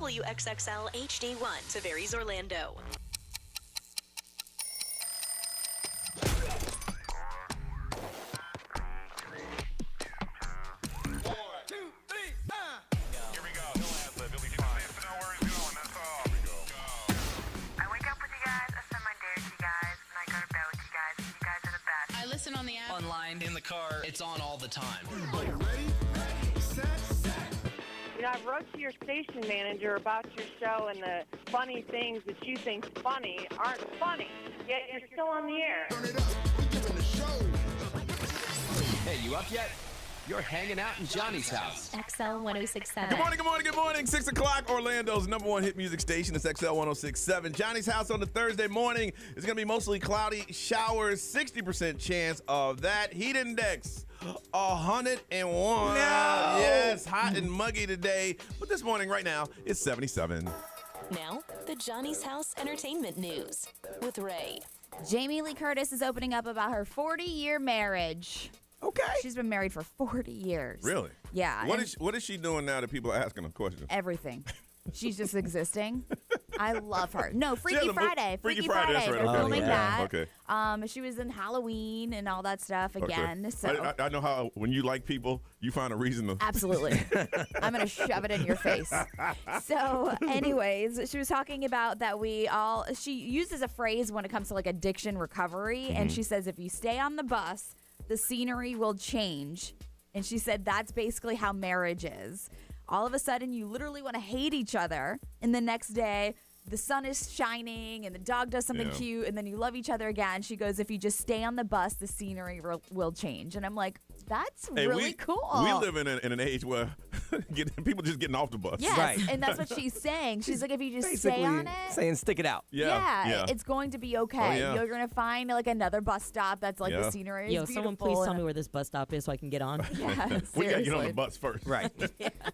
WXXL HD1, Tavares, Orlando. On the app, online, in the car, it's on all the time. Ready, set. I wrote to your station manager about your show, and the funny things that you think funny aren't funny, yet you're still on the air. Turn it up, we're giving the show. Hey, you up yet? You're hanging out in Johnny's house. XL 1067. Good morning. 6 o'clock, Orlando's number one hit music station. It's XL 1067. Johnny's house on the Thursday morning. It's going to be mostly cloudy, showers, 60% chance of that. Heat index, 101. No. Yes, hot and muggy today. But this morning, right now, it's 77. Now, the Johnny's House Entertainment News with Ray. Jamie Lee Curtis is opening up about her 40-year marriage. Okay. She's been married for 40 years. Really? Yeah. What is she doing now that people are asking her questions? Everything. She's just existing. I love her. No, Freaky Yeah, Friday. Freaky Friday, that's right. They're Okay. filming that. Okay. She was in Halloween and all that stuff again. Okay. So I know how when you like people, you find a reason to. Absolutely. I'm going to shove it in your face. So anyways, she was talking about that she uses a phrase when it comes to like addiction recovery. And she says, if you stay on the bus, the scenery will change. And she said that's basically how marriage is. All of a sudden, you literally want to hate each other. And the next day, the sun is shining and the dog does something cute. And then you love each other again. She goes, if you just stay on the bus, the scenery will change. And I'm like, that's really cool. We live in an age where people just getting off the bus. Yes, Right. and that's what she's saying. She's like, if you just Basically stay on it. saying stick it out. Yeah. It's going to be okay. Oh, yeah. You're going to find like another bus stop that's like the scenery is Yo, someone beautiful please tell and- me where this bus stop is so I can get on. Yeah, We got to get on seriously. the bus first. Right.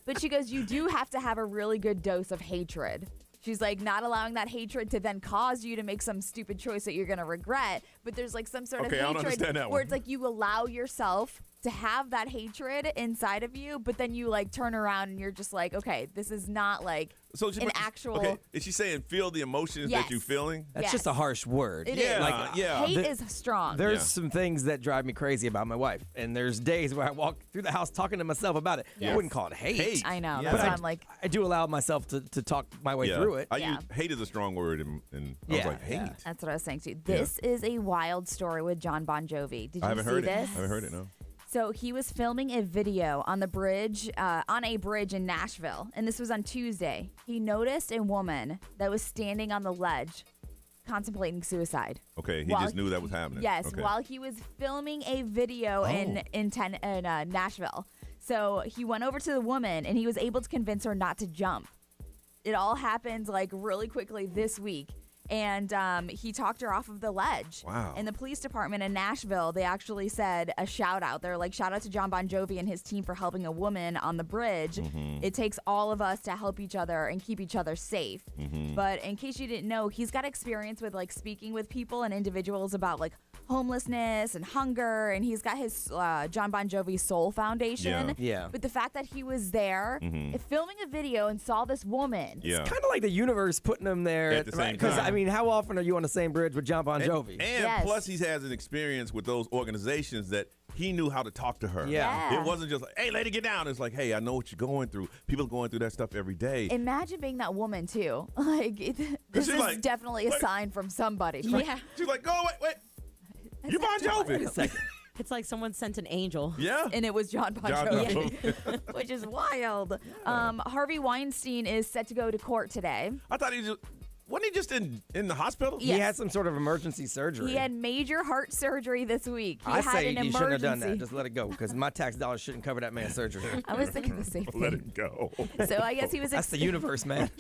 But she goes, you do have to have a really good dose of hatred. She's like, not allowing that hatred to then cause you to make some stupid choice that you're going to regret. But there's like some sort Okay, I of don't hatred understand that where one. it's like you allow yourself to have that hatred inside of you, but then you like turn around and you're just like, okay, this is not like an actual. Okay, is she saying feel the emotions that you're feeling? That's Yes. just a harsh word. It Yeah, is. like, yeah. Hate is strong. There's some things that drive me crazy about my wife, and there's days where I walk through the house talking to myself about it. I Yes. wouldn't call it hate. I know. Yeah. That's But why I'm like, I do allow myself to talk my way through it. I Yeah. use hate is a strong word, and I was like, hate. that's what I was saying too. This is a wild story with John Bon Jovi. Did you I haven't see heard this? it. I haven't heard it, no. So he was filming a video on the bridge, on a bridge in Nashville, and this was on Tuesday. He noticed a woman that was standing on the ledge, contemplating suicide. Okay, he While just knew that was happening. Yes, Okay. while he was filming a video in Nashville. So he went over to the woman, and he was able to convince her not to jump. It all happened like really quickly this week. And he talked her off of the ledge. Wow. And the police department in Nashville, they actually said a shout out. They're like, shout out to John Bon Jovi and his team for helping a woman on the bridge. It takes all of us to help each other and keep each other safe. But in case you didn't know, he's got experience with like speaking with people and individuals about like homelessness and hunger. And he's got his John Bon Jovi Soul Foundation. Yeah. But the fact that he was there filming a video and saw this woman. Yeah. Kind of like the universe putting him there At the same Because time. I mean, how often are you on the same bridge with John Bon Jovi? And Yes. plus, he has an experience with those organizations that he knew how to talk to her. Yeah. It wasn't just like, hey, lady, get down. It's like, hey, I know what you're going through. People are going through that stuff every day. Imagine being that woman too. Like this is like, definitely a wait. sign from somebody. Yeah. She's like, go, wait. You're Bon Jovi. It's like someone sent an angel. Yeah. And it was John Bon John Jovi, which is wild. Harvey Weinstein is set to go to court today. I thought wasn't he just in the hospital? Yeah. He had some sort of emergency surgery. He had major heart surgery this week. He I had say an you emergency. shouldn't have done that. Just let it go, because my tax dollars shouldn't cover that man's surgery. I was thinking the same Let thing. it go. So I guess he was That's the universe, man.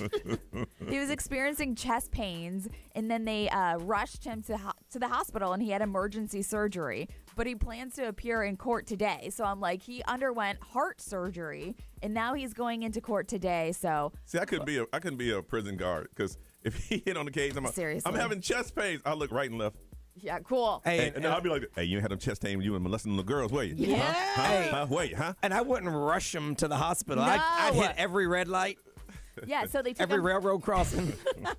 he was experiencing chest pains, and then they rushed him to the hospital, and he had emergency surgery. But he plans to appear in court today. So I'm like, he underwent heart surgery, and now he's going into court today. So See, I couldn't be a prison guard, because if he hit on the cage, Seriously. I'm having chest pains. I look right and left. yeah, cool. Hey, And then I'll be like, hey, you ain't had them chest pains when you were molesting little girls, were you? Yeah. Huh? Hey. Huh? Wait, huh? and I wouldn't rush him to the hospital. No. I'd hit every red light. Yeah, so they took Every him. railroad crossing.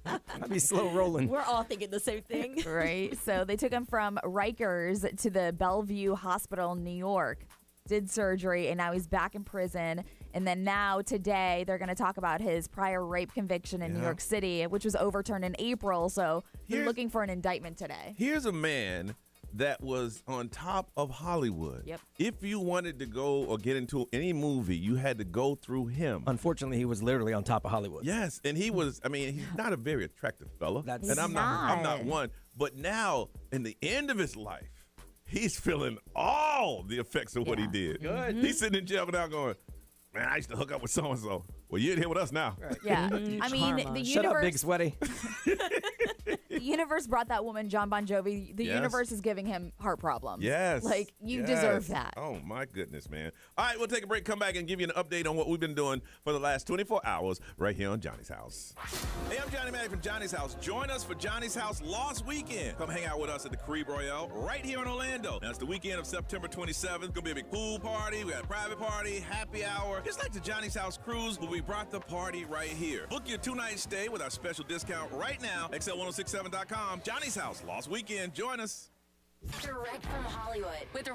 I'd be slow rolling. We're all thinking the same thing. Right. So they took him from Rikers to the Bellevue Hospital in New York, did surgery, and now he's back in prison. And then now today they're going to talk about his prior rape conviction in New York City, which was overturned in April. So they're looking for an indictment today. Here's a man that was on top of Hollywood. Yep. If you wanted to go or get into any movie, you had to go through him. Unfortunately, he was literally on top of Hollywood. Yes, and he was, I mean, he's not a very attractive fella. That's- and I'm He's not not. one. But now, in the end of his life, he's feeling all the effects of what he did. Good. He's sitting in jail now going, man, I used to hook up with so-and-so. Well, you're in here with us now. Right. Yeah. I mean, Karma. the Shut up, Big universe, Sweaty. the universe brought that woman, John Bon Jovi. The Yes. universe is giving him heart problems. Yes. Like, you Yes. deserve that. Oh, my goodness, man. All right, we'll take a break, come back, and give you an update on what we've been doing for the last 24 hours right here on Johnny's House. Hey, I'm Johnny Mac from Johnny's House. Join us for Johnny's House Lost Weekend. Come hang out with us at the Carib Royale right here in Orlando. Now, it's the weekend of September 27th. Going to be a big pool party. We got a private party, happy hour. Just like the Johnny's House cruise, but we brought the party right here. Book your 2-night stay with our special discount right now. XL1067.com. Johnny's House Lost Weekend. Join us. Direct from Hollywood with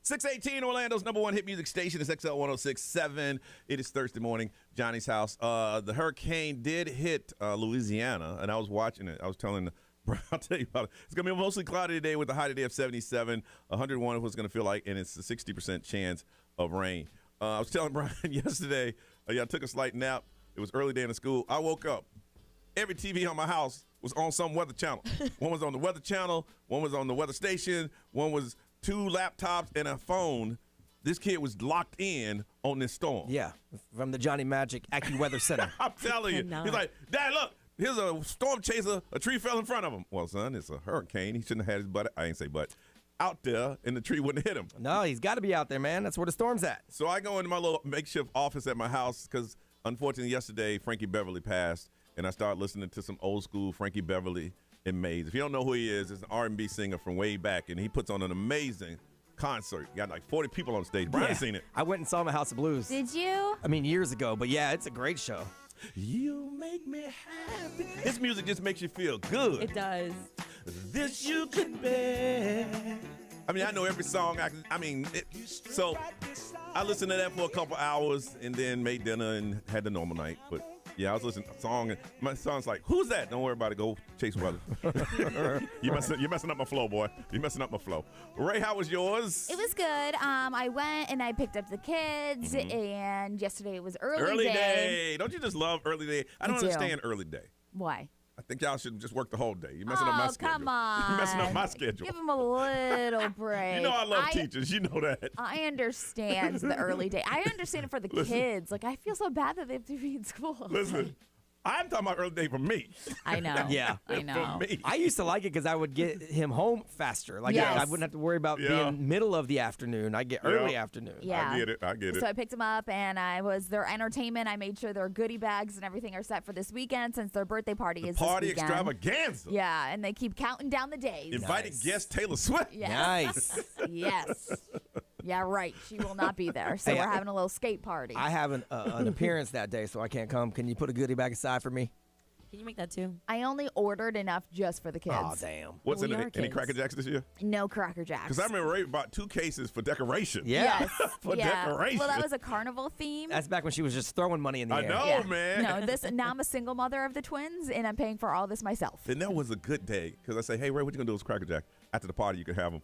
618 Orlando's number one hit music station is XL 106.7. It is Thursday morning, Johnny's house. The hurricane did hit Louisiana, and I was watching it. I was telling I'll tell you about it. It's going to be mostly cloudy today with a high today of 77, 101 of what's going to feel like, and it's a 60% chance of rain. I was telling Brian yesterday, I took a slight nap. It was early day in the school. I woke up. Every TV on my house was on some weather channel. One was on the weather channel. One was on the weather station. One was 2 laptops and a phone. This kid was locked in on this storm. Yeah, from the Johnny Magic AccuWeather Center. I'm telling you. He's like, Dad, look. Here's a storm chaser. A tree fell in front of him. Well, son, it's a hurricane. He shouldn't have had his butt. I ain't say butt. Out there, and the tree wouldn't hit him. No, he's got to be out there, man. That's where the storm's at. So I go into my little makeshift office at my house because, unfortunately, yesterday Frankie Beverly passed, and I started listening to some old school Frankie Beverly and Maze. If you don't know who he is, it's an R&B singer from way back, and he puts on an amazing concert. He got like 40 people on stage. Brian's seen it. I went and saw him at House of Blues. Did you? I mean, years ago, but yeah, it's a great show. You make me happy. This music just makes you feel good. It does. This you could bear. I mean, I know every song. So I listened to that for a couple hours and then made dinner and had the normal night. But yeah, I was listening to a song and my son's like, "Who's that?" Don't worry about it. Go chase weather. You're messing up my flow, boy. You're messing up my flow. Ray, how was yours? It was good. I went and I picked up the kids, and yesterday it was early day. Don't you just love early day? I don't understand early day. Why? I think y'all should just work the whole day. You're messing up my schedule. Come on. You're messing up my schedule. Give them a little break. You know I love teachers. You know that. I understand the early day. I understand it for the kids. Like, I feel so bad that they have to be in school. Listen, I'm talking about early day for me. I know. Yeah. I know. For me. I used to like it because I would get him home faster. Like Yes. I wouldn't have to worry about being middle of the afternoon. I get early afternoon. Yeah. I get it. So I picked them up, and I was their entertainment. I made sure their goodie bags and everything are set for this weekend since their birthday party is Party this weekend. extravaganza. Yeah, and they keep counting down the days. Invited guest Taylor Swift. Yes. Nice. Yes. Yeah, right. She will not be there. So Hey, we're having a little skate party. I have an appearance that day, so I can't come. Can you put a goodie bag aside for me? Can you make that too? I only ordered enough just for the kids. Oh, damn. What's in We are it? Any kids. Cracker Jacks this year? No Cracker Jacks. Because I remember Ray bought 2 cases for decoration. Yeah. Yes. For yeah. decoration. Well, that was a carnival theme. That's back when she was just throwing money in the I air. know, Yeah. man. No, now I'm a single mother of the twins, and I'm paying for all this myself. And that was a good day because I say, hey, Ray, what you going to do with Cracker Jack? After the party, you can have them.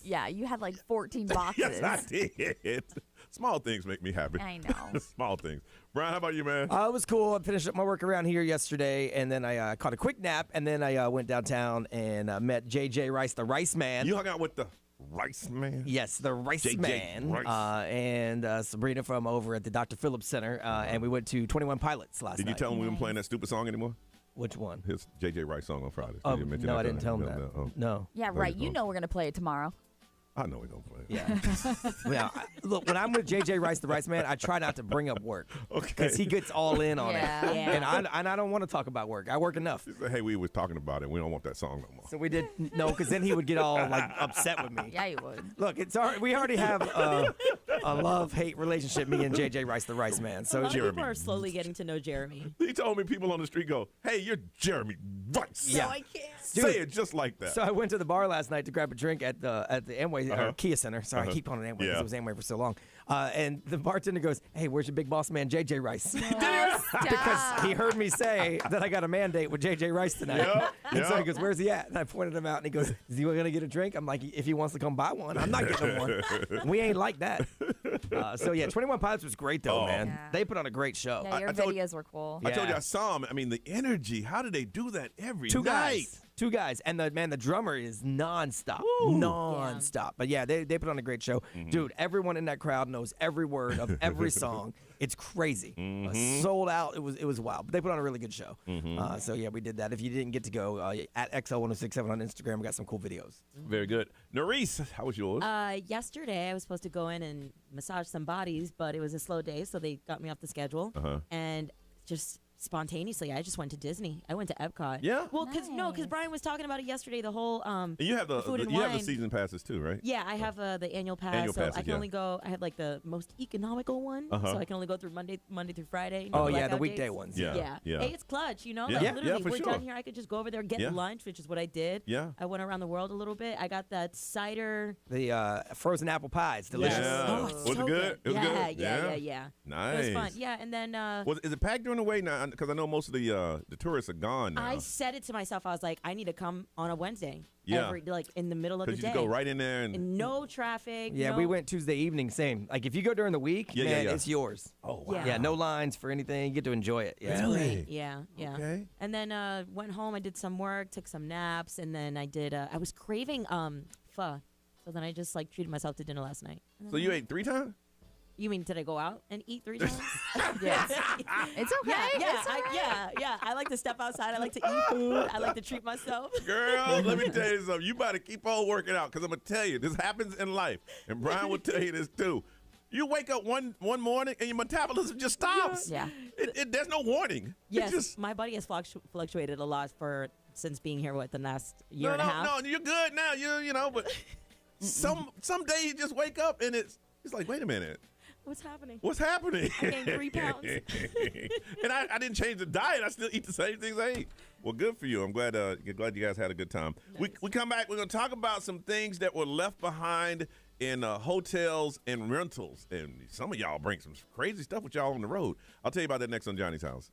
Yeah, you had like 14 boxes. Yes, I did. Small things make me happy. I know. Small things. Brian, how about you, man? It was cool. I finished up my work around here yesterday, and then I caught a quick nap, and then I went downtown and met JJ Rice, the Rice Man. You hung out with the Rice Man? Yes, the Rice JJ Man. Rice. And Sabrina from over at the Dr. Phillips Center, and we went to 21 Pilots last Did night. you tell him we weren't playing that stupid song anymore? Which one? His JJ Rice song on Friday. Oh, Did you mention no, that I to didn't tell him that. Oh. No. Yeah, No, right. you You know we're going to play it tomorrow. I know we're going to play it. Yeah. Look, when I'm with JJ Rice, the Rice Man, I try not to bring up work. Okay. Because he gets all in on Yeah. it. Yeah. And I don't want to talk about work. I work enough. He said, hey, we was talking about it. We don't want that song no more. So we did, no, because then he would get all like upset with me. Yeah, you would. Look, we already have a love-hate relationship, me and JJ Rice, the Rice Man. A So lot of Jeremy. people are slowly getting to know Jeremy. He told me people on the street go, hey, you're Jeremy Rice. Yeah. I can't. Say it just like that. So I went to the bar last night to grab a drink at the Amway or Kia Center. Sorry, I keep calling it Amway because Yeah. it was Amway for so long. And the bartender goes, "Hey, where's your big boss man, JJ Rice?" Because he heard me say that I got a mandate with JJ Rice tonight. Yeah, And so yeah. he goes, "Where's he at?" And I pointed him out, and he goes, "Is he gonna get a drink?" I'm like, "If he wants to come buy one, I'm not getting him one. We ain't like that." So yeah, 21 Pilots was great though, man. Yeah. They put on a great show. Yeah, your I told- videos were cool. I told you Yeah. I saw him. I mean, the energy. How do they do that every Two night? guys, and the drummer is nonstop. But yeah, they put on a great show, dude. Everyone in that crowd knows every word of every song. It's crazy, sold out. It was wild. But they put on a really good show. So yeah, we did that. If you didn't get to go, at XL1067 on Instagram, we got some cool videos. Very good. Nerese, how was yours? Yesterday, I was supposed to go in and massage some bodies, but it was a slow day, so they got me off the schedule. And just spontaneously, I just went to Disney. I went to Epcot. Yeah? Well, because Brian was talking about it yesterday. The whole And you have food and you have wine. the season passes too, right? Yeah, I have the annual pass. Annual so passes, I can yeah. only go. I have like the most economical one, so I can only go through Monday through Friday. Oh, no yeah, the blackout weekday days. ones. Yeah. Hey, it's clutch, Yeah. Like Yeah, literally, for we're sure. done here. I could just go over there, get Yeah. lunch, which is what I did. Yeah. I went around the world a little bit. I got that cider. The frozen apple pie. It's delicious. Yeah. Oh, it's Was it so good? It was yeah, good? yeah. Nice. It was fun. Yeah, and then Is it packed during the way now? Because I know most of the tourists are gone now. I said it to myself. I was like, I need to come on a Wednesday. Yeah. Like in the middle of the Because day. you just go right in there and no traffic. Yeah, no, we went Tuesday evening, same. Like, if you go during the week, Yeah, man, yeah. it's yours. oh wow. Yeah. Yeah, no lines for anything. You get to enjoy it. Yeah. Really? Yeah. Okay. And then went home. I did some work, took some naps, and then I did. I was craving pho, so then I just like treated myself to dinner last night. So you ate 3 times? You mean did I go out and eat 3 times? Yes. It's okay. It's all right. Yeah. I like to step outside. I like to eat food. I like to treat myself. Girl, let me tell you something. You about to keep on working out because I'm going to tell you, this happens in life. And Brian will tell you this too. You wake up one morning and your metabolism just stops. Yeah. There's no warning. Yes, It just, my body has fluctuated a lot since being here. What the last year and a half? No, you're good now. You know, but some days you just wake up and it's like, wait a minute. What's happening? What's happening? I gained 3 pounds. And I didn't change the diet. I still eat the same things I ate. Well, good for you. I'm glad you guys had a good time. Nice. We come back. We're going to talk about some things that were left behind in hotels and rentals. And some of y'all bring some crazy stuff with y'all on the road. I'll tell you about that next on Johnny's House.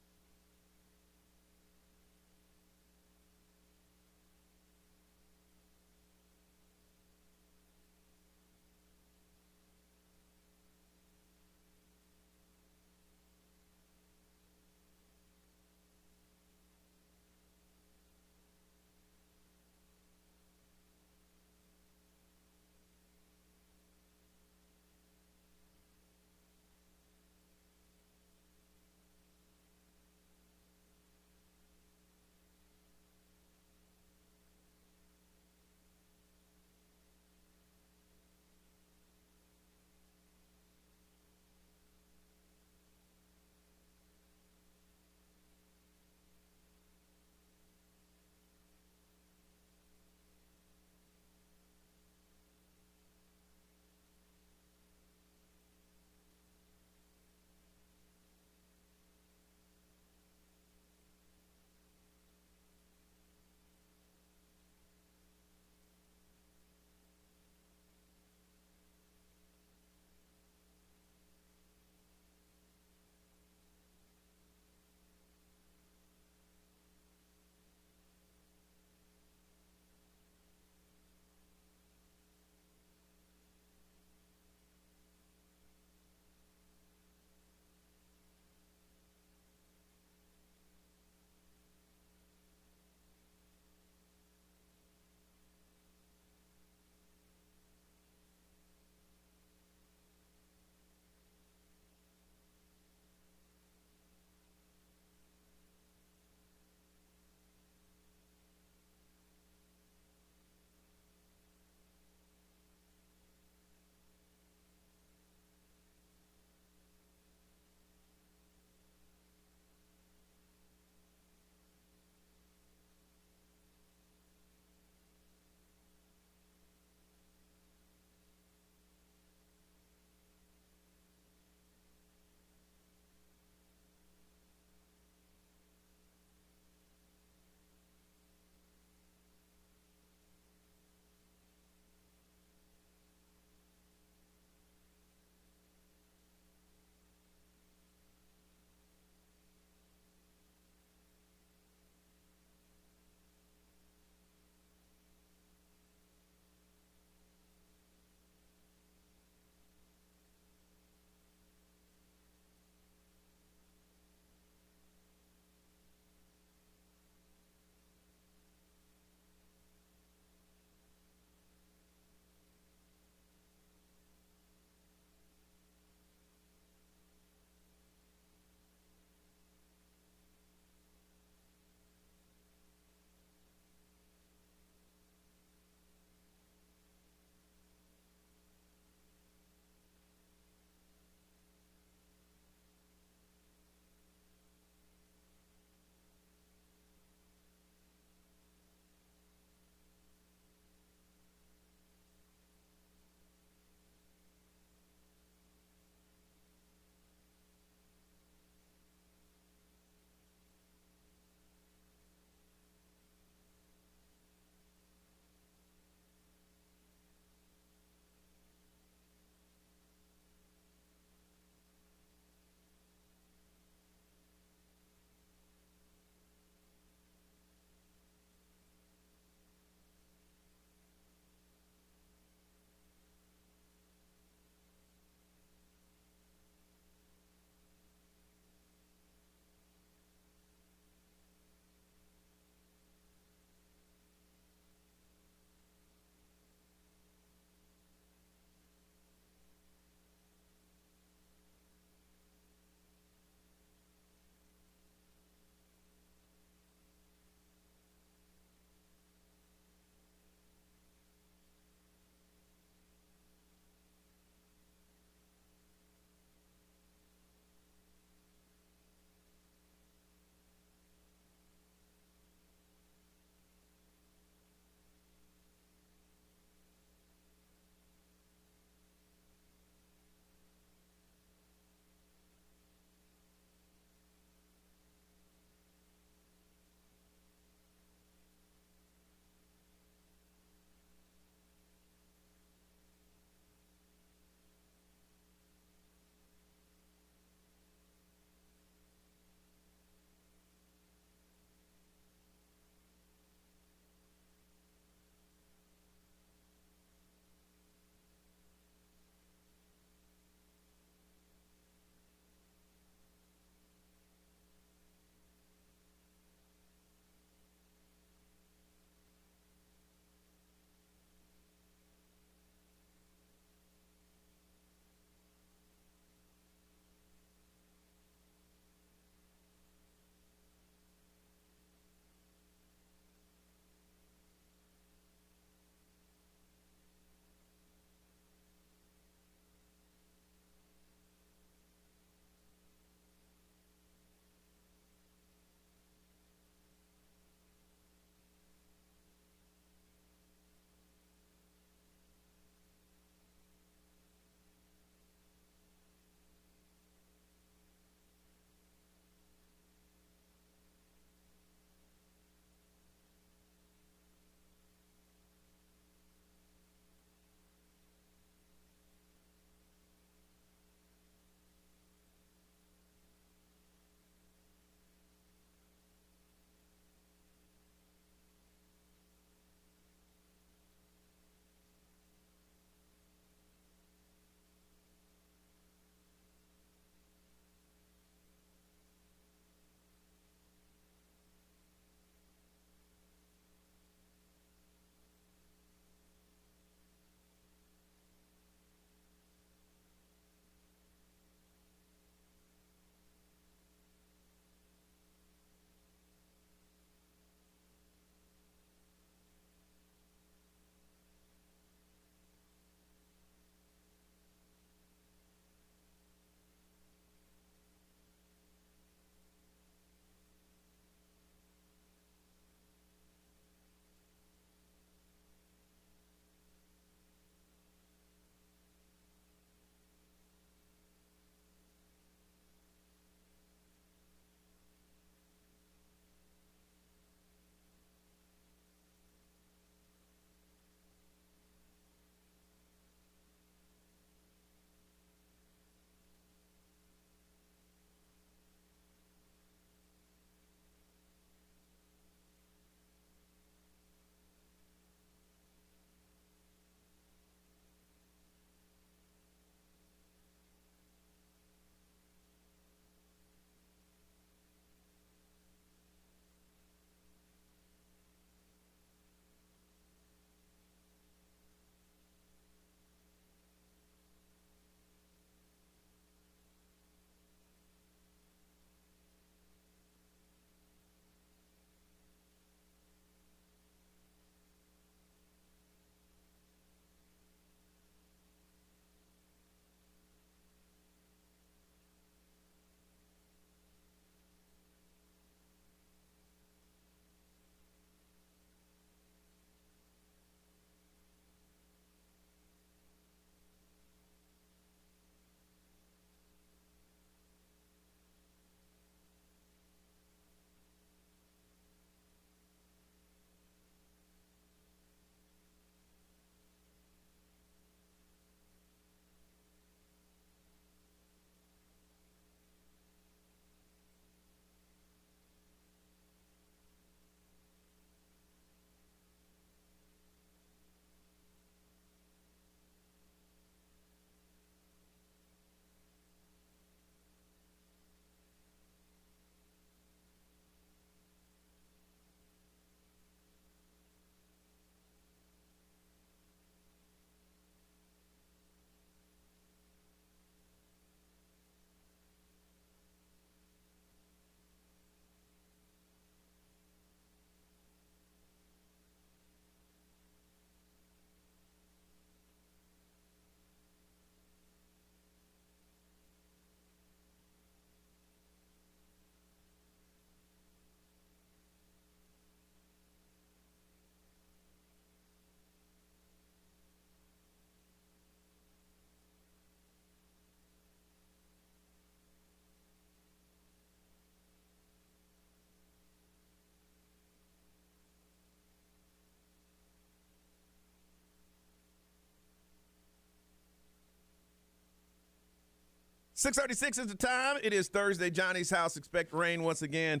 6:36 is the time. It is Thursday. Johnny's house. Expect rain once again.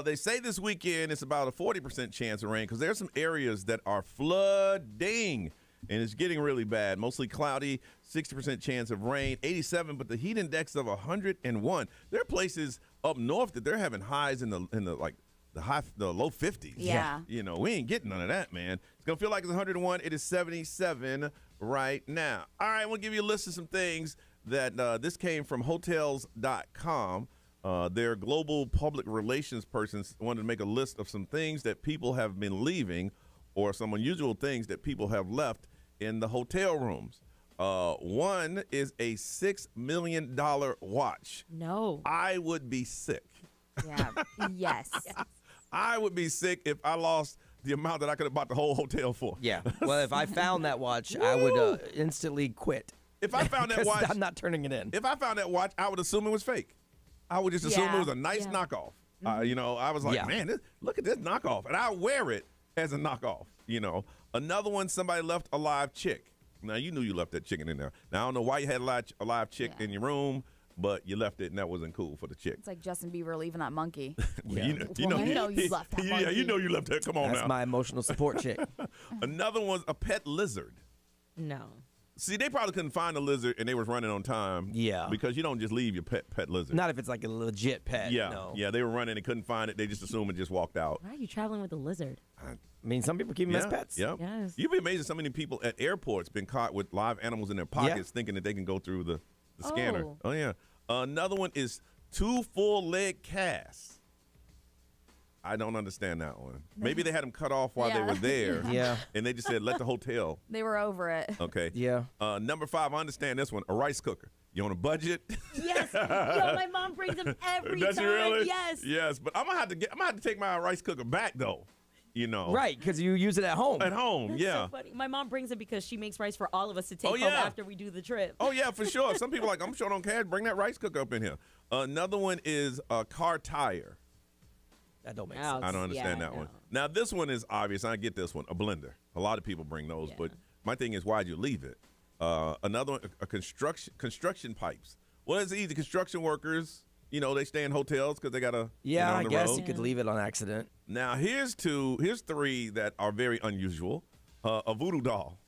They say this weekend it's about a 40% chance of rain because there's some areas that are flooding, and it's getting really bad. Mostly cloudy, 60% chance of rain, 87, but the heat index of 101. There are places up north that they're having highs in the low 50s. Yeah. You know, we ain't getting none of that, man. It's going to feel like it's 101. It is 77 right now. All right, we'll give you a list of some things that this came from Hotels.com. Their global public relations person wanted to make a list of some things that people have been leaving or some unusual things that people have left in the hotel rooms. One is a $6 million watch. No. I would be sick. Yeah. Yes. I would be sick if I lost the amount that I could have bought the whole hotel for. Yeah. Well, if I found that watch, I would instantly quit. If I found that watch, I'm not turning it in. If I found that watch, I would assume it was fake. I would just assume it was a nice knockoff. You know, I was like, man, look at this knockoff. And I wear it as a knockoff, you know. Another one, somebody left a live chick. Now, you knew you left that chicken in there. Now, I don't know why you had a live chick in your room, but you left it, and that wasn't cool for the chick. It's like Justin Bieber leaving that monkey. You know you left that monkey. Yeah, you know you left that. Come on That's now. my emotional support chick. Another one's a pet lizard. No. See, they probably couldn't find a lizard, and they was running on time. Yeah. Because you don't just leave your pet lizard. Not if it's like a legit pet. Yeah. No. Yeah, they were running and couldn't find it. They just assumed it just walked out. Why are you traveling with a lizard? I mean, some people keep them as pets. Yep. Yes. You'd be amazed at so many people at airports been caught with live animals in their pockets thinking that they can go through the scanner. Oh, yeah. Another one is 2 full leg casts. I don't understand that one. Maybe they had them cut off while they were there. Yeah. And they just said, let the hotel. They were over it. Okay. Yeah. Number 5, I understand this one, a rice cooker. You on a budget? Yes. Yo, my mom brings them every Does time. she really? Yes. Yes, but I'm gonna have to take my rice cooker back though. You know. Right, because you use it at home. At home, That's yeah. so funny. My mom brings it because she makes rice for all of us to take home yeah. after we do the trip. Oh yeah, for sure. Some people are like, I'm short on cash. Bring that rice cooker up in here. Another one is a car tire. That don't make Oh, sense. I don't understand that one. Now this one is obvious. I get this one. A blender. A lot of people bring those, but my thing is, why'd you leave it? Another one, a construction pipes. Well, it's easy. Construction workers, you know, they stay in hotels because they gotta. Yeah, on I the guess road. you could leave it on accident. Now here's 3 that are very unusual. A voodoo doll.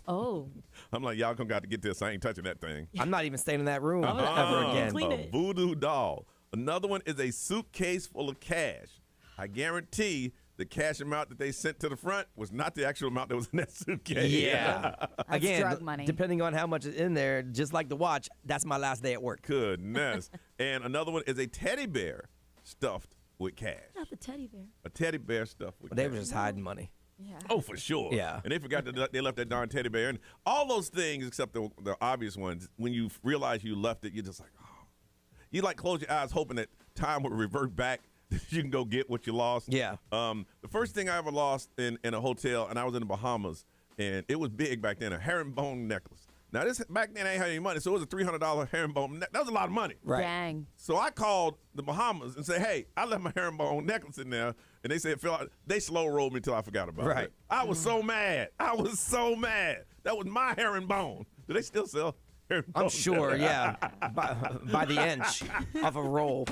Oh. I'm like, y'all got to get this. I ain't touching that thing. I'm not even staying in that room ever Uh-uh. again. Clean A it. voodoo doll. Another one is a suitcase full of cash. I guarantee the cash amount that they sent to the front was not the actual amount that was in that suitcase. Yeah. Again, drug money. depending on how much is in there, just like the watch, that's my last day at work. Goodness. And another one is a teddy bear stuffed with cash. Not the teddy bear. A teddy bear stuffed with They cash. were just hiding money. Yeah. Oh, for sure. Yeah. And they forgot that they left that darn teddy bear. And all those things, except the obvious ones, when you realize you left it, you're just like, oh. You like close your eyes hoping that time will revert back. You can go get what you lost. Yeah. The first thing I ever lost in a hotel, and I was in the Bahamas, and it was big back then, a herringbone necklace. Now, this back then I ain't had any money, so it was a $300 herringbone. That was a lot of money. Right. Dang. So I called the Bahamas and said, hey, I left my herringbone necklace in there. And they said, they slow rolled me until I forgot about Right. it. I was so mad. That was my herringbone. Do they still sell herringbone? I'm sure, yeah. by the inch of a roll.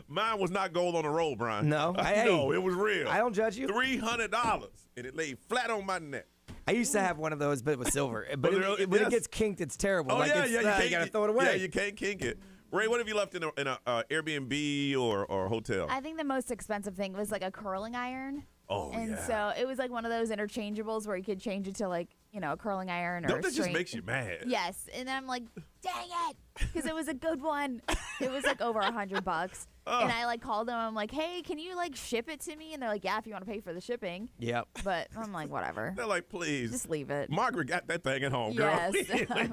Mine was not gold on the roll, Brian. No? Hey, no, it was real. I don't judge you. $300, and it laid flat on my neck. I used to have one of those, but it was silver. But Was it really? when Yes. it gets kinked, it's terrible. Oh, like yeah, it's, yeah. you got to throw it away. Yeah, you can't kink it. Ray, what have you left in a Airbnb or hotel? I think the most expensive thing was like a curling iron. Oh, and yeah. so it was like one of those interchangeables where you could change it to like, a curling iron or Don't a that just string. makes you mad? Yes. And then I'm like, dang it. Because it was a good one. It was like over $100. And I like called them. I'm like, hey, can you like ship it to me? And they're like, yeah, if you want to pay for the shipping. Yep. But I'm like, whatever. They're like, please. Just leave it. Margaret got that thing at home, girl. Yes.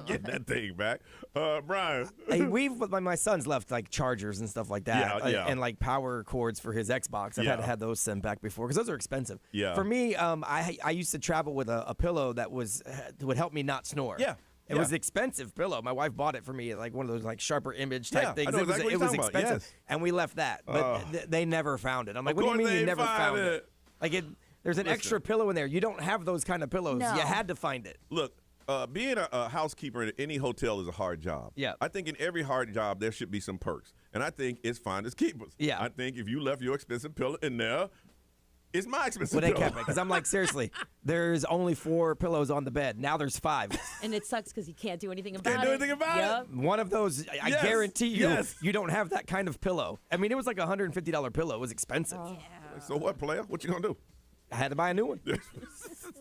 Get that thing back. Brian. Hey, my son's left like chargers and stuff like that, Yeah. and like power cords for his Xbox. I've had to have those sent back before because those are expensive. Yeah. For me, I used to travel with a pillow that would help me not snore. Yeah. It was an expensive pillow. My wife bought it for me, like one of those like Sharper Image Yeah, type things. I know It was exactly what you're talking about, expensive, yes. and we left that, but they never found it. I'm like, Of what do you course mean you they never find found it. Like there's an extra pillow in there. You don't have those kind of pillows. No. You had to find it. Look, being a housekeeper in any hotel is a hard job. Yeah. I think in every hard job there should be some perks, and I think it's finders keepers. Yeah. I think if you left your expensive pillow in there, it's my expensive Well, they pillow. kept it because I'm like, seriously, there's only 4 pillows on the bed. Now there's 5. And it sucks because you can't do anything about it. Can't do anything about Yep. One of those, I Yes, guarantee you, yes. you don't have that kind of pillow. I mean, it was like a $150 pillow. It was expensive. So what, player? What you gonna do? I had to buy a new one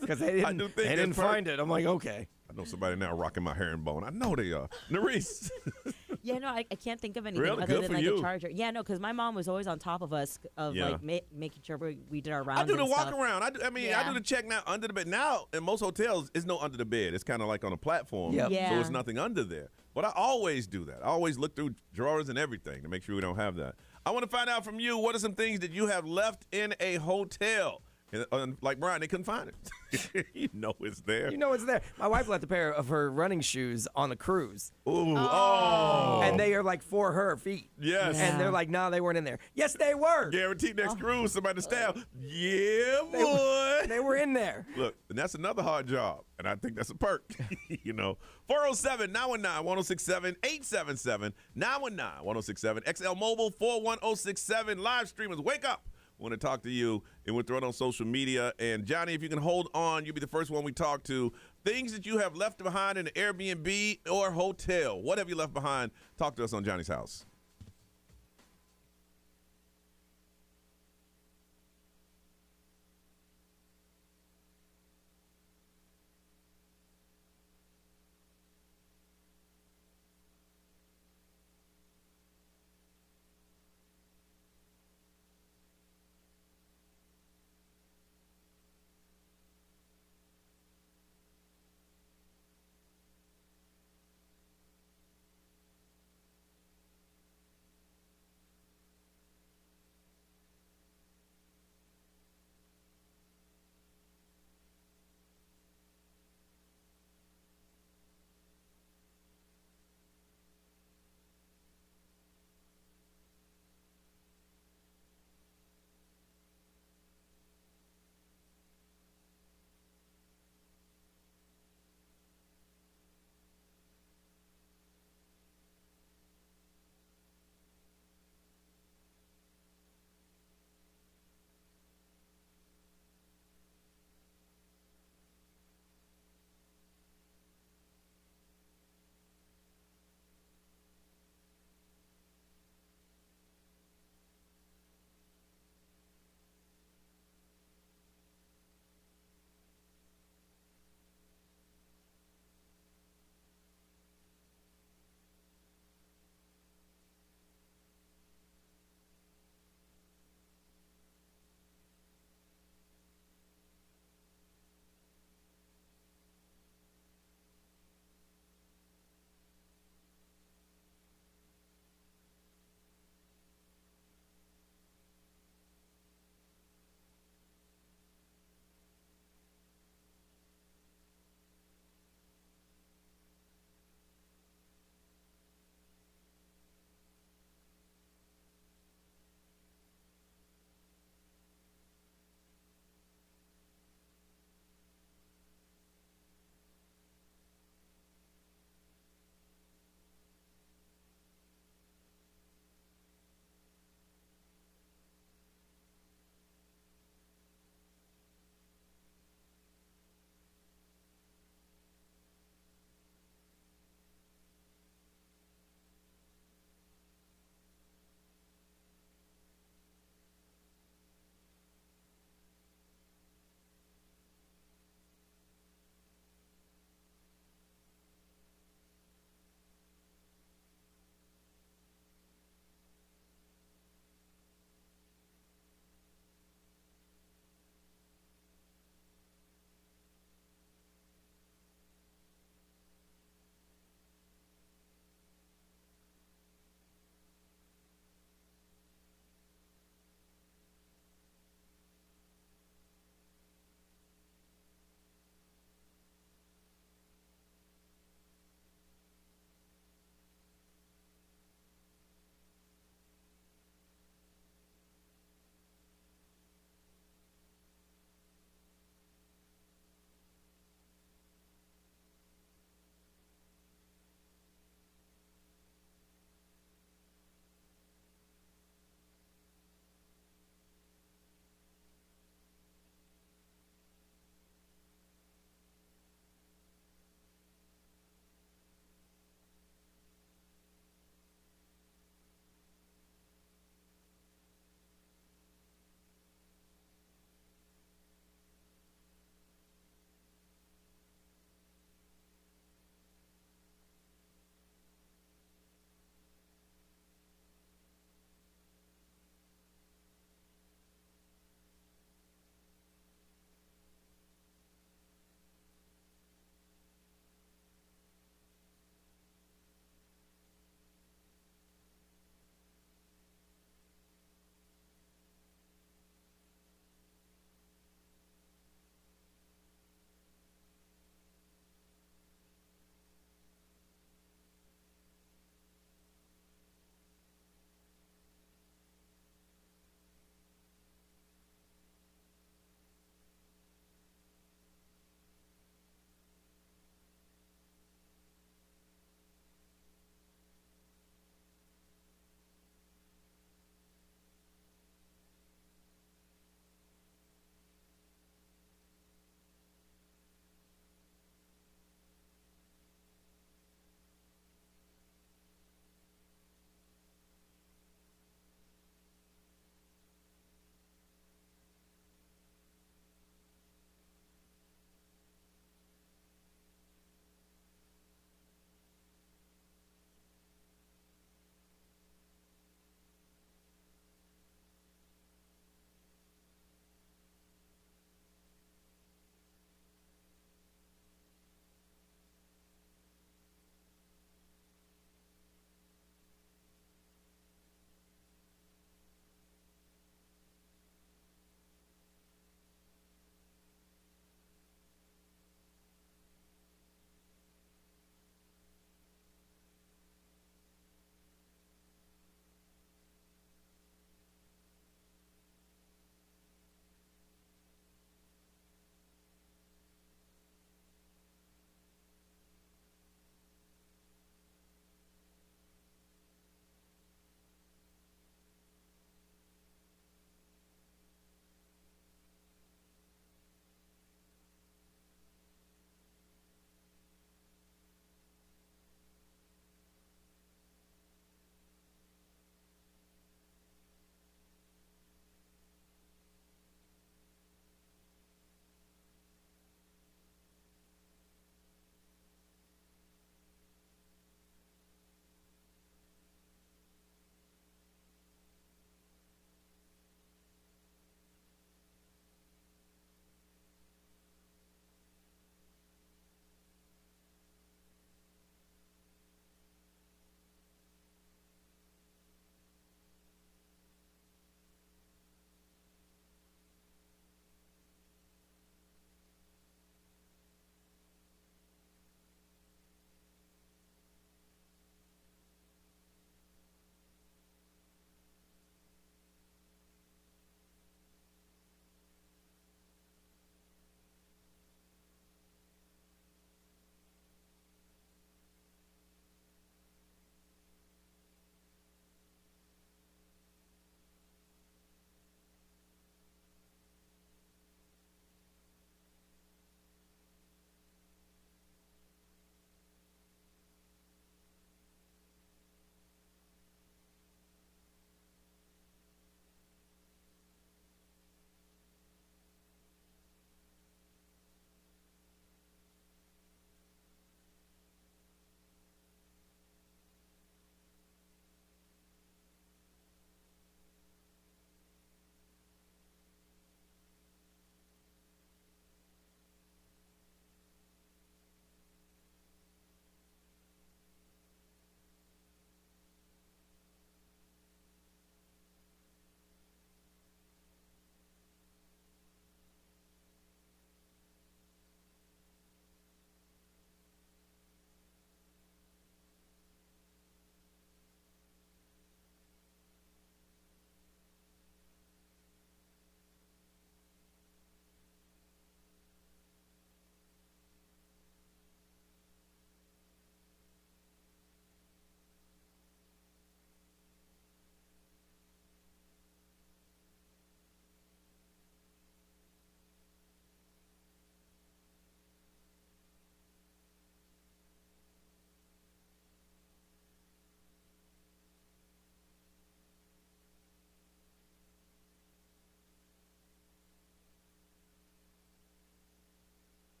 because they didn't, do think they didn't that's perfect. find it. I'm like, okay. I know somebody now rocking my herringbone. I know they are. Nerese. Yeah, no, I can't think of anything Really? other Good than for like you. a charger. Yeah, no, because my mom was always on top of us of Yeah. like making sure we did our rounds. I do the and walk stuff. around. I do the check now under the bed. Now in most hotels, it's no under the bed. It's kind of like on a platform. Yep. Yeah. So it's nothing under there. But I always do that. I always look through drawers and everything to make sure we don't have that. I want to find out from you, what are some things that you have left in a hotel? And, like Brian, they couldn't find it. You know it's there. You know it's there. My wife left a pair of her running shoes on a cruise, Ooh, oh. and they are like for her feet. Yes. And they're like, no, they weren't in there. Yes, they were. Guaranteed next cruise, somebody to stab. Yeah, boy. They were in there. Look, and that's another hard job, and I think that's a perk. You know, 407-919-1067, 877-919-1067, XL Mobile 41067. Live streamers, wake up. Want to talk to you, and we'll throw it on social media. And Johnny, if you can hold on, you'll be the first one we talk to. Things that you have left behind in an Airbnb or hotel. What have you left behind? Talk to us on Johnny's House.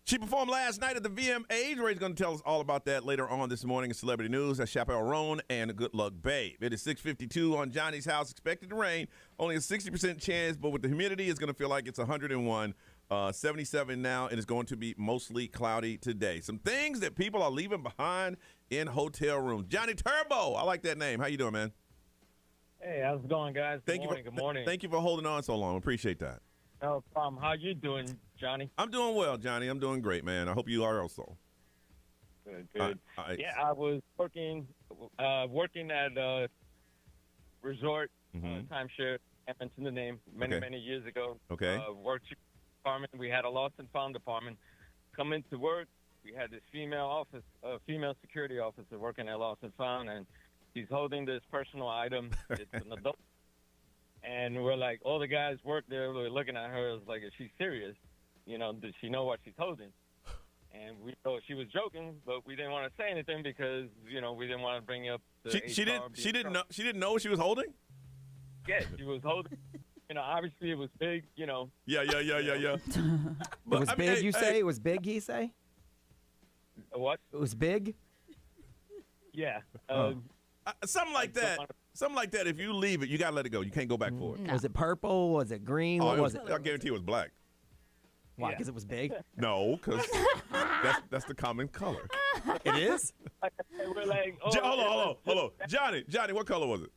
She performed last night at the VMAs. Ray's going to tell us all about that later on this morning in Celebrity News. That's Chappelle Roan and Good Luck Babe. It is 6:52 on Johnny's house. Expected to rain. Only a 60% chance, but with the humidity, it's going to feel like it's 101. 77 now, and it's going to be mostly cloudy today. Some things that people are leaving behind in hotel rooms. Johnny Turbo. I like that name. How you doing, man? Hey, how's it going, guys? Good morning. Thank you for holding on so long. Appreciate that. No problem. How you doing, Johnny? I'm doing well, Johnny. I'm doing great, man. I hope you are also. Good. Yeah, I was working at a resort, timeshare. I mentioned the name many years ago. Okay. Worked department. We had a lost and found department. Come into work, we had this female security officer working at lost and found, and she's holding this personal item. It's an adult. And we're like, all the guys work there. We're looking at her. It's like, is she serious? You know, does she know what she's holding? And we thought she was joking, but we didn't want to say anything because, you know, we didn't want to bring up the She didn't know what she was holding? Yeah, she was holding. You know, obviously it was big, you know. Yeah. It was big, you say? It was big, he say? What? It was big? Yeah. Something like that. Something like that. If you leave it, you got to let it go. You can't go back for it. No. Was it purple? Was it green? What was it? I guarantee it was black. Why? Because it was big? No, because that's the common color. It is? We're like, hold on. Johnny, what color was it?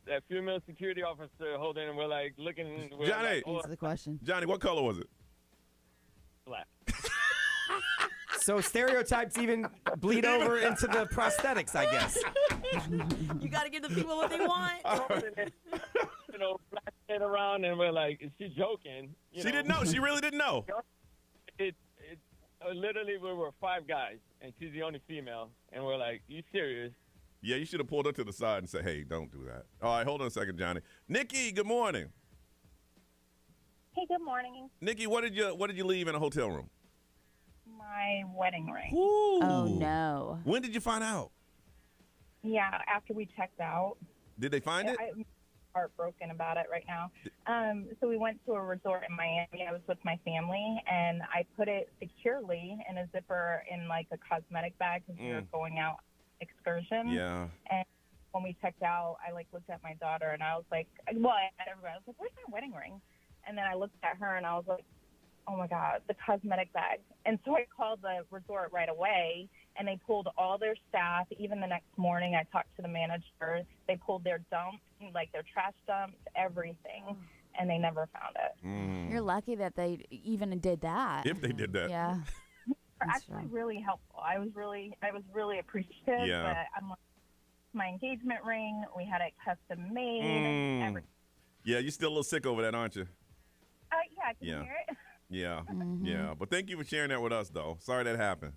That female security officer holding, and we're like looking. Johnny, answer the question. Johnny, what color was it? Black. So stereotypes even bleed over into the prosthetics, I guess. You got to give the people what they want. You know, flashing around, and we're like, is she joking? She didn't know. She really didn't know. Literally, we were 5 guys, and she's the only female, and we're like, you serious? Yeah, you should have pulled her to the side and said, hey, don't do that. All right, hold on a second, Johnny. Nikki, good morning. Hey, good morning. Nikki, what did you leave in a hotel room? My wedding ring. Ooh. Oh, no. When did you find out? Yeah, after we checked out. Did they find it? I'm heartbroken about it right now. So we went to a resort in Miami. I was with my family, and I put it securely in a zipper in like a cosmetic bag because we were going out excursion. Yeah. And when we checked out, I like looked at my daughter, and I was like, well, I had everybody. I was like, where's my wedding ring? And then I looked at her, and I was like, oh, my God, the cosmetic bag. And so I called the resort right away, and they pulled all their staff. Even the next morning, I talked to the managers. They pulled their dumps, like their trash dumps, everything, and they never found it. You're lucky that they even did that. If they did that. Yeah. Actually, really helpful. I was really appreciative. Yeah. But I'm like, my engagement ring, we had it custom made. Everything. Yeah, you're still a little sick over that, aren't you? Yeah, I can hear it. Yeah, yeah. But thank you for sharing that with us, though. Sorry that happened.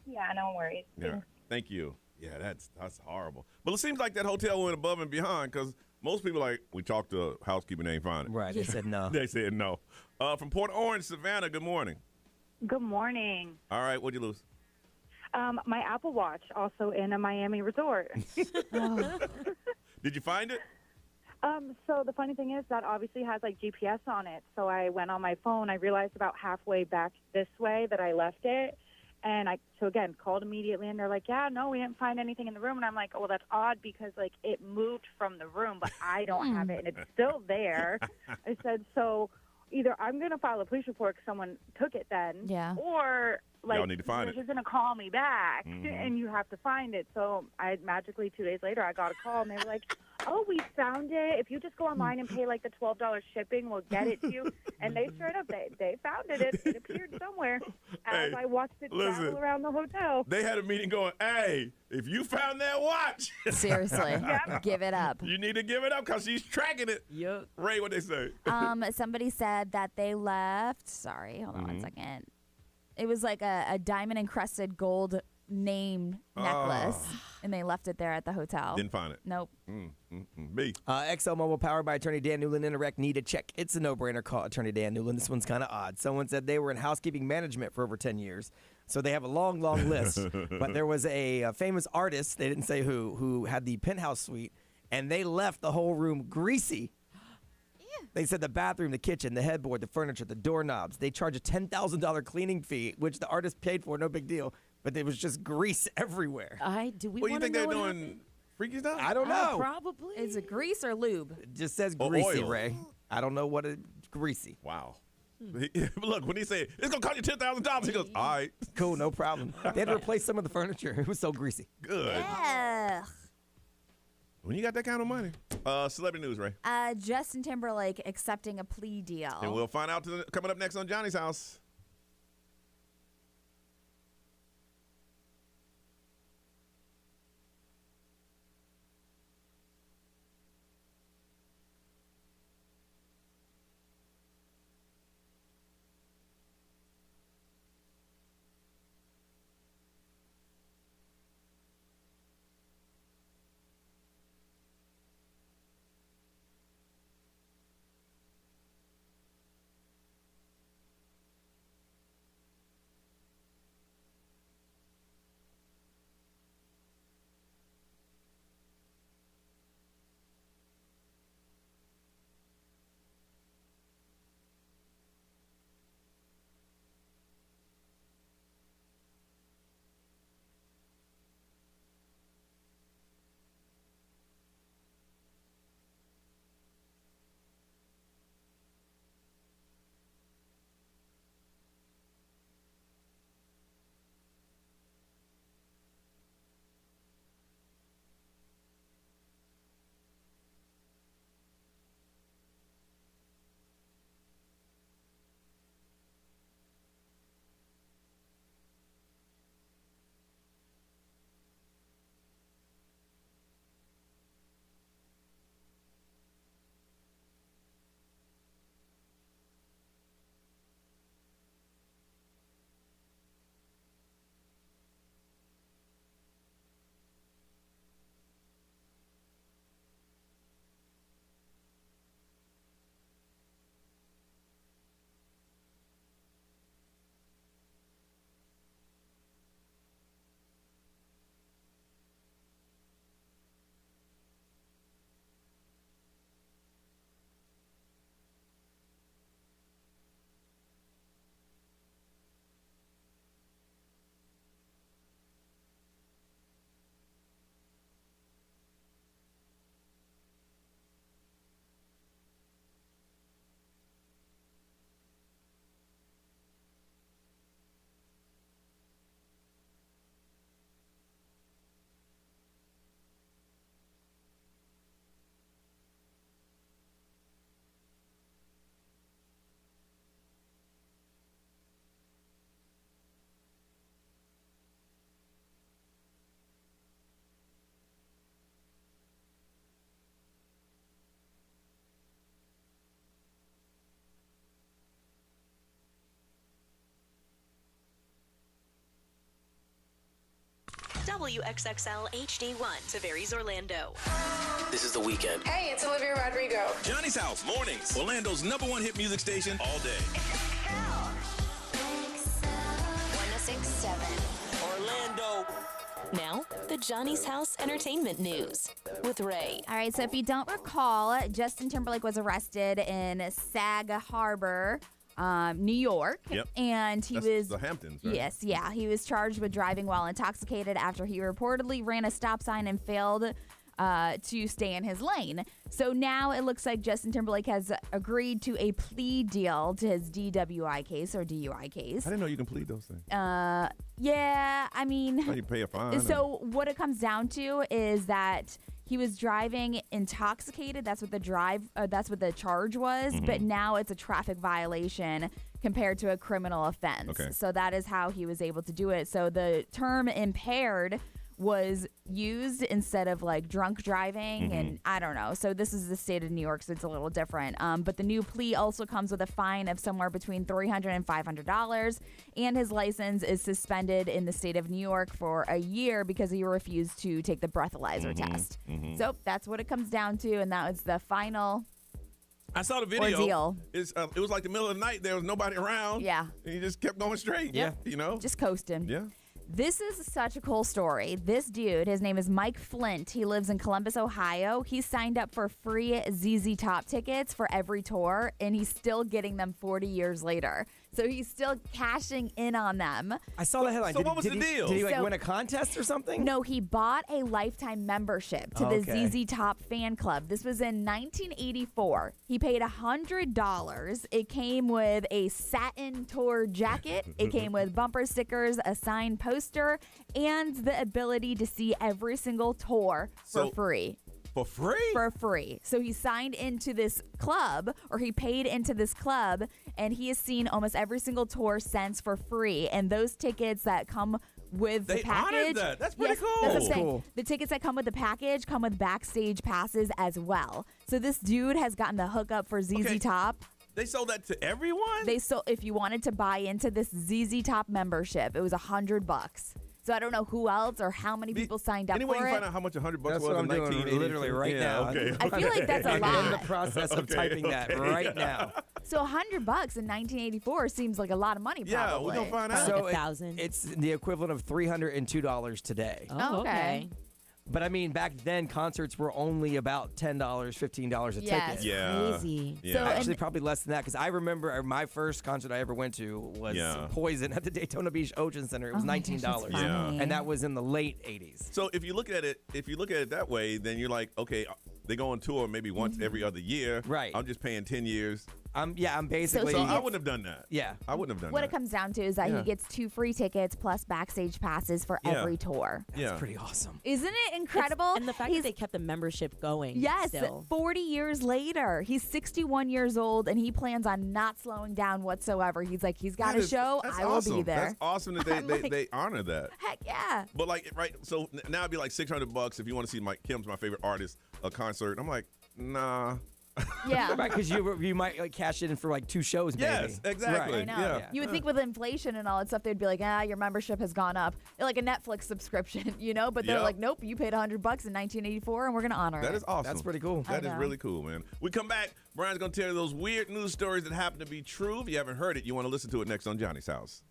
Yeah, no worries. Yeah, thank you. Yeah, that's horrible. But it seems like that hotel went above and beyond because most people we talked to a housekeeper, they ain't find it. Right, they said no. They said no. From Port Orange, Savannah, good morning. Good morning. All right, what'd you lose? My Apple Watch, also in a Miami resort. Did you find it? So the funny thing is that obviously has like GPS on it. So I went on my phone. I realized about halfway back this way that I left it. And so again, called immediately, and they're like, yeah, no, we didn't find anything in the room. And I'm like, oh, well, that's odd because like it moved from the room, but I don't have it, and it's still there. I said, so either I'm going to file a police report because someone took it then, or like y'all need to find you're going to call me back, and you have to find it. So I magically 2 days later, I got a call, and they were like, oh, we found it. If you just go online and pay like the $12 shipping, we'll get it to you. And they straight up, they found it. It appeared somewhere as I watched it travel around the hotel. They had a meeting going, hey, if you found that watch. Seriously, give it up. You need to give it up because she's tracking it. Yep. Ray, what they say? Somebody said that they left. Sorry, hold on 1 second. It was like a diamond-encrusted gold name necklace, and they left it there at the hotel. Didn't find it. Nope. B. ExxonMobil, powered by Attorney Dan Newland. Interact, need a check. It's a no-brainer. Call Attorney Dan Newland. This one's kind of odd. Someone said they were in housekeeping management for over 10 years, so they have a long, long list. But there was a famous artist, they didn't say who had the penthouse suite, and they left the whole room greasy. They said the bathroom, the kitchen, the headboard, the furniture, the doorknobs. They charge a $10,000 cleaning fee, which the artist paid for, no big deal. But there was just grease everywhere. Do we Well, you want to think know they're what doing happened? freaky stuff? I don't know. Probably. Is it grease or lube? It just says Or greasy, oil. Ray. I don't know what it's greasy. Wow. Look, when he said, it's going to cost you $10,000, he goes, all right. Cool, no problem. They had to replace some of the furniture. It was so greasy. Good. Ugh. When you got that kind of money. Celebrity news, Ray. Justin Timberlake accepting a plea deal. And we'll find out coming up next on Johnny's House. WXXL HD1 to Tavares, Orlando. This is The Weekend. Hey, it's Olivia Rodrigo. Johnny's House, mornings. Orlando's #1 hit music station all day. 1067 Orlando. Now, the Johnny's House Entertainment News with Ray. All right, so if you don't recall, Justin Timberlake was arrested in Sag Harbor, New York. Yep. And That's the Hamptons, right? Yes, yeah. He was charged with driving while intoxicated after he reportedly ran a stop sign and failed to stay in his lane. So now it looks like Justin Timberlake has agreed to a plea deal to his DWI case or DUI case. I didn't know you can plead those things. Yeah, I mean, Well, you pay a fine. so what it comes down to is that he was driving intoxicated. That's what the charge was. Mm-hmm. But now it's a traffic violation compared to a criminal offense. Okay. So that is how he was able to do it. So the term impaired was used instead of like drunk driving, and I don't know. So this is the state of New York, so it's a little different. But the new plea also comes with a fine of somewhere between $300 and $500, and his license is suspended in the state of New York for a year because he refused to take the breathalyzer test. So that's what it comes down to, and that was the final. I saw the video. Ordeal. It was like the middle of the night. There was nobody around. Yeah. And he just kept going straight. Yeah. You know? Just coasting. Yeah. This is such a cool story. This dude, his name is Mike Flint. He lives in Columbus, Ohio. He signed up for free ZZ Top tickets for every tour, and he's still getting them 40 years later. So he's still cashing in on them. I saw the headline. So what was the deal? Did he win a contest or something? No, he bought a lifetime membership to the ZZ Top fan club. This was in 1984. He paid $100. It came with a satin tour jacket. It came with bumper stickers, a signed poster, and the ability to see every single tour for free. For free? For free. So he signed into this club, or he paid into this club, and he has seen almost every single tour since for free. And those tickets that come with the package. Honored that. That's pretty cool. That's what I'm saying. The tickets that come with the package come with backstage passes as well. So this dude has gotten the hookup for ZZ Top. They sold that to everyone? They sold, if you wanted to buy into this ZZ Top membership, it was $100. So I don't know who else or how many people signed up Anyway, for you it. find out how much $100 That's was what in I'm doing 1982? literally right now. Okay. I feel like that's a I'm lot. in the process of typing that right now. So $100 in 1984 seems like a lot of money. Yeah, probably. we're gonna find out. So like $1,000. it's the equivalent of $302 today. Oh, okay. But I mean, back then concerts were only about $10, $15 a Yes. ticket. Yeah. Crazy. Yeah. So- Actually, probably less than that because I remember my first concert I ever went to was Poison at the Daytona Beach Ocean Center. It was Oh my gosh, $19, that's Yeah. funny. and that was in the late '80s. So if you look at it that way, then you're like, okay, they go on tour maybe once every other year. Right. I'm just paying 10 years. I'm basically. So he I gets- wouldn't have done that. Yeah. I wouldn't have done What that. it comes down to is that Yeah. he gets 2 free tickets plus backstage passes for Yeah. every tour. Yeah. Pretty awesome. Isn't it incredible? And the fact that they kept the membership going. Yes, Still. 40 years later. He's 61 years old, and he plans on not slowing down whatsoever. He's like, he's got That a is- show. that's I will awesome. be there. That's awesome that I'm like- they honor that. Heck yeah. But like, right, so now it'd be like $600 if you want to see Kim's my favorite artist, a concert. I'm like, nah. Yeah. Right, because you might like cash it in for like 2 shows, maybe. Yes, exactly. I know. Yeah. You would think with inflation and all that stuff, they'd be like, your membership has gone up. Like a Netflix subscription, But they're Yep. like, nope, you paid $100 in 1984, and we're going to honor it. That is awesome. That's pretty cool. That I is know. really cool, man. We come back. Brian's going to tell you those weird news stories that happen to be true. If you haven't heard it, you want to listen to it next on Johnny's House.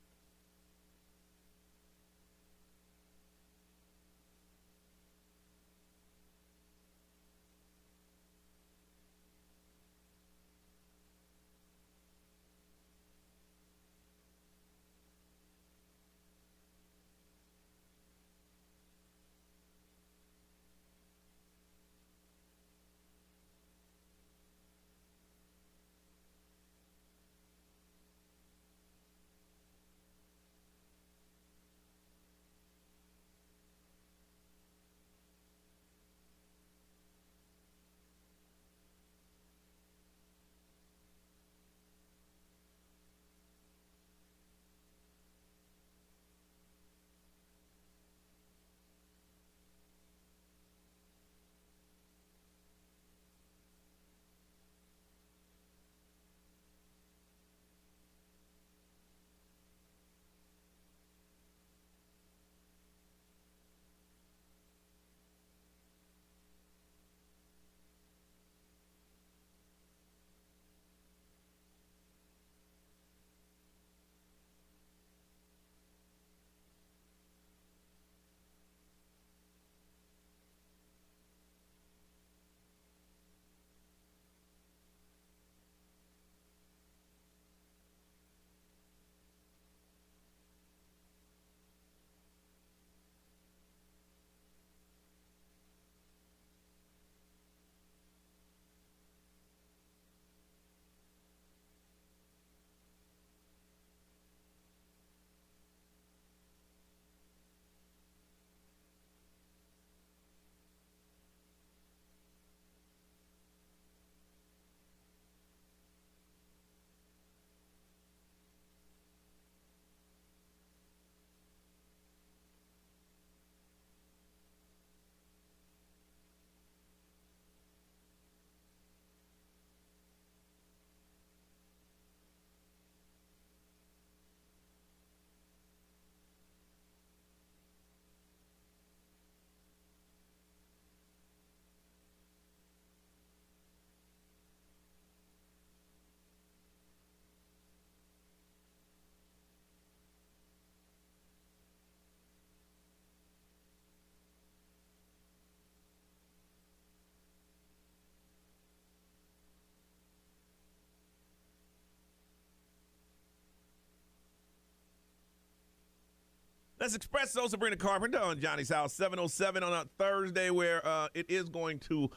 Let's espresso Sabrina Carpenter on Johnny's House, 7:07 on a Thursday, where it is going to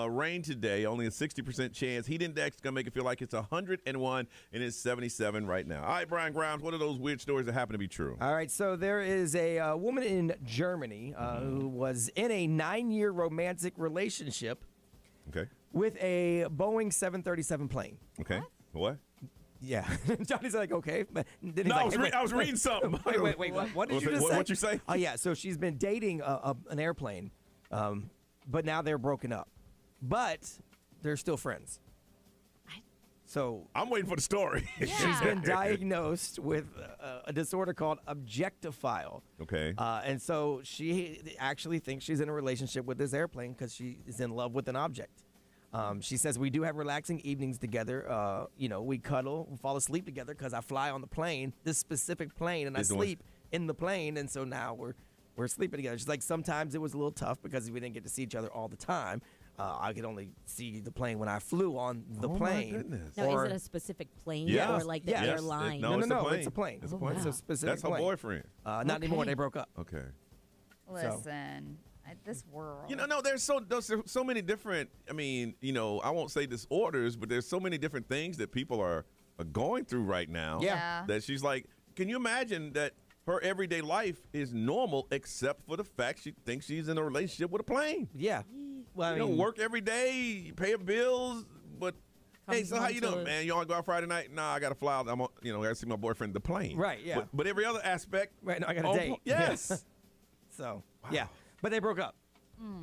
rain today. Only a 60% chance. Heat index is going to make it feel like it's 101, and it's 77 right now. All right, Brian Grimes, what are those weird stories that happen to be true? All right, so there is a woman in Germany who was in a 9-year romantic relationship with a Boeing 737 plane. Okay. What? Yeah. Johnny's like, okay. But then he's No, like, I was reading something. Wait. What did you just say? What'd you say? Oh, yeah. So she's been dating an airplane, but now they're broken up. But they're still friends. So I'm waiting for the story. She's been diagnosed with a disorder called objectophile. Okay. And so she actually thinks she's in a relationship with this airplane because she is in love with an object. She says, we do have relaxing evenings together. We cuddle, we fall asleep together because I fly on the plane, this specific plane, and I sleep in the plane. And so now we're sleeping together. She's like, sometimes it was a little tough because we didn't get to see each other all the time. I could only see the plane when I flew on the plane. My goodness. Now, is it a specific plane Yeah. or like the airline? No, it's a plane. It's a plane. It's a specific That's her plane. boyfriend. Not anymore. They broke up. Okay. Listen, this world. No, there's so many different, I won't say disorders, but there's so many different things that people are going through right now. Yeah. That she's like, can you imagine that her everyday life is normal except for the fact she thinks she's in a relationship with a plane? Yeah. Well, you work every day, you pay her bills, but hey, so how you doing, man? You want to go out Friday night? Nah, I got to fly out. I got to see my boyfriend, the plane. Right, yeah. But every other aspect. Right, no, I got a date. Yes. So, yeah. But they broke up.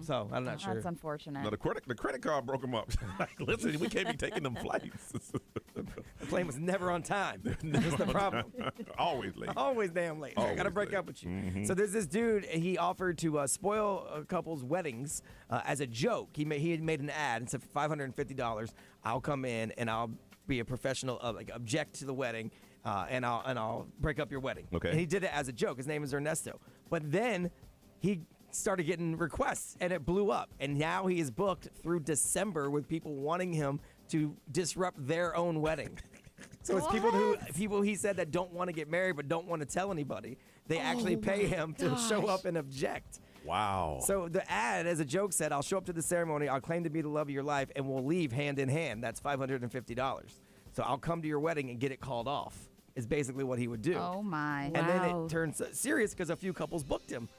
So, I'm not sure. That's unfortunate. No, the credit card broke them up. Like, listen, we can't be taking them flights. The plane was never on time. That's the problem. Always late. Always damn late. I got to break up with you. So there's this dude, he offered to spoil a couple's weddings as a joke. He had made an ad and said, for $550, I'll come in and I'll be a professional, object to the wedding, and I'll break up your wedding. Okay. And he did it as a joke. His name is Ernesto. But then he started getting requests and it blew up. And now he is booked through December with people wanting him to disrupt their own wedding. So it's people he said that don't want to get married but don't want to tell anybody. They actually pay him to show up and object. Wow. So the ad, as a joke, said, I'll show up to the ceremony, I'll claim to be the love of your life, and we'll leave hand in hand. That's $550. So I'll come to your wedding and get it called off, is basically what he would do. Oh, my. And then it turns serious because a few couples booked him.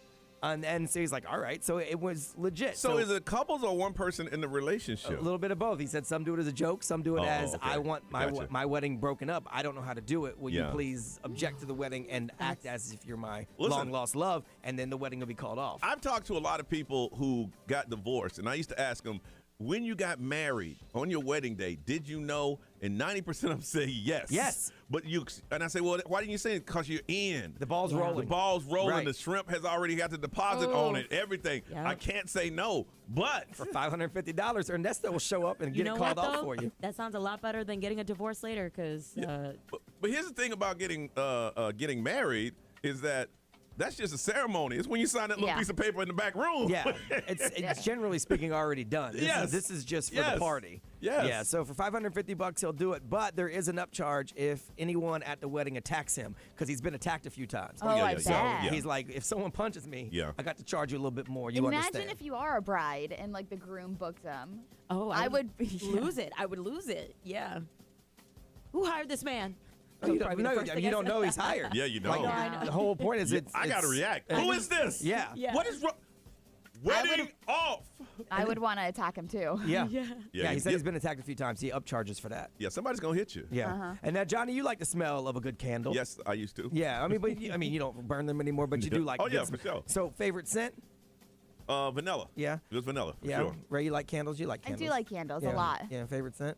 And so he's like, all right. So it was legit. So is it couples or one person in the relationship? A little bit of both. He said some do it as a joke, some do it as I want my wedding broken up. I don't know how to do it. Will you please object to the wedding and act as if you're my long lost love, and then the wedding will be called off. I've talked to a lot of people who got divorced, and I used to ask them, when you got married on your wedding day, did you know? And 90% of them say yes. Yes. But I say, well, why didn't you say it? Because you're in. The ball's rolling. The ball's rolling. Right. The shrimp has already got the deposit on it, everything. Yeah. I can't say no. But for $550, Ernesto will show up and get it called off for you. That sounds a lot better than getting a divorce later because... But here's the thing about getting married is that that's just a ceremony. It's when you sign that little piece of paper in the back room. Yeah, it's generally speaking already done. This is just for the party. Yes. Yeah, so for $550 he'll do it, but there is an upcharge if anyone at the wedding attacks him because he's been attacked a few times. I So bet. he's like, if someone punches me, I got to charge you a little bit more. You Imagine understand? if you are a bride and the groom booked them. Oh, I would lose it. I would lose it. Yeah. Who hired this man? You don't know he's hired. Yeah, you don't. The whole point is I got to react. Who is this? Yeah. What is wrong? Wedding off. I would want to attack him too. Yeah. He said he's been attacked a few times. He upcharges for that. Yeah, somebody's going to hit you. Yeah. And now, Johnny, you like the smell of a good candle. Yes, I used to. Yeah, you don't burn them anymore, but you do like yeah, for sure. So, favorite scent? Vanilla. Yeah. It was vanilla, for yeah. sure. Ray, you like candles? You like candles? I do like candles a lot. Yeah, favorite scent?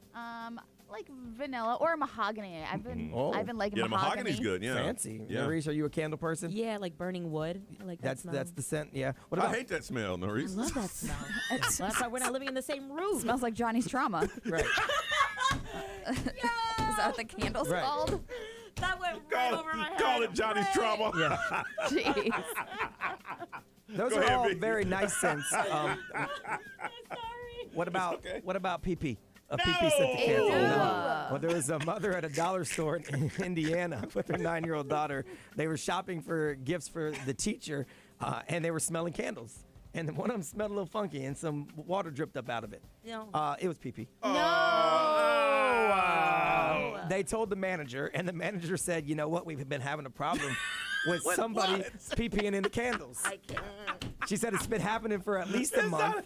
Like vanilla or mahogany. I've been liking mahogany. Mahogany's good. Yeah, fancy. Yeah. Maurice, are you a candle person? Yeah, like burning wood. I like that smell. That's the scent. Yeah. I hate that smell, Maurice. I love that smell. That's why we're not living in the same room. Smells like Johnny's trauma. Right. Is that what the candle's called? That went right over my head. Call it Johnny's trauma. Yeah. Jeez. Those are all very nice scents. Sorry. What about PP? a pee-pee sent to cancel. Ew. No. Well, there was a mother at a dollar store in Indiana with her 9-year-old daughter. They were shopping for gifts for the teacher, and they were smelling candles. And one of them smelled a little funky, and some water dripped up out of it. No. It was pee-pee. No. Wow. They told the manager, and the manager said, you know what, we've been having a problem with somebody pee-peeing in the candles. I can't. She said it's been happening for at least a month.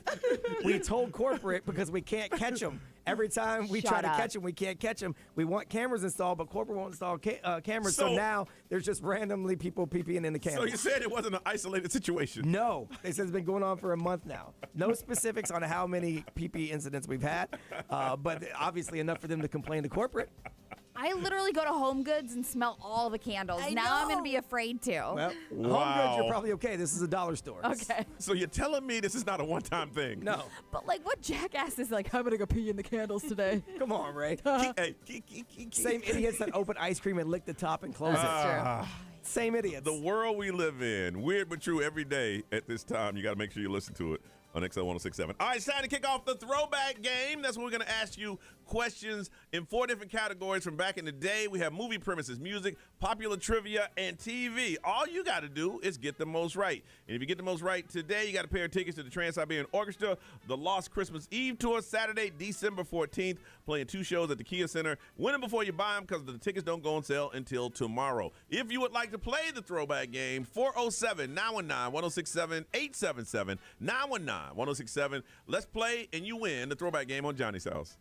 We told corporate because we can't catch them. Every time we try to catch them, we can't catch them. We want cameras installed, but corporate won't install cameras. So now there's just randomly people pee-peeing in the candles. So you said it wasn't an isolated situation? No. They said it's been going on for a month now. No specifics on how many pee-pee incidents we've had, but obviously enough for them to complain to corporate. I literally go to Home Goods and smell all the candles. Now I'm going to be afraid to. Well, Home Goods, you're probably okay. This is a dollar store. Okay. So you're telling me this is not a one-time thing? No. But like, what jackass is like, I'm going to go pee in the candles today? Come on, Ray. Same idiots that open ice cream and lick the top and close it. Same idiots. The world we live in. Weird but true every day at this time. You got to make sure you listen to it on XL 1067. All right, it's time to kick off the throwback game. That's when we're going to ask you questions in 4 different categories from back in the day. We have movie premises, music, popular trivia, and TV. All you got to do is get the most right. And if you get the most right today, you got a pair of tickets to the Trans-Siberian Orchestra, the Lost Christmas Eve Tour, Saturday, December 14th, playing 2 shows at the Kia Center. Win them before you buy them because the tickets don't go on sale until tomorrow. If you would like to play the throwback game, 407-919-1067, 877-919-1067. Let's play and you win the throwback game on Johnny's House.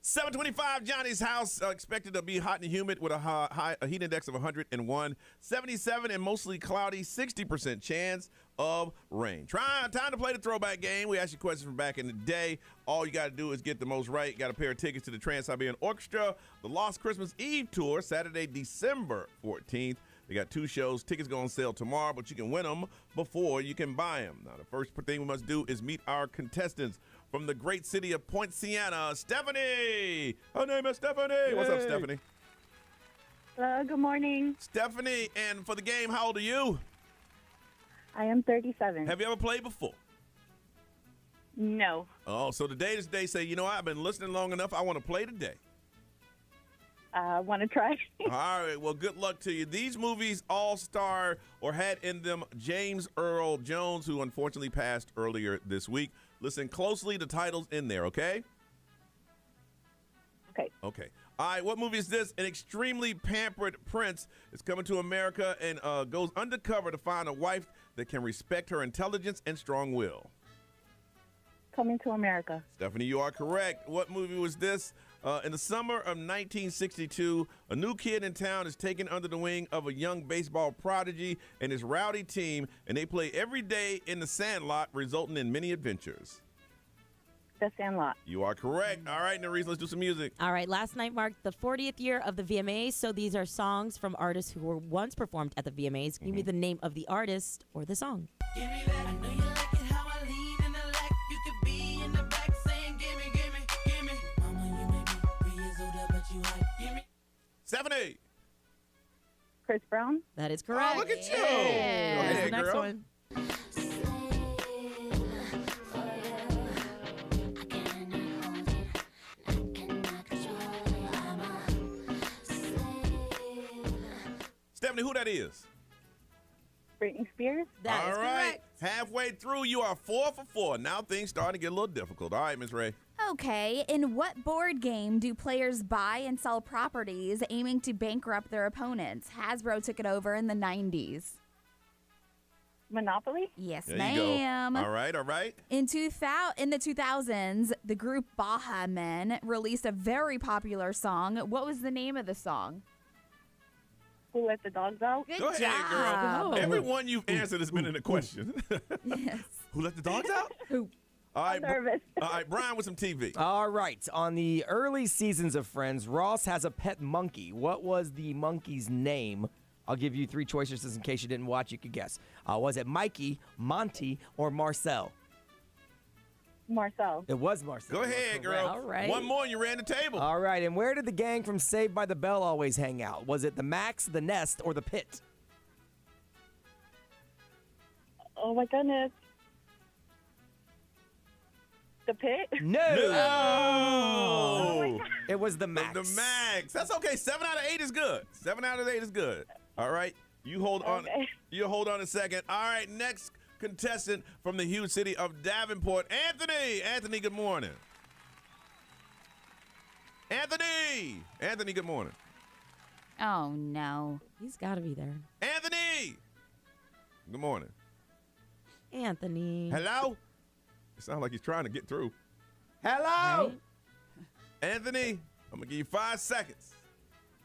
725, Johnny's house expected to be hot and humid with a heat index of 101. 77 and mostly cloudy, 60% chance of rain. Time to play the throwback game. We ask you questions from back in the day. All you got to do is get the most right. Got a pair of tickets to the Trans-Siberian Orchestra, the Lost Christmas Eve Tour, Saturday, December 14th. They got 2 shows. Tickets go on sale tomorrow, but you can win them before you can buy them. Now, the first thing we must do is meet our contestants. From the great city of Point Siena, Stephanie. Her name is Stephanie. Hey. What's up, Stephanie? Hello, good morning. Stephanie, and for the game, how old are you? I am 37. Have you ever played before? No. Oh, so today is the day, say, you know what, I've been listening long enough, I want to play today. I want to try. All right, well, good luck to you. These movies all star or had in them James Earl Jones, who unfortunately passed earlier this week. Listen closely to titles in there, okay? Okay. Okay. All right, what movie is this? An extremely pampered prince is coming to America and goes undercover to find a wife that can respect her intelligence and strong will. Coming to America. Stephanie, you are correct. What movie was this? In the summer of 1962, a new kid in town is taken under the wing of a young baseball prodigy and his rowdy team, and they play every day in the Sandlot, resulting in many adventures. The Sandlot. You are correct. All right, Nerese, let's do some music. All right, last night marked the 40th year of the VMAs, so these are songs from artists who were once performed at the VMAs. Give me the name of the artist or the song. Give me that. I know you like it how I lean in the lack. You could be in the back saying, gimme, gimme, gimme. Mama, you may be 3 years older, but you like, gimme. 78. Chris Brown. That is correct. Oh, look at you. Yeah. Go ahead, The next girl. one. Stephanie, who that is? Britney Spears. That is All right. correct. Halfway through, you are 4 for 4. Now things starting to get a little difficult. All right, Miss Ray. Okay, in what board game do players buy and sell properties aiming to bankrupt their opponents? Hasbro took it over in the 90s. Monopoly. Yes, There you go. ma'am. All right, all right. In the 2000s, the group Baha Men released a very popular song. What was the name of the song? Who let the dogs out? Good Go job. ahead, girl. Oh. Everyone you've answered has been in the question. Yes. Who let the dogs out? Who? All right, Nervous. all right, Brian with some TV. All right. On the early seasons of Friends, Ross has a pet monkey. What was the monkey's name? I'll give you 3 choices just in case you didn't watch. You could guess. Was it Mikey, Monty, or Marcel? Marcel. It was Marcel. Go ahead, girl. All right. One more and you ran the table. All right. And where did the gang from Saved by the Bell always hang out? Was it the Max, the Nest, or the Pit? Oh my goodness. The Pit. No. No. It was the Max. The Max. That's okay. 7 out of 8 is good. 7 out of 8 is good. All right. You hold on. Okay. You hold on a second. All right. Next contestant from the huge city of Davenport, Anthony. Anthony, good morning. Anthony. Anthony, good morning. Oh, no. He's got to be there. Anthony. Good morning. Anthony. Hello. It sounds like he's trying to get through. Hello. Right? Anthony, I'm going to give you 5 seconds.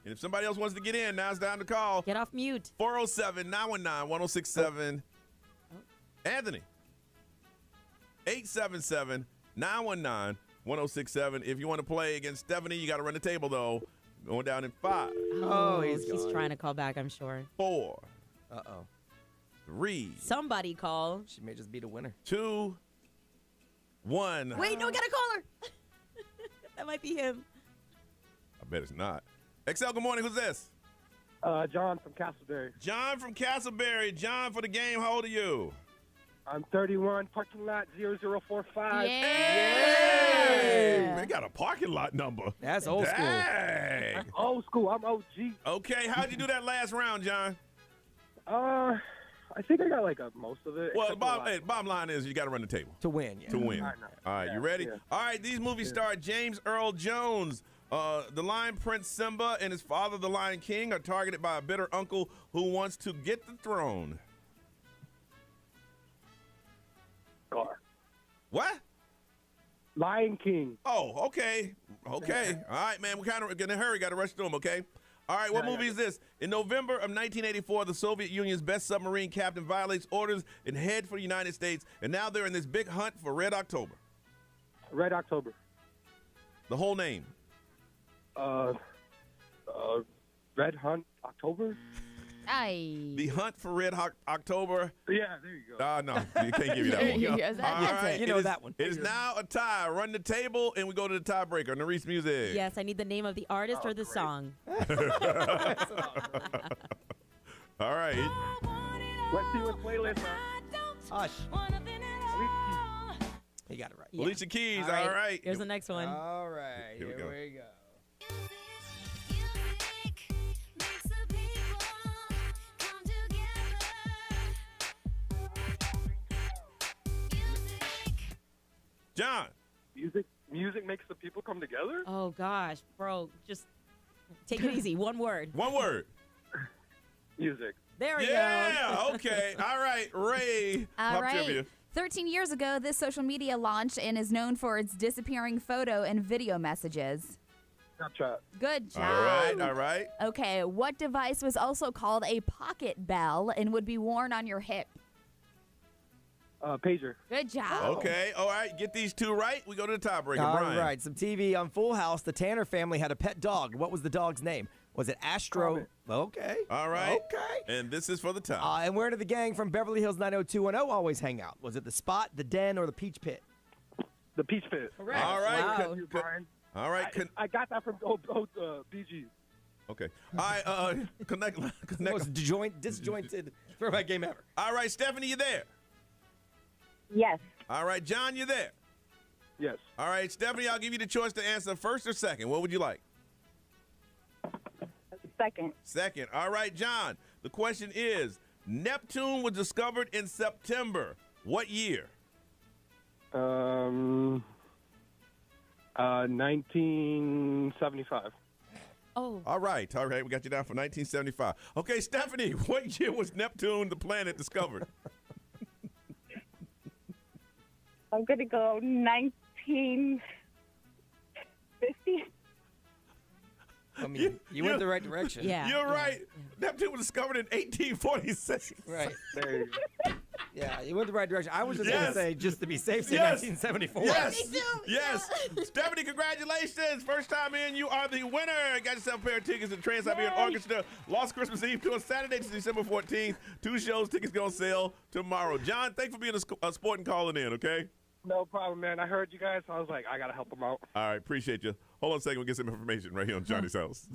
And if somebody else wants to get in, now it's time to call. Get off mute. 407-919-1067. Anthony. 877-919-1067. If you want to play against Stephanie, you got to run the table, though. Going down in 5, Oh, he's gone. trying to call back, I'm sure. 4, Uh-oh. 3, Somebody call. She may just be the winner. 2, 1. Wait, no, gotta call her. That might be him. I bet it's not. XL, good morning. Who's this? John from Castleberry. John from Castleberry. John, for the game, how old are you? I'm 31, parking lot 0045. Hey! They got a parking lot number. That's old school. Dang. Old school. I'm OG. Okay, how'd you do that last round, John? I think I got like most of it. Well, except for the last bottom line is you got to run the table. To win, yeah. To win. I know. All right, Yeah, you ready? yeah. All right, these movies star James Earl Jones. The Lion Prince Simba and his father, the Lion King, are targeted by a bitter uncle who wants to get the throne. Scar. What? Lion King. Oh, okay. Okay. All right, man. We're kind of in a hurry. Got to rush through them, okay? All right, what movie is this? In November of 1984, the Soviet Union's best submarine captain violates orders and head for the United States, and now they're in this big hunt for Red October. Red October. The whole name. Red Hunt October? The hunt for Red October. Yeah, there you go. No, you can't give you that one. You All right, You know that one. It is now a tie. Run the table, and we go to the tiebreaker. Nerese music. Yes, I need the name of the artist or the song. All right. Let's see what playlist. Hush. He got it right. Yeah. Alicia Keys. All right. All right. Here's the next one. All right. Here we go. John. Music makes the people come together? Oh, gosh, bro. Just take it easy. One word. One word. Music. There we go. Yeah, okay. All right, Ray. All Pop right. trivia. 13 years ago, this social media launched and is known for its disappearing photo and video messages. Snapchat. Good job. All right. Okay, what device was also called a pocket bell and would be worn on your hip? Pager. Good job. Okay, all right. Get these two right. We go to the tiebreaker. All Brian. right, some TV on Full House. The Tanner family had a pet dog. What was the dog's name? Was it Astro? Okay. All right. Okay. And this is for the tie. And where did the gang from Beverly Hills 90210 always hang out? Was it the Spot, the Den, or the Peach Pit? The Peach Pit. Correct. All right. Wow. All right. I got that from BG. Okay. All right. Connect. The most disjointed throwback game ever. All right, Stephanie, you there? Yes. All right, John, you there? Yes. All right, Stephanie, I'll give you the choice to answer first or second. What would you like? Second. Second. All right, John. The question is, Neptune was discovered in September. What year? 1975. Oh. All right. We got you down for 1975. Okay, Stephanie, what year was Neptune, the planet, discovered? I'm going to go 1950. I mean, you went the right direction. Yeah. You're right. Neptune was discovered in 1846. Right. There you go. Yeah, you went the right direction. I was just going Yes. to say, just to be safe, say Yes. 1974. Yes. Yes. Stephanie, congratulations. First time in, you are the winner. Got yourself a pair of tickets to Trans-Siberian Orchestra. Lost Christmas Eve to a Saturday to December 14th. 2 shows. Tickets go on sale tomorrow. John, thanks for being a sport and calling in, okay? No problem, man. I heard you guys, so I was like, I got to help them out. All right. Appreciate you. Hold on a second. We'll get some information right here on Johnny's House.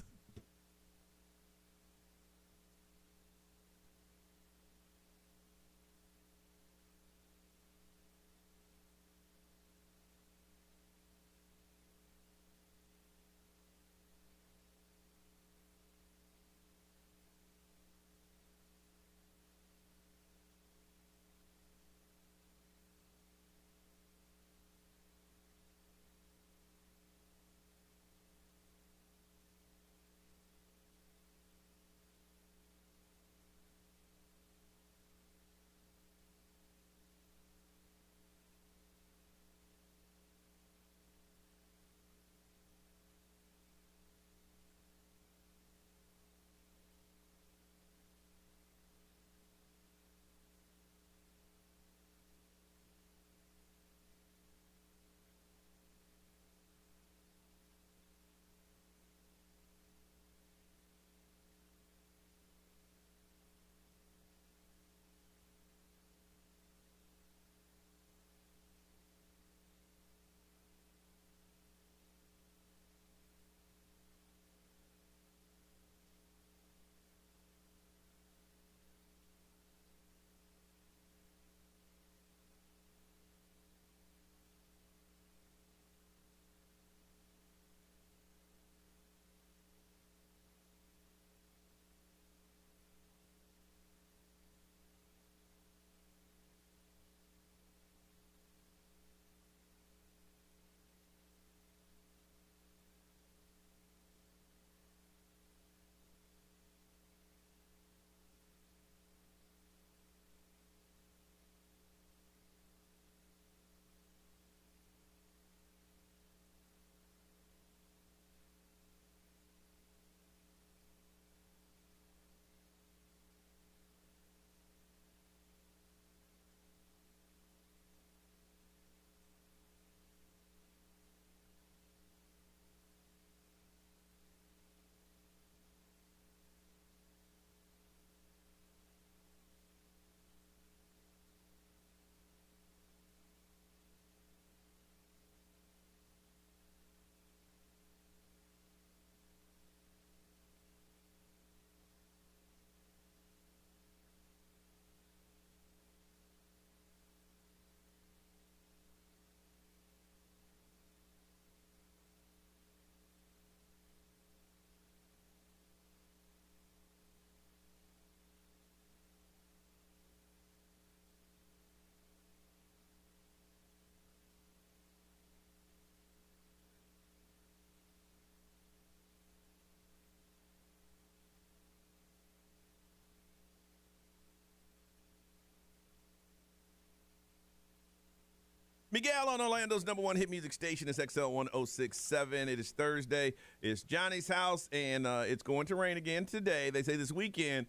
Miguel on Orlando's #1 hit music station. It's XL 1067. It is Thursday. It's Johnny's house, and it's going to rain again today. They say this weekend,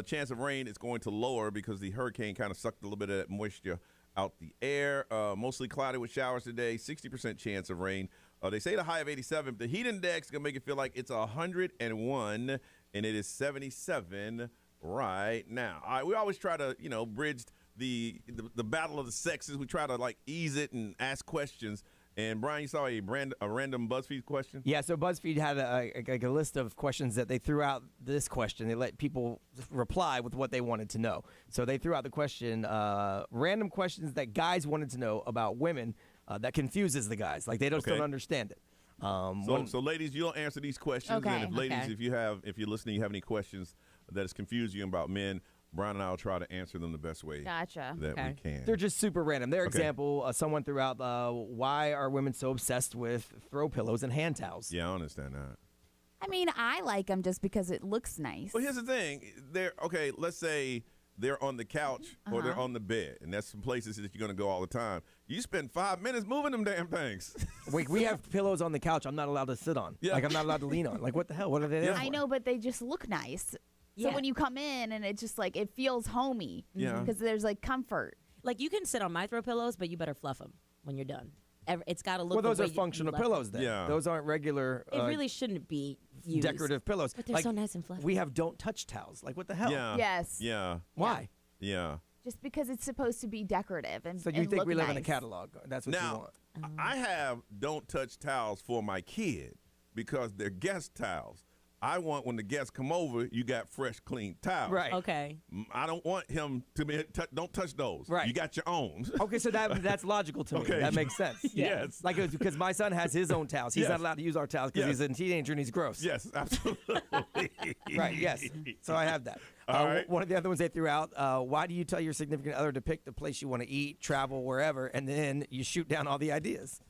chance of rain is going to lower because the hurricane kind of sucked a little bit of that moisture out the air. Mostly cloudy with showers today. 60% chance of rain. They say the high of 87. The heat index is going to make it feel like it's 101, and it is 77 right now. All right, we always try to, bridge the battle of the sexes. We try to ease it and ask questions. And Brian, you saw a random BuzzFeed question? Yeah, so BuzzFeed had a list of questions that they threw out this question. They let people reply with what they wanted to know. So they threw out the question, random questions that guys wanted to know about women that confuses the guys. They just don't understand it. So ladies, you'll answer these questions. Okay. And if you're listening, you have any questions that has confused you about men, Brian and I will try to answer them the best way Gotcha. that we can. They're just super random. Their example, someone threw out, why are women so obsessed with throw pillows and hand towels? Yeah, I understand that. I mean, I like them just because it looks nice. Well, here's the thing. Let's say they're on the couch or they're on the bed, and that's some places that you're going to go all the time. You spend 5 minutes moving them damn things. We have pillows on the couch I'm not allowed to sit on. Yeah. I'm not allowed to lean on. What the hell? What are they there for? I know, but they just look nice. So when you come in and it just it feels homey. Yeah. Because there's comfort. You can sit on my throw pillows, but you better fluff them when you're done. It's got to look. Well, those the are way you functional left pillows them. then. Yeah. Those aren't regular. It really shouldn't be used. Decorative pillows. But they're so nice and fluffy. We have don't touch towels. What the hell? Yeah. Yes. Yeah. Why? Yeah. Just because it's supposed to be decorative and So you and think look we live in a nice. catalog? That's what you Now, want. I have don't touch towels for my kid because they're guest towels. I want when the guests come over, you got fresh, clean towels. Right. Okay. I don't want him to be, don't touch those. Right. You got your own. Okay, so that's logical to me. Okay. That makes sense. Yes. Because my son has his own towels. He's Yes. not allowed to use our towels because Yes. he's a teenager and he's gross. Yes, absolutely. Right, yes. So I have that. All right. One of the other ones they threw out, why do you tell your significant other to pick the place you want to eat, travel, wherever, and then you shoot down all the ideas?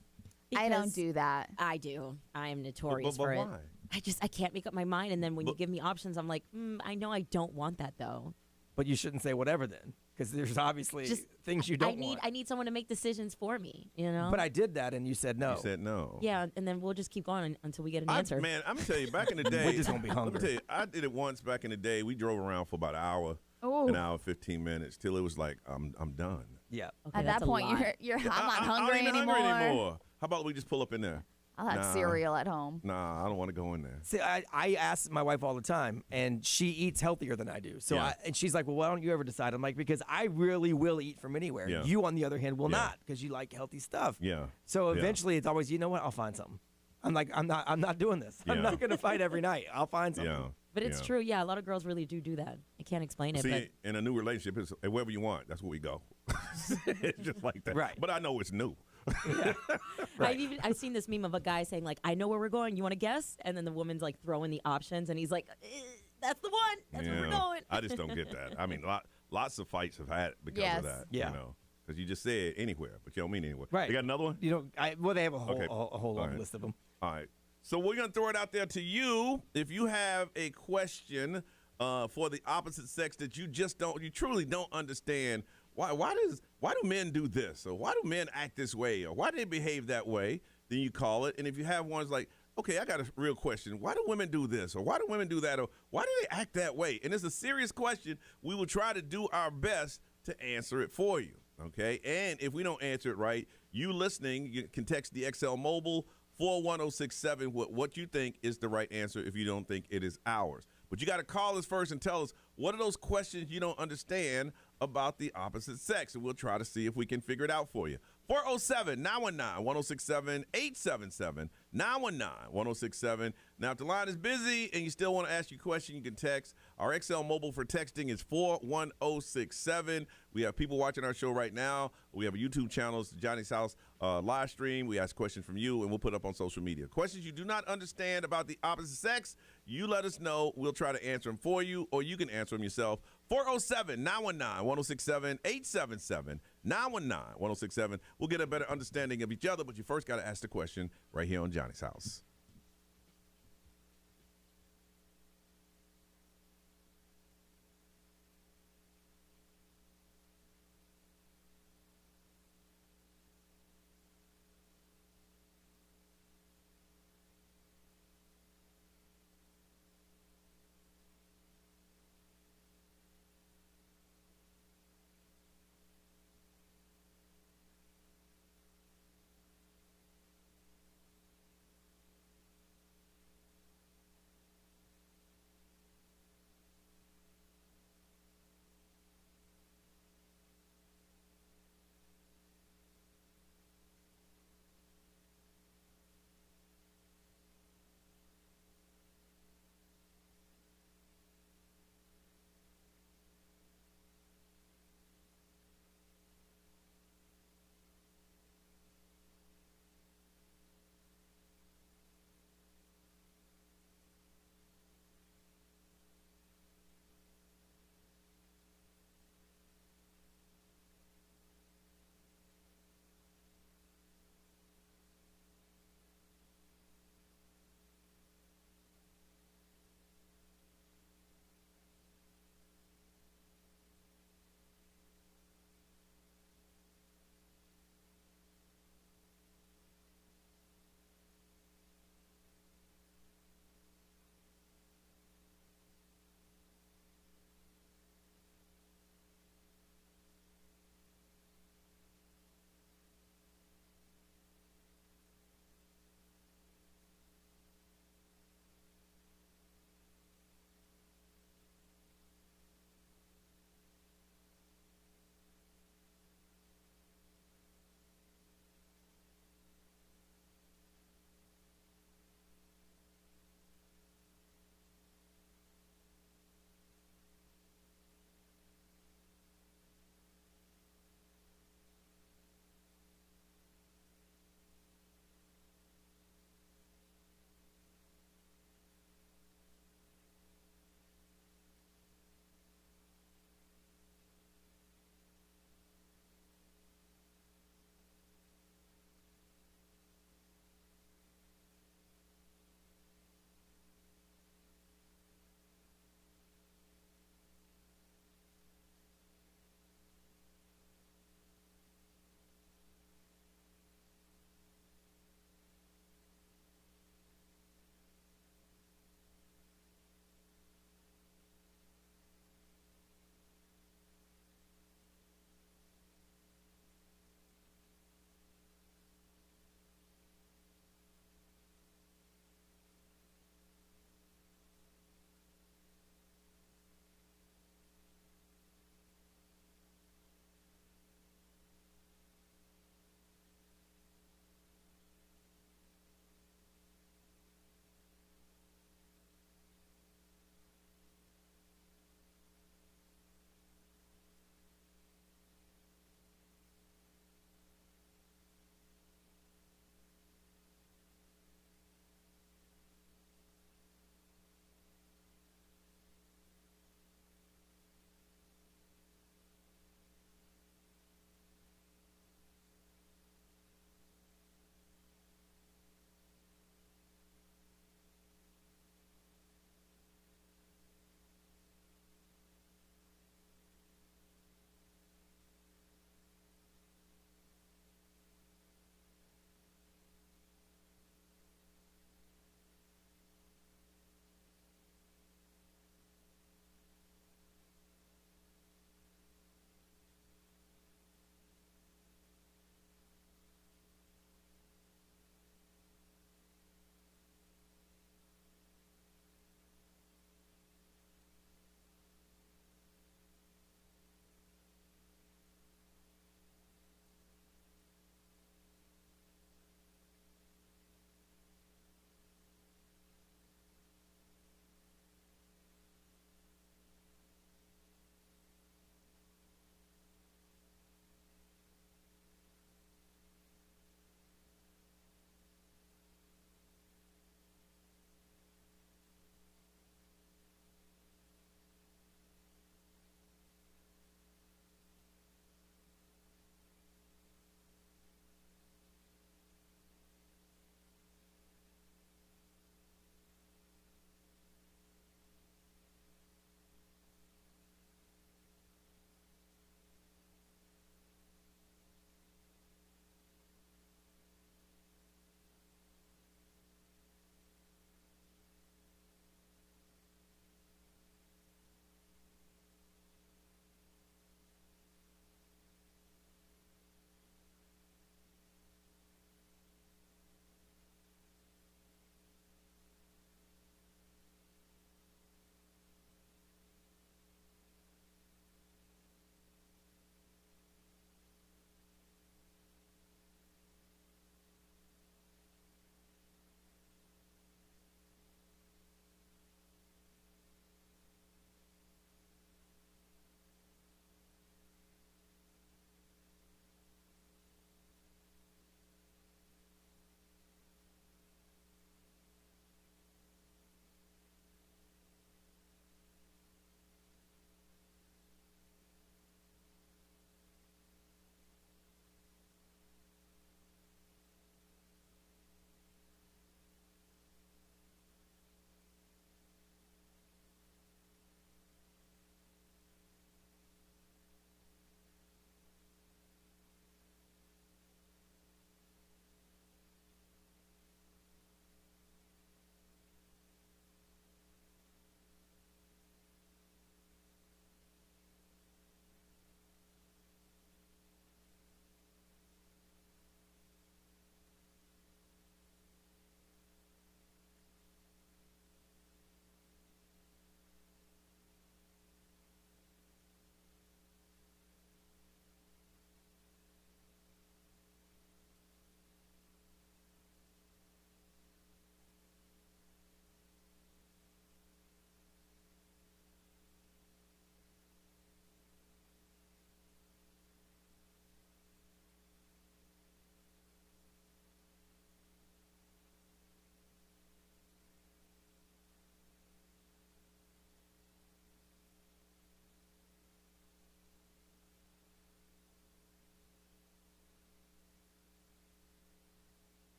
I don't Because do that. I do. I am notorious But for it. why? I can't make up my mind, and then when you give me options, I'm like, I know I don't want that though. But you shouldn't say whatever then, because there's obviously Just things you don't want. I need someone to make decisions for me. You know. But I did that, and you said no. You said no. Yeah, and then we'll just keep going until we get an answer. Man, I'm going to tell you, back in the day. We're just gonna be Let hungry. me tell you, I did it once back in the day. We drove around for about an hour, Ooh. an hour, 15 minutes, till it was like, I'm done. Yeah. Okay, At that's that a point, lot. I'm not I hungry ain't anymore. hungry anymore. How about we just pull up in there? I'll have Nah. cereal at home. Nah, I don't want to go in there. See, I ask my wife all the time, and she eats healthier than I do. So, Yeah. and she's like, well, why don't you ever decide? I'm like, because I really will eat from anywhere. Yeah. You, on the other hand, will Yeah. not, because you like healthy stuff. Yeah. So Yeah. eventually, it's always, you know what? I'll find something. I'm like, I'm not doing this. I'm Yeah. not going to fight every night. I'll find something. Yeah. But it's Yeah. true. Yeah, a lot of girls really do that. I can't explain it, See, but in a new relationship, it's wherever you want. That's where we go. It's just like that. Right. But I know it's new. I've seen this meme of a guy saying I know where we're going. You want to guess? And then the woman's throwing the options, and he's like, that's the one. That's where we're going. I just don't get that. I mean, lots of fights have had because Yes. of that. Yeah. Because you just said anywhere, but you don't mean anywhere. Right. You got another one? You know, they have a whole, Okay. a whole long right. list of them. All right. So we're going to throw it out there to you. If you have a question for the opposite sex that you truly don't understand, why do men do this? Or why do men act this way? Or why do they behave that way? Then you call it. And if you have ones like, okay, I got a real question. Why do women do this? Or why do women do that? Or why do they act that way? And it's a serious question. We will try to do our best to answer it for you. Okay? And if we don't answer it right, you listening, you can text the XL Mobile 41067 what you think is the right answer if you don't think it is ours. But you got to call us first and tell us what are those questions you don't understand about the opposite sex, and we'll try to see if we can figure it out for you. 407-919-1067, 877-919-1067. Now, if the line is busy and you still want to ask your question, you can text. Our XL Mobile for texting is 41067. We have people watching our show right now. We have a YouTube channel, it's Johnny's House live stream. We ask questions from you, and we'll put up on social media. Questions you do not understand about the opposite sex, you let us know. We'll try to answer them for you, or you can answer them yourself. 407-919-1067, 877-919-1067. We'll get a better understanding of each other, but you first got to ask the question right here on Johnny's House.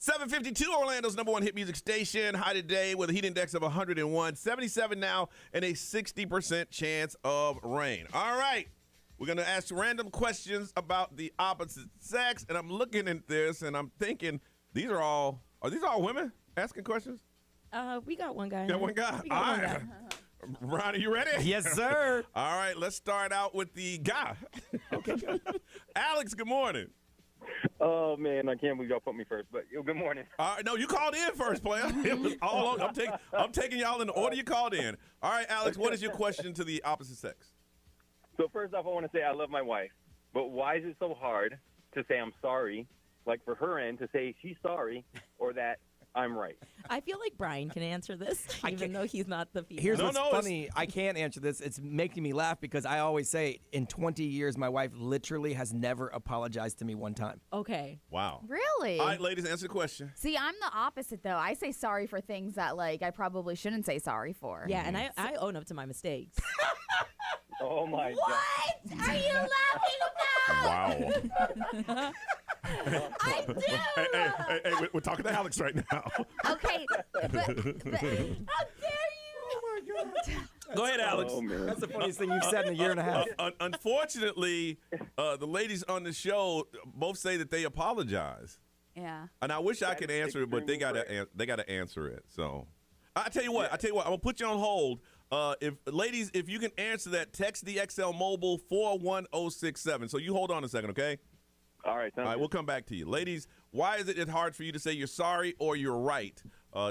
752, Orlando's number one hit music station. High today with a heat index of 101, 77 now, and a 60% chance of rain. All right. We're going to ask random questions about the opposite sex, and I'm looking at this, and I'm thinking, are these all women asking questions? We got one guy. Got one guy? We got All one right. guy. Ron, are you ready? Yes, sir. All right, let's start out with the guy. Okay. Alex, good morning. Oh, man, I can't believe y'all put me first, but good morning. All right, no, you called in first, player. It was all on. I'm taking y'all in the order you called in. All right, Alex, what is your question to the opposite sex? So first off, I want to say I love my wife, but why is it so hard to say I'm sorry, like for her end, to say she's sorry or that I'm right? I feel like Brian can answer this, even though he's not the female. Here's what's funny. I can't answer this. It's making me laugh because I always say in 20 years, my wife literally has never apologized to me one time. Okay. Wow. Really? All right, ladies, answer the question. See, I'm the opposite, though. I say sorry for things that, like, I probably shouldn't say sorry for. Yeah, and I own up to my mistakes. Oh, my God. What are you laughing about? Wow. I do. Hey, we're talking to Alex right now. Okay, but how dare you? Oh, my God. Go ahead, Alex. Oh, man. That's the funniest thing you've said in a year and a half. Unfortunately, the ladies on the show both say that they apologize. Yeah. And I wish I could answer it, but they gotta answer it. So I tell you what, I'm gonna put you on hold. If you can answer that, text the XL Mobile 41067. So you hold on a second, okay? All right, All right, we'll come back to you. Ladies, why is it hard for you to say you're sorry or you're right?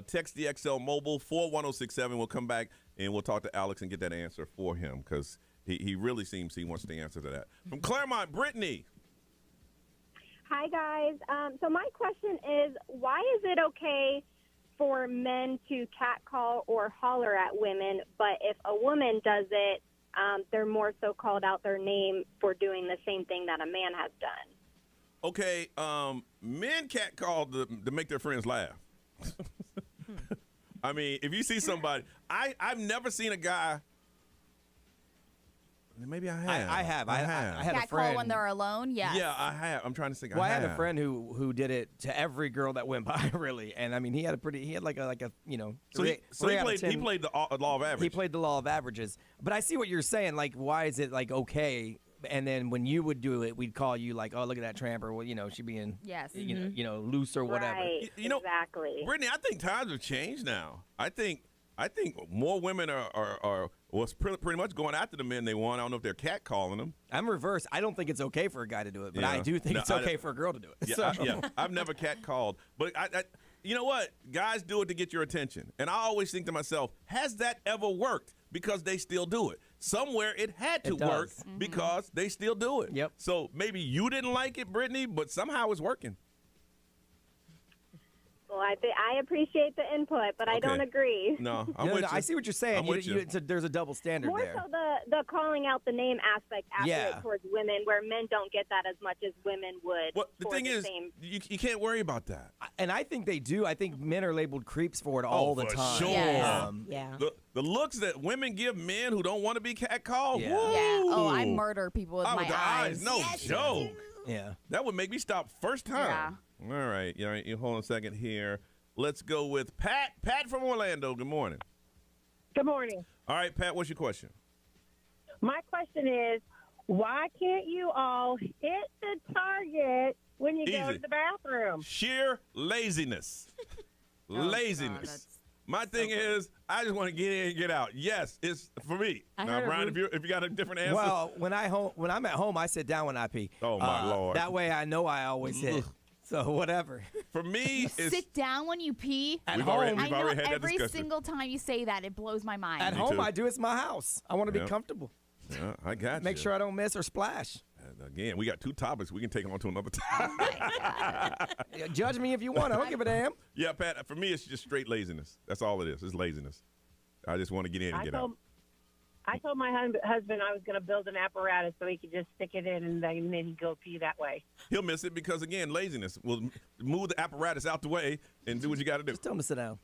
Text the XL Mobile 41067. We'll come back and we'll talk to Alex and get that answer for him because he really seems he wants the answer to that. From Claremont, Brittany. Hi, guys. So my question is, why is it okay for men to catcall or holler at women, but if a woman does it, they're more so called out their name for doing the same thing that a man has done? Okay, men catcall to make their friends laugh. I mean, if you see somebody, I've never seen a guy. Maybe I have. I have. I had a Catcall friend. when they're alone? Yes. Yeah, I have. I'm trying to think. Well, I had a friend who did it to every girl that went by, really, and I mean, he had like a you know. So he played the law of average. He played the law of averages. But I see what you're saying. Like, why is it like okay? And then when you would do it, we'd call you like, oh, look at that tramp, or she being you know loose or whatever. Right, exactly. Brittany, I think times have changed now. I think more women are pretty much going after the men they want. I don't know if they're catcalling them. I'm reverse. I don't think it's okay for a guy to do it, but I do think it's okay for a girl to do it. Yeah, I've never catcalled, but I you know what? Guys do it to get your attention, and I always think to myself, has that ever worked? Because they still do it. Somewhere it had to work because they still do it. Yep. So maybe you didn't like it, Brittany, but somehow it's working. Well, I appreciate the input, but I don't agree. No, I'm with you. I see what you're saying. I'm with you. There's a double standard More there. so the calling out the name aspect after it towards women, where men don't get that as much as women would. Well, the thing is, you can't worry about that. And I think they do. I think men are labeled creeps for it all the time. Sure. Yeah. The looks that women give men who don't want to be catcalled. Yeah. Yeah. Oh, I murder people with my eyes. No joke. Yeah. That would make me stop first time. Yeah. All right. You hold on a second here. Let's go with Pat. Pat from Orlando. Good morning. Good morning. All right, Pat, what's your question? My question is, why can't you all hit the target when you go to the bathroom? Sheer laziness. Laziness. My thing is, I just want to get in and get out. Yes, it's for me. Now, Brian, if you got a different answer. Well, when I'm at home, I sit down when I pee. Oh, my Lord. That way I know I always hit. So whatever. For me, it's sit down when you pee. At home, I know every single time you say that, it blows my mind. At home, I do. It's my house. I want to be comfortable. Yeah, I got you. Make sure I don't miss or splash. And again, we got two topics we can take on to another time. Judge me if you want. I don't give a damn. Yeah, Pat, for me, it's just straight laziness. That's all it is. It's laziness. I just want to get in and get out. I told my husband I was going to build an apparatus so he could just stick it in and then he'd go pee that way. He'll miss it because, again, laziness. Will move the apparatus out the way and do what you got to do. Just tell him to sit down.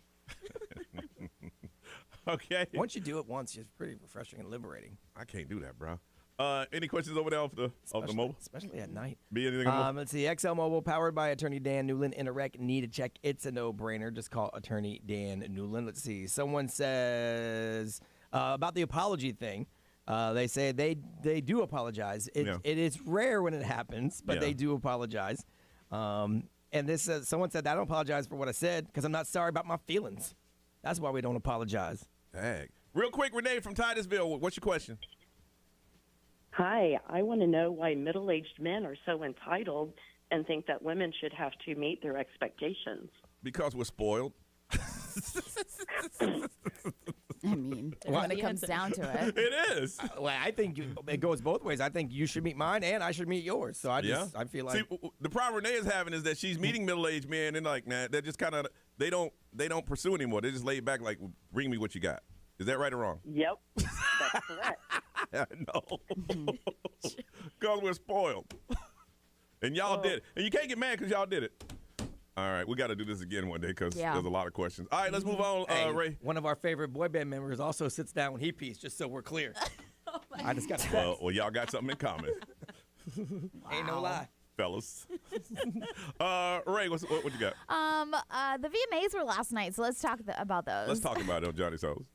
Okay. Once you do it once, it's pretty refreshing and liberating. I can't do that, bro. Any questions over there off the mobile? Especially at night. Be anything on mobile? Let's see. XL Mobile, powered by Attorney Dan Newland. In a wreck, need a check. It's a no-brainer. Just call Attorney Dan Newland. Let's see. Someone says about the apology thing. They say they do apologize. It is rare when it happens, but they do apologize. And this someone said, I don't apologize for what I said because I'm not sorry about my feelings. That's why we don't apologize. Dang. Real quick, Renee from Titusville, what's your question? Hi, I want to know why middle-aged men are so entitled and think that women should have to meet their expectations. Because we're spoiled. I mean, when it comes down to it. It is. Well, I think it goes both ways. I think you should meet mine and I should meet yours. So I feel like. See, the problem Renee is having is that she's meeting middle-aged men and like, man, they're just kind of, they don't pursue anymore. They just lay back like, bring me what you got. Is that right or wrong? Yep, that's correct. I know. Because we're spoiled. And y'all did it. And you can't get mad because y'all did it. All right, we got to do this again one day because there's a lot of questions. All right, let's move on, Ray. One of our favorite boy band members also sits down when he pees, just so we're clear. I just got to well, y'all got something in common. Ain't no lie. Fellas. Ray, what you got? The VMAs were last night, so let's talk about those. Let's talk about it on Johnny's House.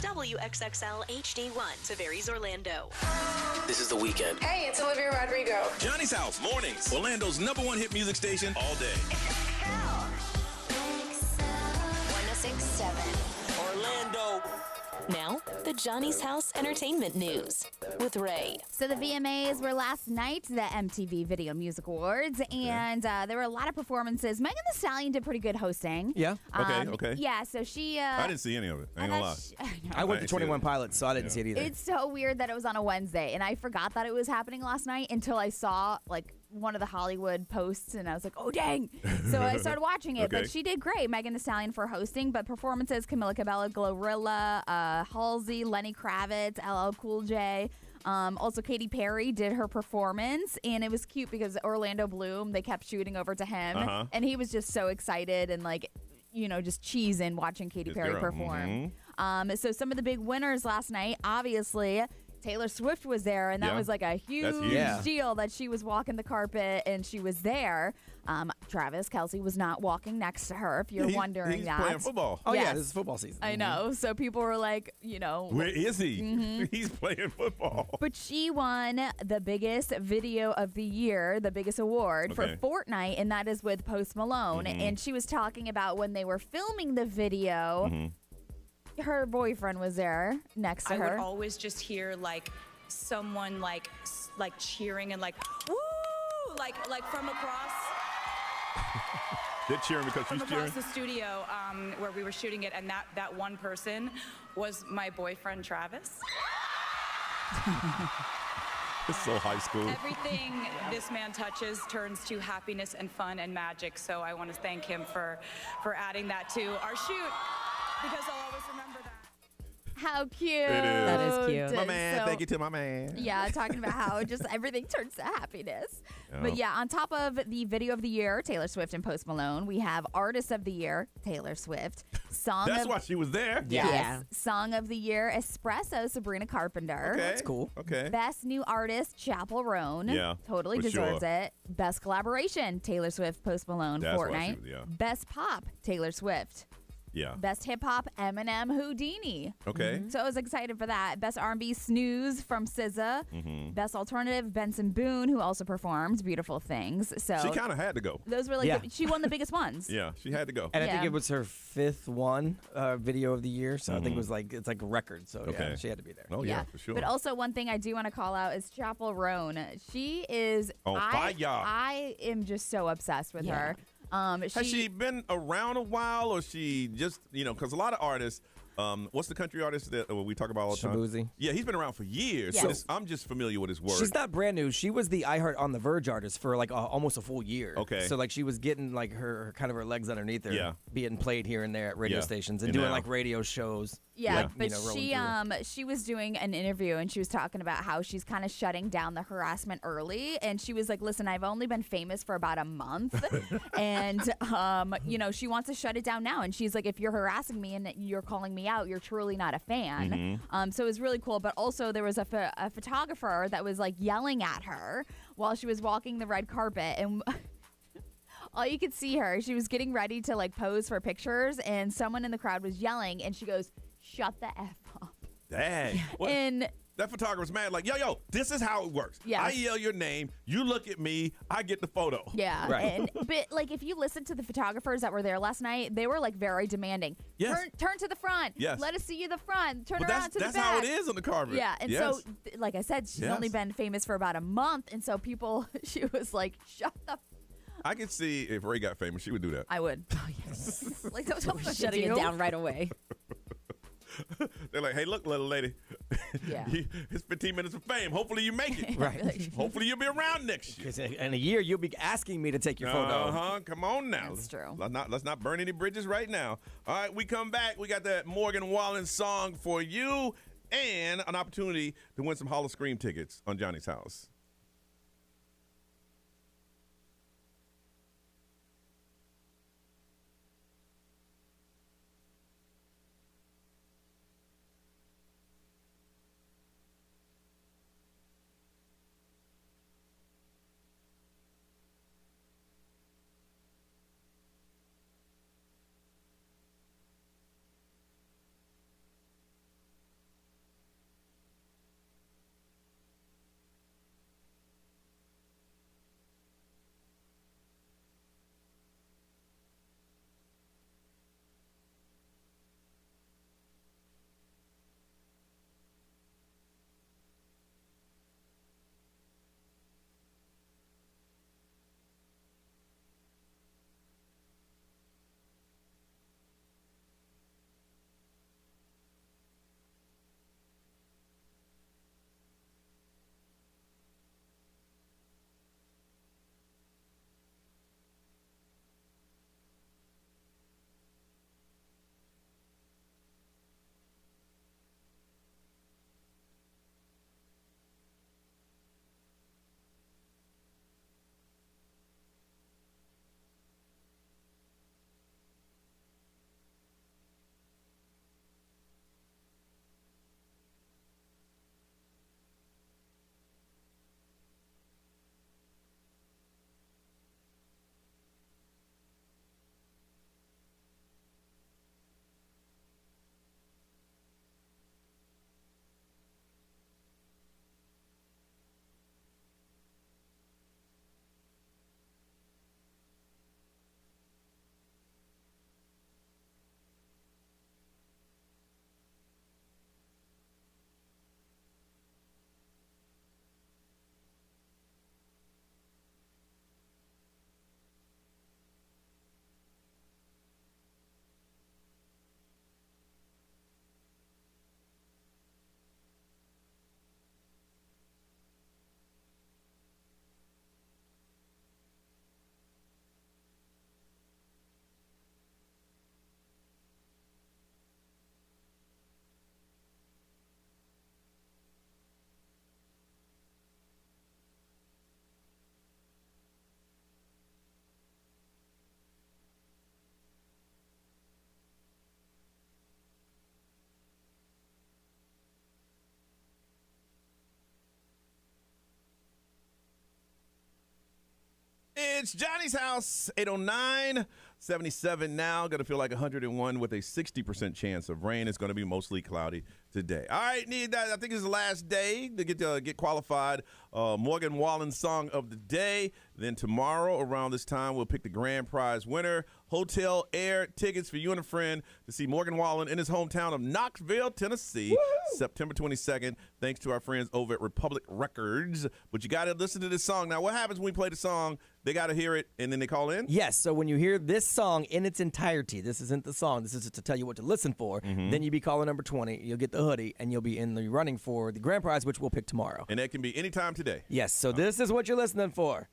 WXXL HD1, Tavares, Orlando. This is The Weekend. Hey, it's Olivia Rodrigo. Johnny's House, mornings. Orlando's #1 hit music station all day. 1067. Orlando. Now, the Johnny's House Entertainment News with Ray. So the VMAs were last night, the MTV Video Music Awards, and there were a lot of performances. Megan Thee Stallion did pretty good hosting. Yeah. Okay. Yeah, so she... I didn't see any of it. I ain't gonna lie. I went to 21 Pilots, so I didn't see it either. It's so weird that it was on a Wednesday, and I forgot that it was happening last night until I saw, like, one of the Hollywood posts, and I was like, oh, dang. So I started watching it, but she did great, Megan Thee Stallion, for hosting. But performances, Camila Cabello, Glorilla, Halsey, Lenny Kravitz, LL Cool J. Also, Katy Perry did her performance, and it was cute because Orlando Bloom, they kept shooting over to him, and he was just so excited and, like, you know, just cheesing watching Katy Perry perform. So some of the big winners last night, obviously, Taylor Swift was there, and that was like a huge deal that she was walking the carpet and she was there. Travis Kelce was not walking next to her, if you're wondering that. He's playing football. Oh, yeah, this is football season. I know. So people were like, you know. Where is he? He's playing football. But she won the biggest video of the year, the biggest award for Fortnite, and that is with Post Malone. And she was talking about when they were filming the video, her boyfriend was there next to her. I would always just hear like someone like cheering and like woo, like from across. They're cheering because from she's cheering? across the studio where we were shooting it, and that one person was my boyfriend Travis. It's so high school. Everything this man touches turns to happiness and fun and magic. So I want to thank him for adding that to our shoot, because I'll always remember that. How cute. It is. That is cute. My man, So- thank you to my man. Yeah, talking about how just everything turns to happiness. Yeah. But yeah, on top of the video of the year, Taylor Swift and Post Malone, we have artist of the year, Taylor Swift. Song That's of why she was there. Yes. Song of the year, Espresso, Sabrina Carpenter. Okay. That's cool. Okay. Best new artist, Chapel Roan. Yeah, Totally for deserves sure. it. Best collaboration, Taylor Swift, Post Malone, That's why Fortnite. she was- yeah. Best pop, Taylor Swift. Yeah. Best hip hop, Eminem, Houdini. Okay. So I was excited for that. Best R&B, Snooze from SZA. Best alternative, Benson Boone, who also performed Beautiful Things. So She kind of had to go. those were like she won the biggest ones. Yeah, she had to go. And I think it was her 5th one video of the year, so I think it was like it's like a record. So yeah, Okay. she had to be there. Oh yeah, for sure. But also one thing I do want to call out is Chapel Roan. She is On fire. I am just so obsessed with her. Has she been around a while, or she just, because a lot of artists, what's the country artist that we talk about all the time? Shaboozey. Yeah, he's been around for years. Yes. So I'm just familiar with his work. She's not brand new. She was the iHeart on the Verge artist for like almost a full year. Okay. So like she was getting like her kind of her legs underneath her, Yeah. being played here and there at radio Yeah. stations and And doing now. like radio shows. Yeah, like, but rolling she was doing an interview and she was talking about how she's kind of shutting down the harassment early, and she was like, "Listen, I've only been famous for about a month, and she wants to shut it down now." And she's like, "If you're harassing me and you're calling me out, you're truly not a fan." So it was really cool. But also there was a photographer that was like yelling at her while she was walking the red carpet, and all you could see her, she was getting ready to like pose for pictures, and someone in the crowd was yelling, and she goes, "Shut the F up." Dang. What? And That photographer's mad, like, yo, this is how it works. Yeah. I yell your name, you look at me, I get the photo. yeah, but like if you listen to the photographers that were there last night, they were like very demanding. Yes. Turn to the front. Yes. Let us see you the front. Turn But around to the back. that's how it is on the carpet. Yeah, and Yes. so like I said, she's Yes. only been famous for about a month, and so people, she was like, "Shut the." I could see if Ray got famous, she would do that. I would. Oh yes. Like don't tell me what to Shutting it do. down right away. They're like, hey, look, little lady. Yeah. It's 15 minutes of fame. Hopefully you make it. Right. Hopefully you'll be around next year. 'Cause in a year, you'll be asking me to take your photo. Uh-huh. Come on now. That's true. Let's not burn any bridges right now. All right, we come back. We got that Morgan Wallen song for you and an opportunity to win some Hall of Scream tickets on Johnny's House. It's Johnny's house, 809, 77 now. Going to feel like 101 with a 60% chance of rain. It's going to be mostly cloudy today. All right, need that. I think it's the last day to get qualified. Morgan Wallen song of the day. Then tomorrow around this time, we'll pick the grand prize winner. Hotel air tickets for you and a friend to see Morgan Wallen in his hometown of Knoxville, Tennessee, September 22nd, thanks to our friends over at Republic Records. But you got to listen to this song. Now, what happens when we play the song? They got to hear it, and then they call in? Yes, so when you hear this song in its entirety, this isn't the song, this is just to tell you what to listen for, then you be calling number 20, you'll get the hoodie, and you'll be in the running for the grand prize, which we'll pick tomorrow. And that can be anytime today. Yes, so this is what you're listening for.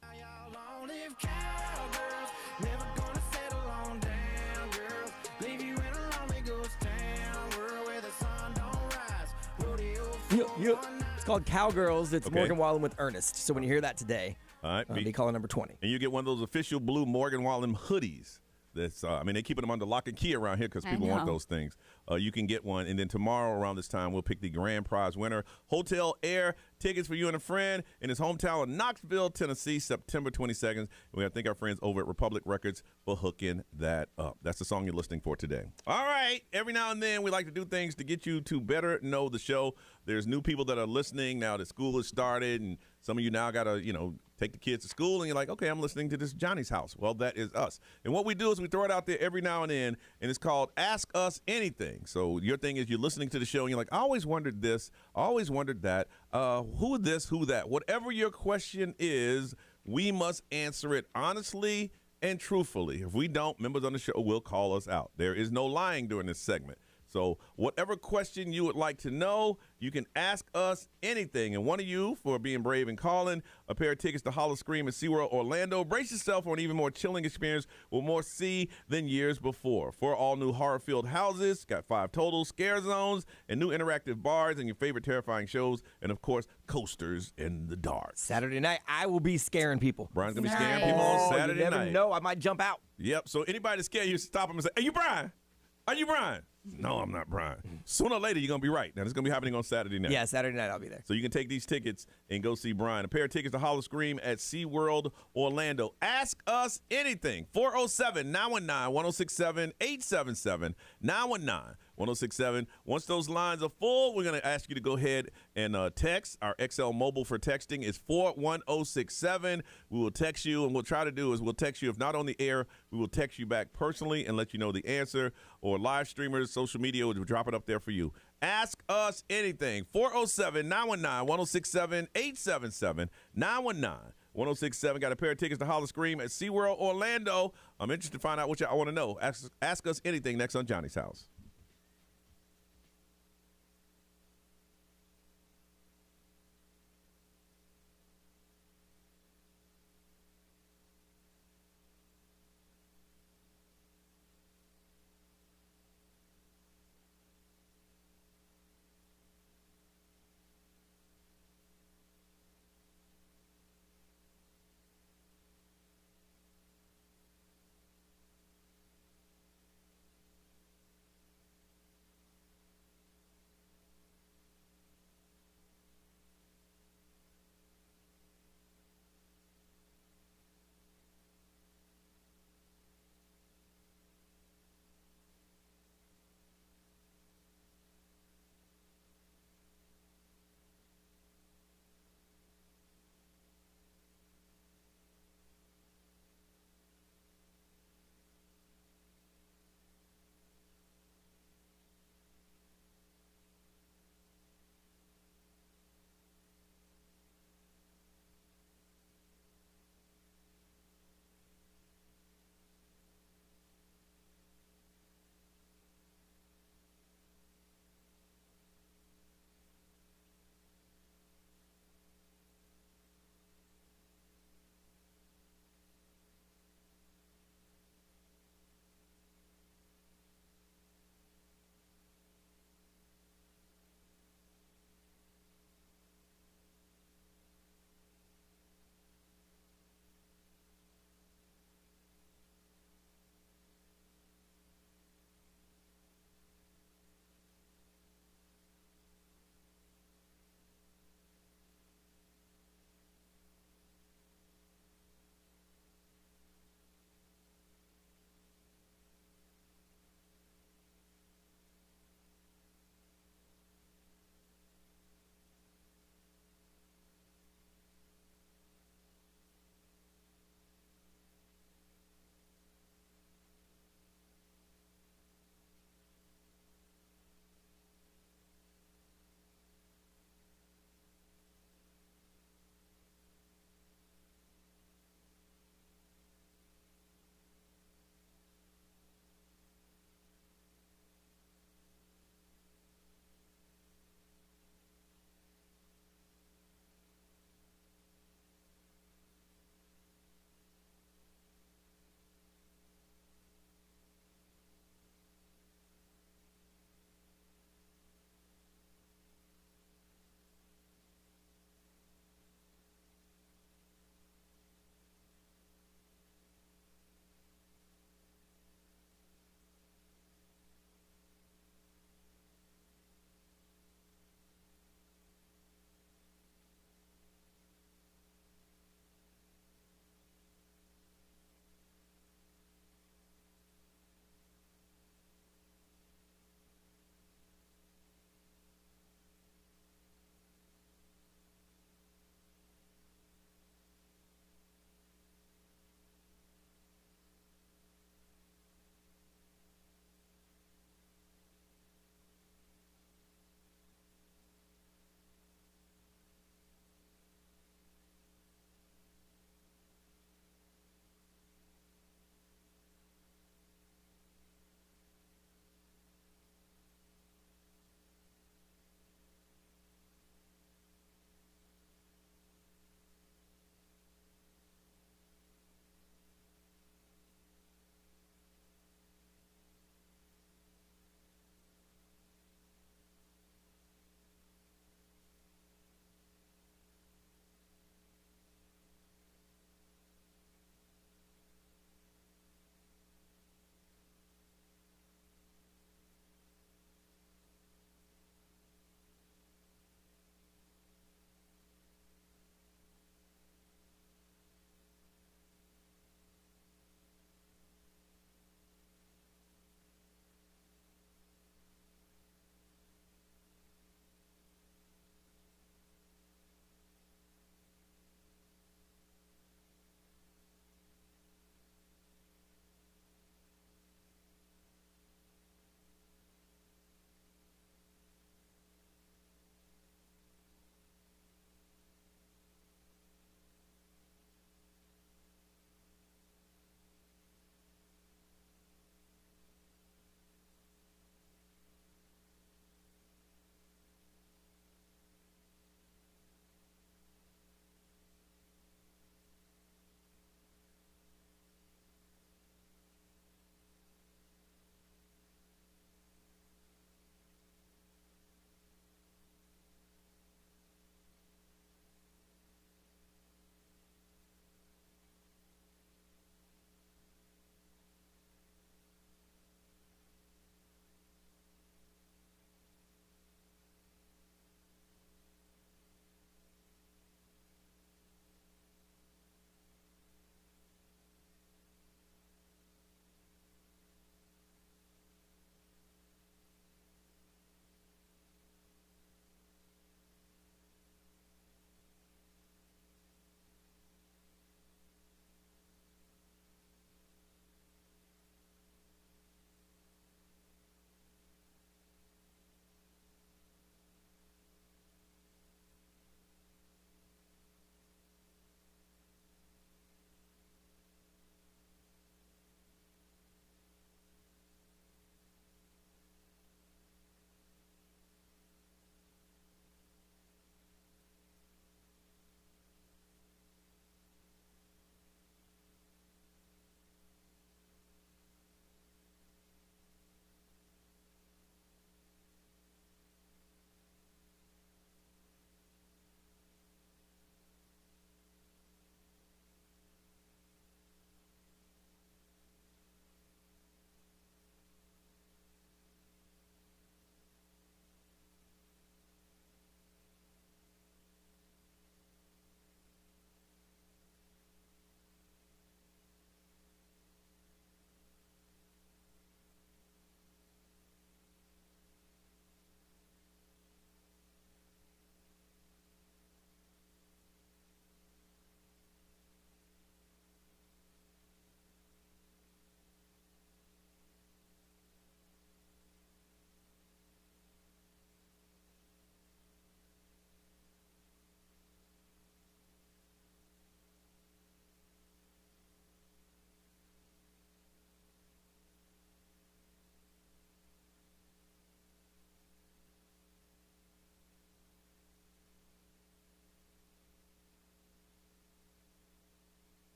It's called Cowgirls. It's Morgan Wallen with Ernest. So when you hear that today, all right, be calling number 20. And you get one of those official blue Morgan Wallen hoodies. That's, I mean, they keeping them under lock and key around here because people want those things. You can get one. And then tomorrow around this time, we'll pick the grand prize winner. Hotel air tickets for you and a friend in his hometown of Knoxville, Tennessee, September 22nd. And we got to thank our friends over at Republic Records for hooking that up. That's the song you're listening for today. All right. Every now and then, we like to do things to get you to better know the show. There's new people that are listening now that school has started, and some of you now got to, take the kids to school, and you're like, okay, I'm listening to this Johnny's house. Well, that is us. And what we do is we throw it out there every now and then, and it's called Ask Us Anything. So your thing is you're listening to the show, and you're like, I always wondered this, I always wondered that. Who this, who that? Whatever your question is, we must answer it honestly and truthfully. If we don't, members on the show will call us out. There is no lying during this segment. So whatever question you would like to know, you can ask us anything. And one of you, for being brave and calling, a pair of tickets to Holler Scream at SeaWorld Orlando. Brace yourself for an even more chilling experience with more sea than years before. 4 all-new horror-filled houses, got 5 total scare zones, and new interactive bars and your favorite terrifying shows, and, of course, coasters in the dark. Saturday night, I will be scaring people. Brian's going to be scaring people on Saturday night. You never night. know. I might jump out. Yep. So anybody that's scared, you stop them and say, "Are you Brian? Are you Brian?" No, I'm not Brian. Sooner or later, you're going to be right. Now, this is going to be happening on Saturday night. Yeah, Saturday night I'll be there. So you can take these tickets and go see Brian. A pair of tickets to Holler Scream at SeaWorld Orlando. Ask us anything. 407-919-1067, 877-919-1067. Once those lines are full, we're going to ask you to go ahead and text. Our XL mobile for texting is 41067. We will text you, and what we'll try to do is we'll text you. If not on the air, we will text you back personally and let you know the answer, or live streamers, social media, we'll drop it up there for you. Ask us anything. 407-919-1067, 877-919-1067. Got a pair of tickets to Holler Scream at SeaWorld Orlando. I'm interested to find out what y'all want to know. Ask us anything next on Johnny's House.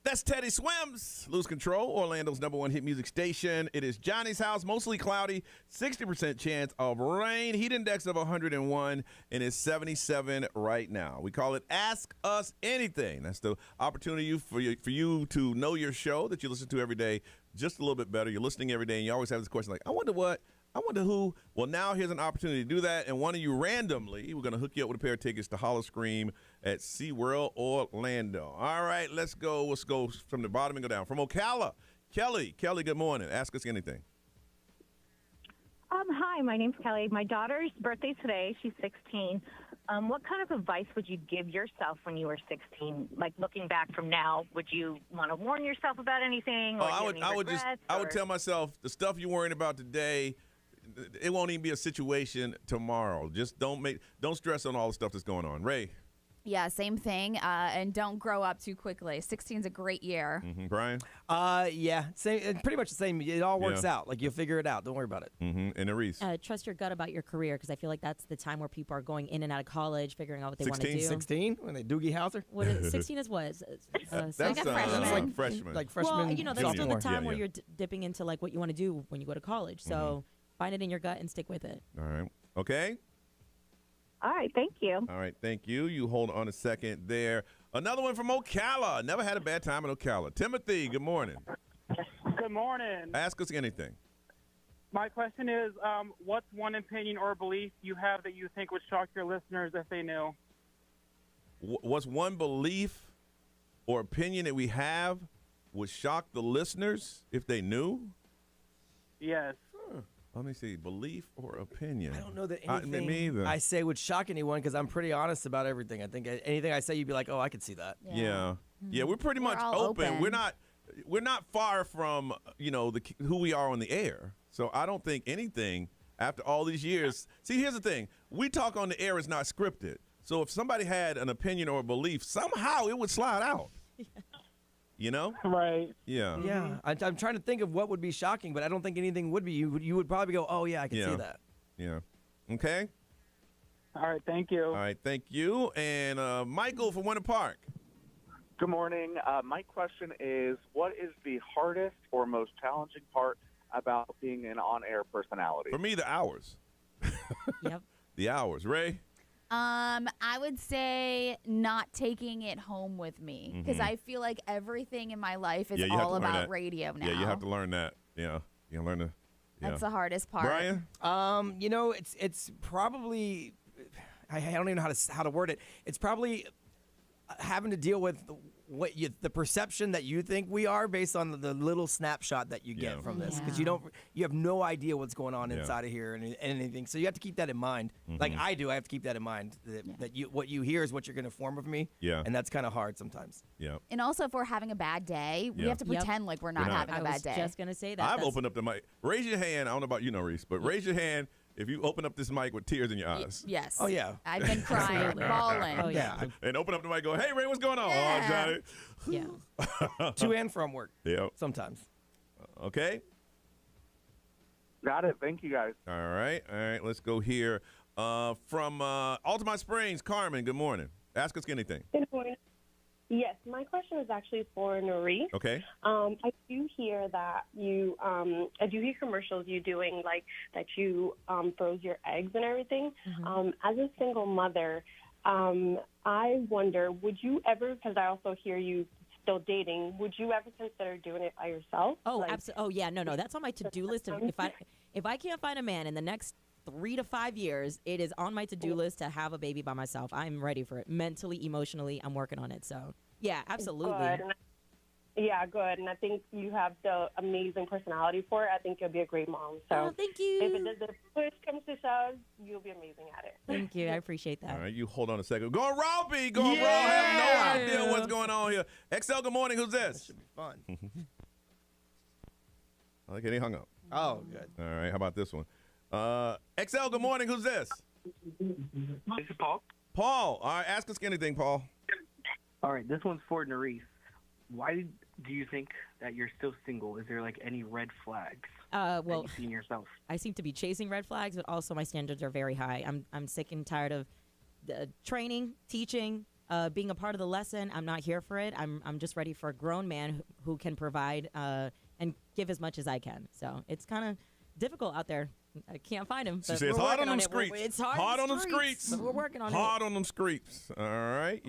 That's Teddy Swims. Lose Control, Orlando's #1 hit music station. It is Johnny's house, mostly cloudy, 60% chance of rain, heat index of 101, and it's 77 right now. We call it Ask Us Anything. That's the opportunity for you to know your show that you listen to every day just a little bit better. You're listening every day, and you always have this question like, I wonder what? I wonder who. Well, now here's an opportunity to do that. And one of you randomly, we're going to hook you up with a pair of tickets to Holler Scream at SeaWorld Orlando. All right, let's go. Let's go from the bottom and go down. From Ocala, Kelly. Kelly, good morning. Ask us anything. Hi, my name's Kelly. My daughter's birthday today. She's 16. What kind of advice would you give yourself when you were 16? Like looking back from now, would you want to warn yourself about anything? Or I would tell myself the stuff you're worrying about today, it won't even be a situation tomorrow. Just don't stress on all the stuff that's going on. Ray. Yeah, same thing. And don't grow up too quickly. 16 is a great year. Brian? Yeah, same, pretty much the same. It all works out. Like, you'll figure it out. Don't worry about it. And Aries? Trust your gut about your career, because I feel like that's the time where people are going in and out of college, figuring out what they want to do. 16? When they Doogie Howser? 16 is what? That's like freshman. Like freshman. Well, that's still the time where you're dipping into like what you want to do when you go to college. So find it in your gut and stick with it. All right. Okay? All right, thank you. All right, thank you. You hold on a second there. Another one from Ocala. Never had a bad time in Ocala. Timothy, good morning. Good morning. Ask us anything. My question is, what's one opinion or belief you have that you think would shock your listeners if they knew? What's one belief or opinion that we have would shock the listeners if they knew? Yes. Let me see. Belief or opinion? I don't know that anything I I say would shock anyone, because I'm pretty honest about everything. I think anything I say, you'd be like, oh, I could see that. Yeah. We're pretty much open. We're not far from who we are on the air. So I don't think anything after all these years. See, here's the thing. We talk on the air is not scripted. So if somebody had an opinion or a belief, somehow it would slide out. You know? Right. Yeah. Yeah. I'm trying to think of what would be shocking, but I don't think anything would be. You would probably go, oh, yeah, I can see that. Yeah. Okay? All right, thank you. All right, thank you. And Michael from Winter Park. Good morning. My question is, what is the hardest or most challenging part about being an on-air personality? For me, the hours. Yep. The hours. Ray? I would say not taking it home with me, because I feel like everything in my life is all about radio now. Yeah, you have to learn that. Yeah, you learn to. Yeah. That's the hardest part. Brian? It's probably, I don't even know how to word it. It's probably having to deal with the perception that you think we are based on the little snapshot that you get from this, because you have no idea what's going on inside of here and anything. So you have to keep that in mind. Like I do, I have to keep that in mind. That what you hear is what you're going to form of me. Yeah, and that's kind of hard sometimes. Yeah. And also, if we're having a bad day, we have to pretend like we're not having a bad day. I was just going to say that. I've opened up the mic. Raise your hand. I don't know about you, Reese, but raise your hand if you open up this mic with tears in your eyes. Yes. Oh, yeah. I've been crying, bawling. Oh, yeah. And open up the mic, go, hey, Ray, what's going on? Yeah. Oh, Johnny. Yeah. To and from work. Yeah. Sometimes. Okay. Got it. Thank you, guys. All right. Let's go here. From Altamont Springs, Carmen, good morning. Ask us anything. Good morning. Yes, my question is actually for Noree. Okay. I do hear that I do hear commercials you doing, like, that you froze your eggs and everything. As a single mother, I wonder, would you ever, because I also hear you still dating, would you ever consider doing it by yourself? Oh, absolutely. Oh, yeah. No. That's on my to-do list. If I can't find a man in the next 3 to 5 years, it is on my to-do list to have a baby by myself. I'm ready for it. Mentally, emotionally, I'm working on it. So, yeah, absolutely. Good. And I think you have the amazing personality for it. I think you'll be a great mom. So thank you. If push comes to shove, you'll be amazing at it. Thank you. I appreciate that. All right, you hold on a second. Go Robbie. Go Rob. I have no idea what's going on here. XL, good morning. Who's this? This should be fun. Okay, he hung up. Oh, good. All right, how about this one? XL, good morning. Who's this? This is Paul. Paul. All right, ask us anything, Paul. All right, this one's for Noree. Why do you think that you're still single? Is there like any red flags that you see in yourself? I seem to be chasing red flags, but also my standards are very high. I'm sick and tired of the training, teaching, being a part of the lesson, I'm not here for it. I'm just ready for a grown man who can provide and give as much as I can. So it's kind of difficult out there. I can't find him. She but says we're hard working on them it. streets. It's hard on them streets. But we're working on hard it. on them streets. All right.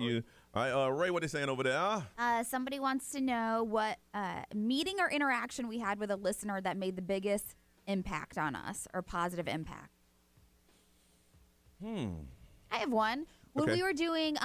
Ray, what they saying over there? Somebody wants to know what meeting or interaction we had with a listener that made the biggest impact on us or positive impact. I have one. When we were doing,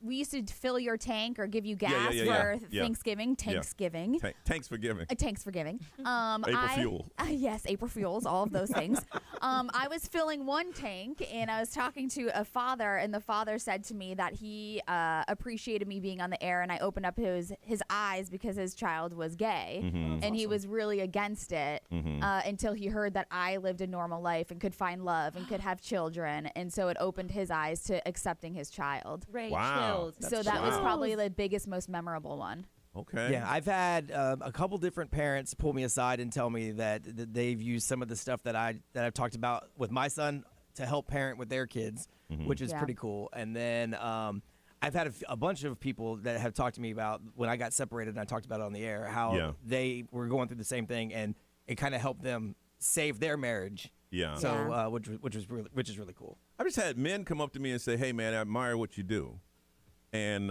we used to fill your tank or give you gas for Thanksgiving. Thanksgiving. Thanks for giving. Thanks for giving. April Fuel. Yes, April Fuels, all of those things. I was filling one tank, and I was talking to a father, and the father said to me that he appreciated me being on the air, and I opened up his eyes because his child was gay, and he was really against it until he heard that I lived a normal life and could find love and could have children, and so it opened his eyes to accepting his child. Wow. So that was probably the biggest, most memorable one. Okay. Yeah, I've had a couple different parents pull me aside and tell me that they've used some of the stuff that I've talked about with my son to help parent with their kids, which is pretty cool. And then I've had a bunch of people that have talked to me about when I got separated and I talked about it on the air, how they were going through the same thing and it kind of helped them save their marriage. Yeah. So which is really cool. I've just had men come up to me and say, "Hey, man, I admire what you do," and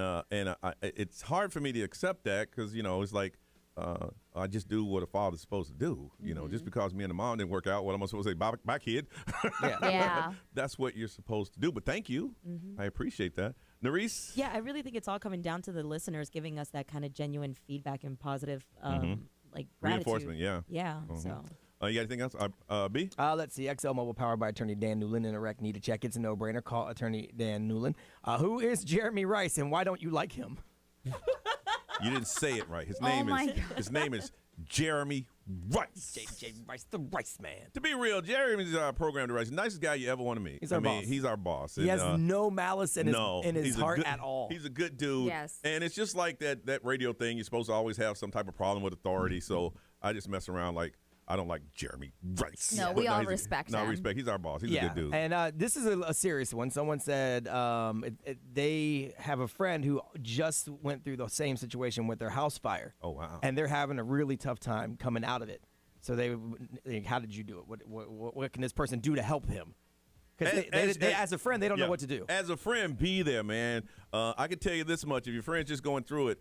it's hard for me to accept that because it's like I just do what a father's supposed to do. Just because me and the mom didn't work out, what am I supposed to say? Bye, kid. Yeah. That's what you're supposed to do. But thank you. I appreciate that. Nerese? Yeah, I really think it's all coming down to the listeners giving us that kind of genuine feedback and positive like gratitude. Reinforcement. Yeah. Yeah. So. You got anything else? B? Let's see. XL Mobile powered by attorney Dan Newland. In a wreck, need to check. It's a no-brainer. Call attorney Dan Newland. Who is Jeremy Rice, and why don't you like him? You didn't say it right. His name is Jeremy Rice. J. Rice, the Rice Man. To be real, Jeremy's our program director. Nicest guy you ever want to meet. He's our boss. He's our boss. He has no malice in his heart at all. He's a good dude. Yes. And it's just like that radio thing. You're supposed to always have some type of problem with authority. So I just mess around like, I don't like Jeremy Rice. No, we all respect him. No, respect. He's our boss. He's a good dude. And this is a serious one. Someone said they have a friend who just went through the same situation with their house fire. Oh, wow. And they're having a really tough time coming out of it. So how did you do it? What can this person do to help him? Because as a friend, they don't know what to do. As a friend, be there, man. I can tell you this much. If your friend's just going through it,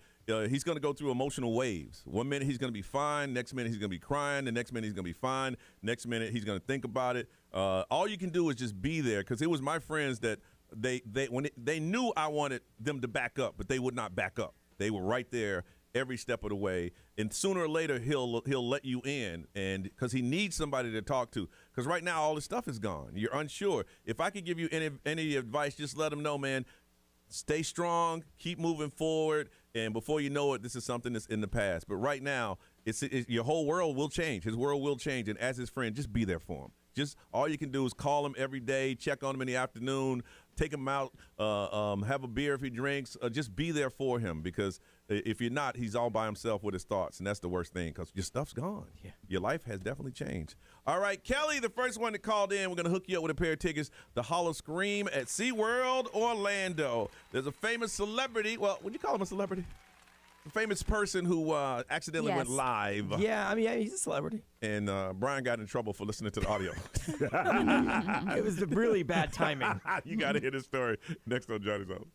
he's going to go through emotional waves. 1 minute he's going to be fine. Next minute he's going to be crying. The next minute he's going to be fine. Next minute he's going to think about it. All you can do is just be there. Because it was my friends that they knew I wanted them to back up, but they would not back up. They were right there every step of the way, and sooner or later he'll let you in, and because he needs somebody to talk to. Because right now all the stuff is gone. You're unsure. If I could give you any advice, just let him know, man. Stay strong, keep moving forward, and before you know it, this is something that's in the past. But right now, your whole world will change. His world will change, and as his friend, just be there for him. Just all you can do is call him every day, check on him in the afternoon, take him out, have a beer if he drinks. Just be there for him, because if you're not, he's all by himself with his thoughts, and that's the worst thing because your stuff's gone. Yeah. Your life has definitely changed. All right, Kelly, the first one that called in, we're going to hook you up with a pair of tickets to Hollow Scream at SeaWorld Orlando. There's a famous celebrity. Well, would you call him a celebrity? A famous person who accidentally went live. Yeah, I mean, he's a celebrity. And Brian got in trouble for listening to the audio. It was really bad timing. You got to hear this story next on Johnny's House.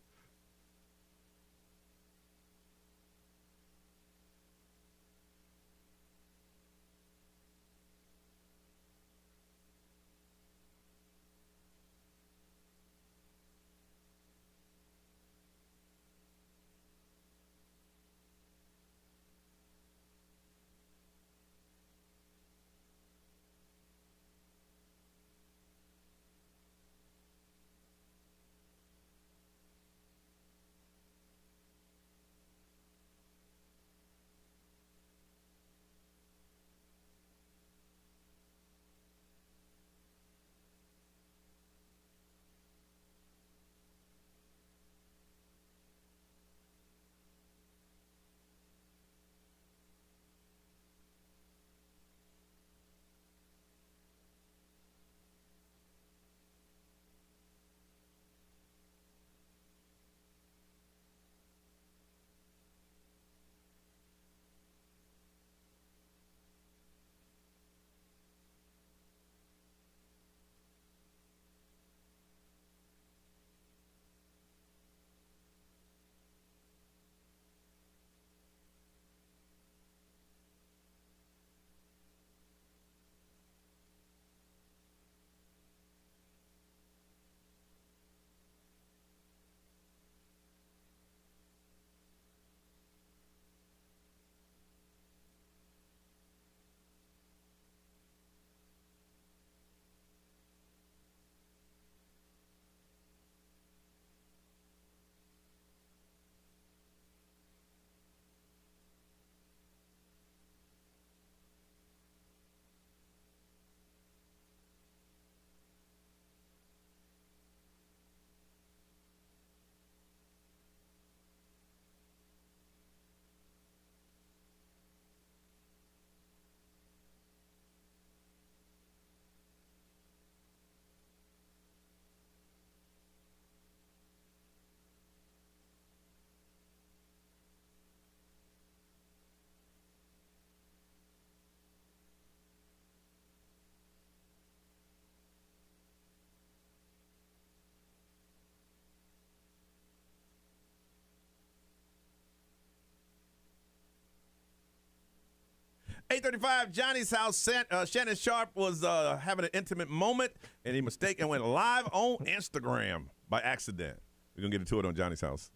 8:35, Johnny's house. Shannon Sharpe was having an intimate moment, and he mistaken and went live on Instagram by accident. We're going to get into it on Johnny's house.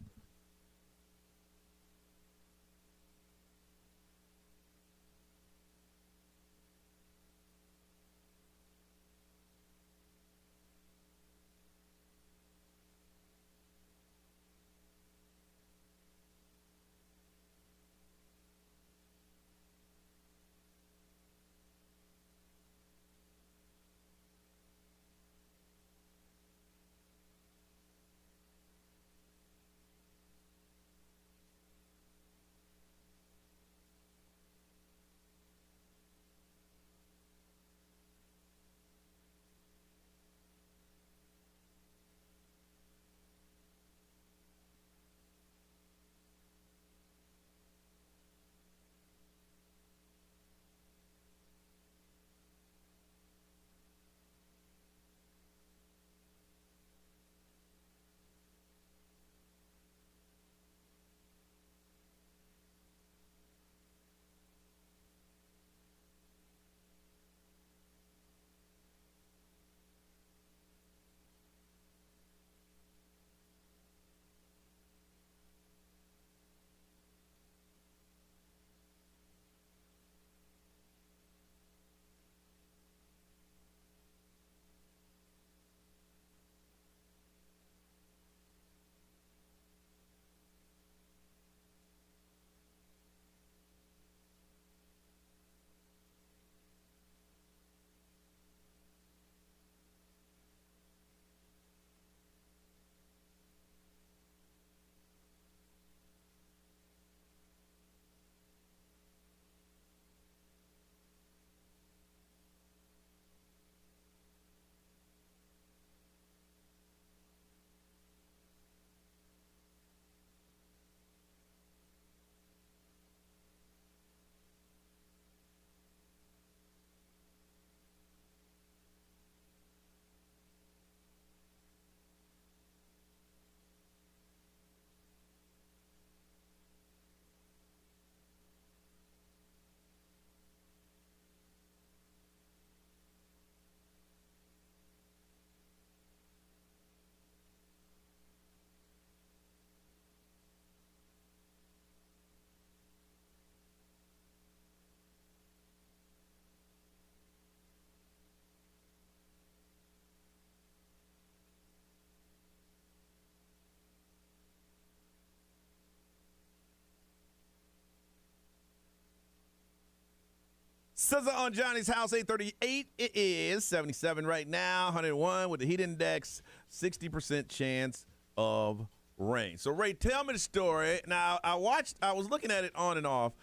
SZA on Johnny's house, 838. It is 77 right now, 101 with the heat index, 60% chance of rain. So, Ray, tell me the story. Now, I was looking at it on and off.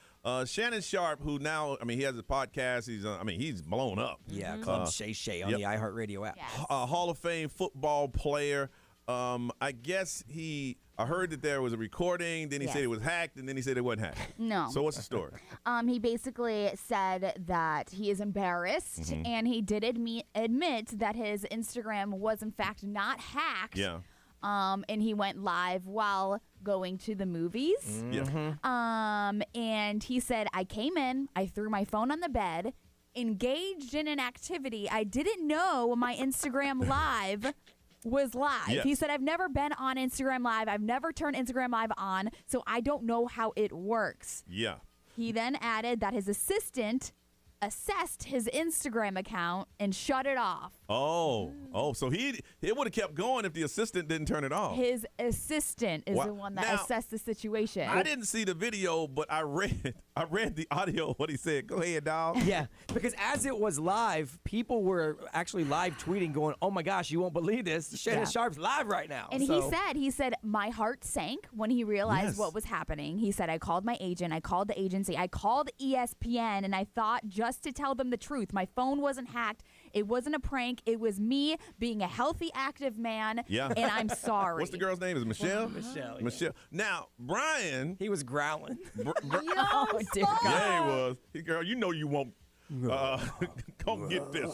Shannon Sharpe, who now, he has a podcast. He's blown up. Yeah, called Shay Shay on the iHeartRadio app. Hall of Fame football player. I guess I heard that there was a recording, then he said it was hacked, and then he said it wasn't hacked. No. So what's the story? He basically said that he is embarrassed, and he did admit that his Instagram was in fact not hacked. Yeah. And he went live while going to the movies. And he said, I came in, I threw my phone on the bed, engaged in an activity. I didn't know my Instagram live was live. Yes. He said, I've never been on Instagram Live. I've never turned Instagram Live on, so I don't know how it works. Yeah. He then added that his assistant assessed his Instagram account and shut it off. Oh, so it would have kept going if the assistant didn't turn it off. His assistant is the one that assessed the situation. I didn't see the video, but I read the audio, what he said. Go ahead, dog. Yeah, because as it was live, people were actually live tweeting going, oh my gosh, you won't believe this. Shannon Sharpe's live right now. And he said, my heart sank when he realized what was happening. He said, I called my agent, I called the agency, I called ESPN, and I thought just to tell them the truth. My phone wasn't hacked. It wasn't a prank. It was me being a healthy, active man, and I'm sorry. What's the girl's name? Is it Michelle? Michelle. Yeah. Michelle. Now, Brian. He was growling. Dear Yeah, he was. Girl, you know you won't. Come get this.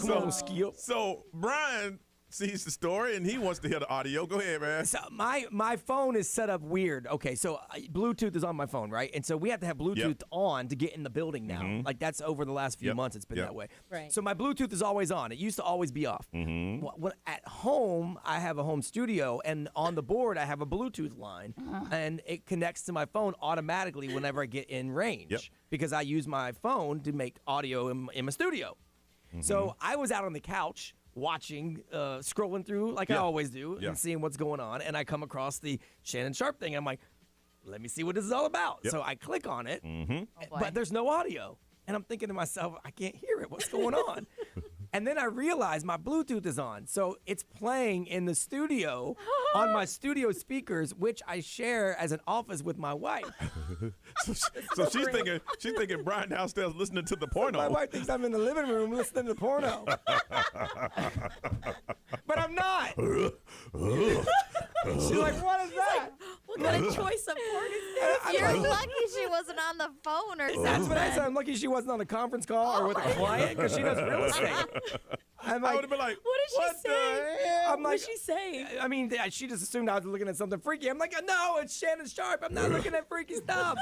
Come on, Skip. So Brian sees the story and he wants to hear the audio. Go ahead, man. So my phone is set up weird. Okay, so Bluetooth is on my phone, right? And so we have to have Bluetooth on to get in the building now. Like that's over the last few months. It's been that way. Right. So my Bluetooth is always on. It used to always be off. When at home, I have a home studio, and on the board I have a Bluetooth line, and it connects to my phone automatically whenever I get in range because I use my phone to make audio in my studio. So I was out on the couch watching, scrolling through like I always do and seeing what's going on. And I come across the Shannon Sharpe thing. I'm like, let me see what this is all about. So I click on it, but there's no audio. And I'm thinking to myself, I can't hear it. What's going on? And then I realize my Bluetooth is on. So it's playing in the studio on my studio speakers, which I share as an office with my wife. so she's thinking Brian downstairs listening to the porno. My wife thinks I'm in the living room listening to porno. But I'm not. She's like, what is that? What kind of choice of porn is this? You're lucky she wasn't on the phone or something. That's what I said. I'm lucky she wasn't on a conference call or with a client because she does real estate. I would have been like, what did she say? I'm like, what did she say? I mean, she just assumed I was looking at something freaky. I'm like, no, it's Shannon Sharpe. I'm not looking at freaky stuff.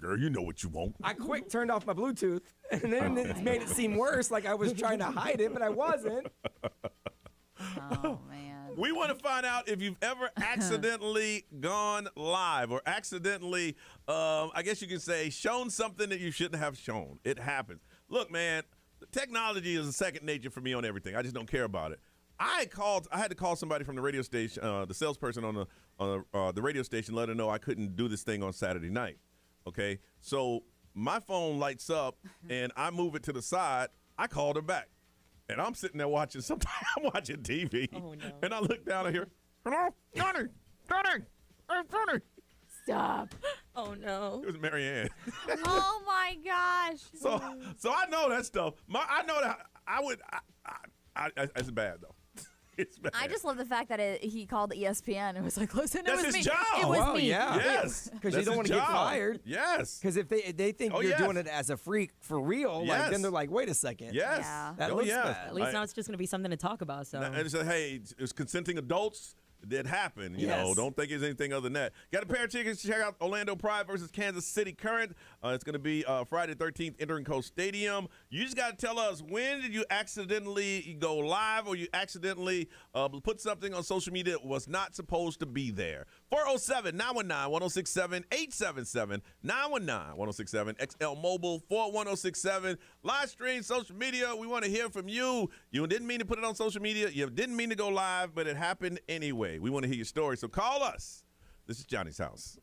Girl, you know what you want. I quick turned off my Bluetooth, and then it made it seem worse, like I was trying to hide it, but I wasn't. Oh, man. We want to find out if you've ever accidentally gone live or accidentally, I guess you could say, shown something that you shouldn't have shown. It happens. Look, man, technology is a second nature for me on everything. I just don't care about it. I had to call somebody from the radio station, the salesperson on the radio station, let her know I couldn't do this thing on Saturday night. Okay, so my phone lights up and I move it to the side. I called her back. And I'm sitting there watching something. I'm watching TV. Oh, no. And I look down and hear, hello, Johnny. Stop. Oh, no. It was Marianne. Oh, my gosh. So I know that stuff. I know that I would. It's bad though. It's bad. I just love the fact that he called ESPN and was like, listen, That's it was his me. job. It was Well, me. yeah. Yes. Because you don't want to get fired. Yes. Because if they think you're doing it as a freak for real, like then they're like, wait a second. Yes. Yeah. That looks bad. At least now it's just going to be something to talk about. So. And say, hey, it's consenting adults. That happened, you know. Don't think it's anything other than that. Got a pair of tickets to check out Orlando Pride versus Kansas City Current. It's going to be Friday 13th, entering Coast Stadium. You just got to tell us, when did you accidentally go live or you accidentally put something on social media that was not supposed to be there? 407-919-1067, 877-919-1067, XL Mobile 41067. Live stream, social media. We want to hear from you. You didn't mean to put it on social media. You didn't mean to go live, but it happened anyway. We want to hear your story, so call us. This is Johnny's House.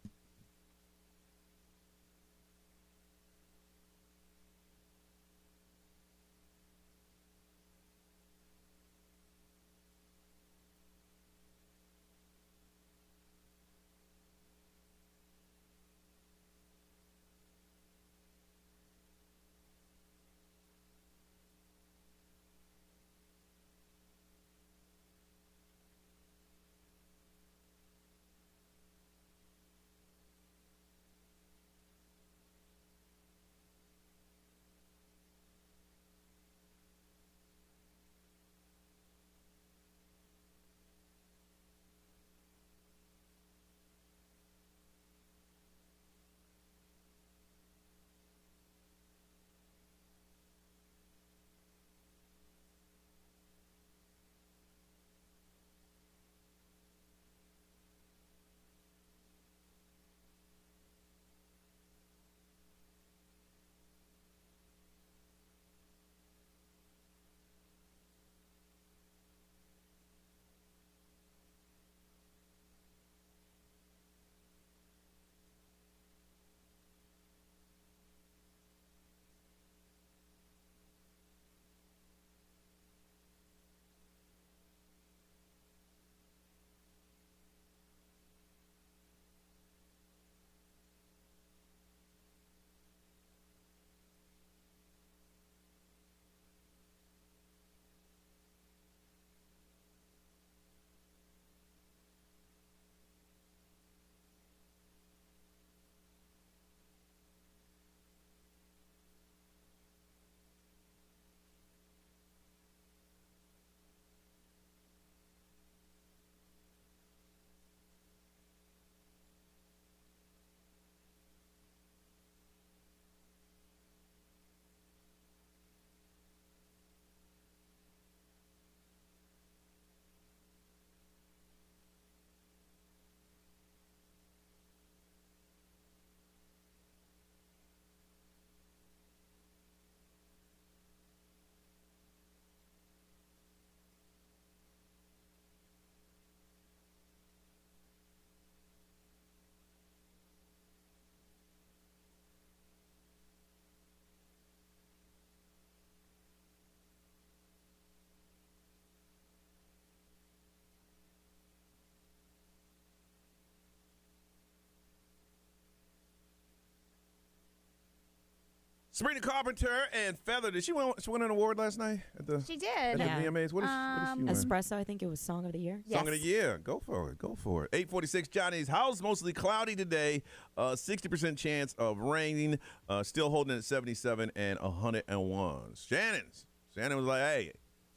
Sabrina Carpenter and Feather. Did she win an award last night at the? She did. At the VMAs. What did she win? Espresso, I think it was Song of the Year. Song of the Year. Go for it. Go for it. 846 Johnny's house. Mostly cloudy today. 60% chance of raining. Still holding at 77 and 101. Shannon was like, hey,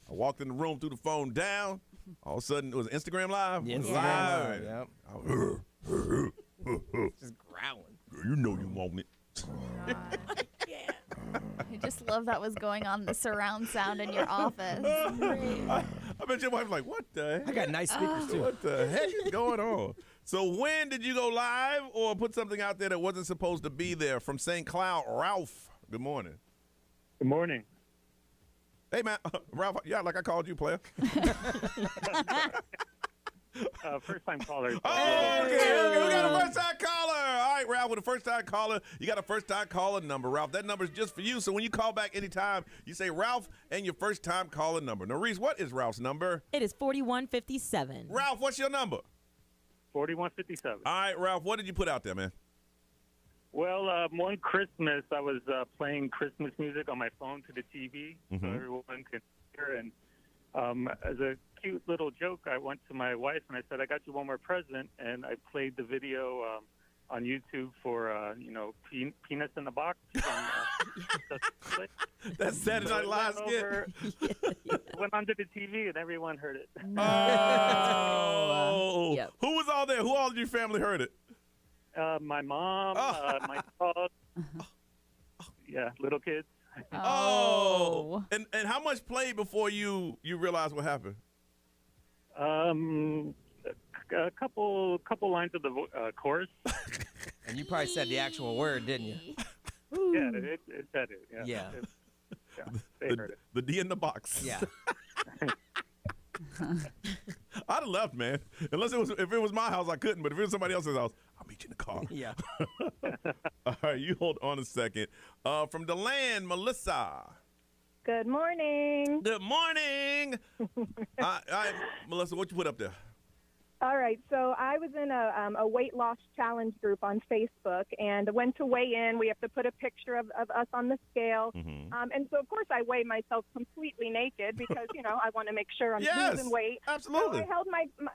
I walked in the room, threw the phone down. All of a sudden, it was Instagram Live. Yeah, Live. Yep. Just growling. Girl, you know you want it. I just love that was going on, the surround sound in your office. I bet your wife's like, what the heck? I got nice speakers, too. What the heck is going on? So when did you go live or put something out there that wasn't supposed to be there? From St. Cloud, Ralph. Good morning. Good morning. Hey, man. Ralph, yeah, like I called you, player. First-time caller. Oh, okay. We got a first-time caller. All right, Ralph, with a first-time caller, you got a first-time caller number, Ralph. That number is just for you. So when you call back anytime, you say Ralph and your first-time caller number. Norris, what is Ralph's number? It is 4157. Ralph, what's your number? 4157. All right, Ralph, what did you put out there, man? Well, one Christmas, I was playing Christmas music on my phone to the TV so everyone can hear. And as a cute little joke, I went to my wife and I said, I got you one more present. And I played the video on YouTube for, Penis in the Box. That's Saturday Night Live skit. Went onto the TV and everyone heard it. Oh. Yep. Who was all there? Who all of your family heard it? My mom, my dog. Yeah, little kids. Oh. And how much played before you realized what happened? A couple lines of the chorus. And you probably said the actual word, didn't you? Yeah, it said it. Yeah. Yeah. They heard it. The D in the box. Yeah. I'd have left, man. Unless if it was my house, I couldn't. But if it was somebody else's house, I'll meet you in the car. Yeah. All right, you hold on a second. From the land, Melissa. Good morning. Good morning. Melissa, what you put up there? All right, so I was in a weight loss challenge group on Facebook and went to weigh in. We have to put a picture of us on the scale. And so, of course, I weigh myself completely naked because, I want to make sure I'm losing weight. Absolutely. So I held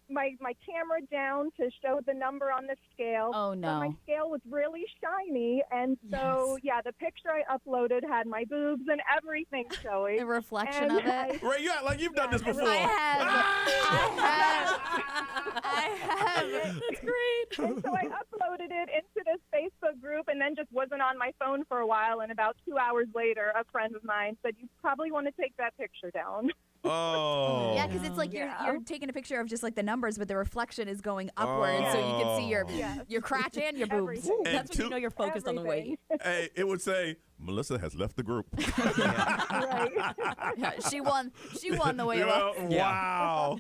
my camera down to show the number on the scale. Oh, no. But my scale was really shiny. And so, the picture I uploaded had my boobs and everything showing. The reflection of it. Ray, you act like you've done this before. I have. That's great. And so I uploaded it into this Facebook group and then just wasn't on my phone for a while. And about 2 hours later, a friend of mine said, you probably want to take that picture down. Oh. Yeah, because it's like you're taking a picture of just like the numbers, but the reflection is going upwards, so you can see your crotch and your boobs. Ooh, that's when you know you're focused on the weight. Hey, it would say, Melissa has left the group. Right. Yeah, she won the weight loss. Wow.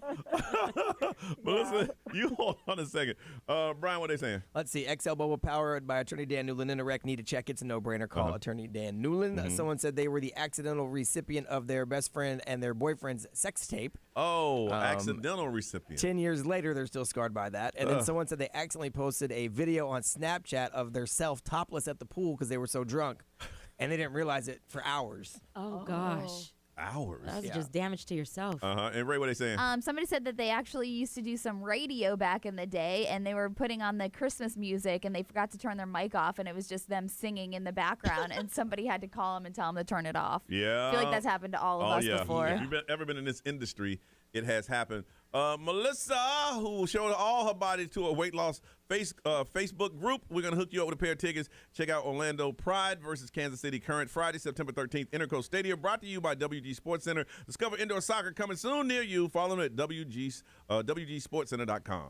Melissa, you hold on a second. Brian, what are they saying? Let's see. XL Bubble powered by attorney Dan Newland. In a wreck, need to check. It's a no-brainer. Call attorney Dan Newland. Someone said they were the accidental recipient of their best friend and their boyfriend's sex tape. Oh, accidental recipient. 10 years later, they're still scarred by that. And then someone said they accidentally posted a video on Snapchat of their self topless at the pool because they were so drunk. And they didn't realize it for hours. Oh, gosh. Hours. That's just damage to yourself. And Ray, what are they saying? Somebody said that they actually used to do some radio back in the day, and they were putting on the Christmas music, and they forgot to turn their mic off, and it was just them singing in the background, and somebody had to call them and tell them to turn it off. Yeah. I feel like that's happened to all of us before. If you've ever been in this industry, it has happened. Melissa, who showed all her body to a weight loss Facebook group. We're going to hook you up with a pair of tickets. Check out Orlando Pride versus Kansas City Current Friday, September 13th, Interco Stadium. Brought to you by WG Sports Center. Discover indoor soccer coming soon near you. Follow them at WGSportsCenter.com.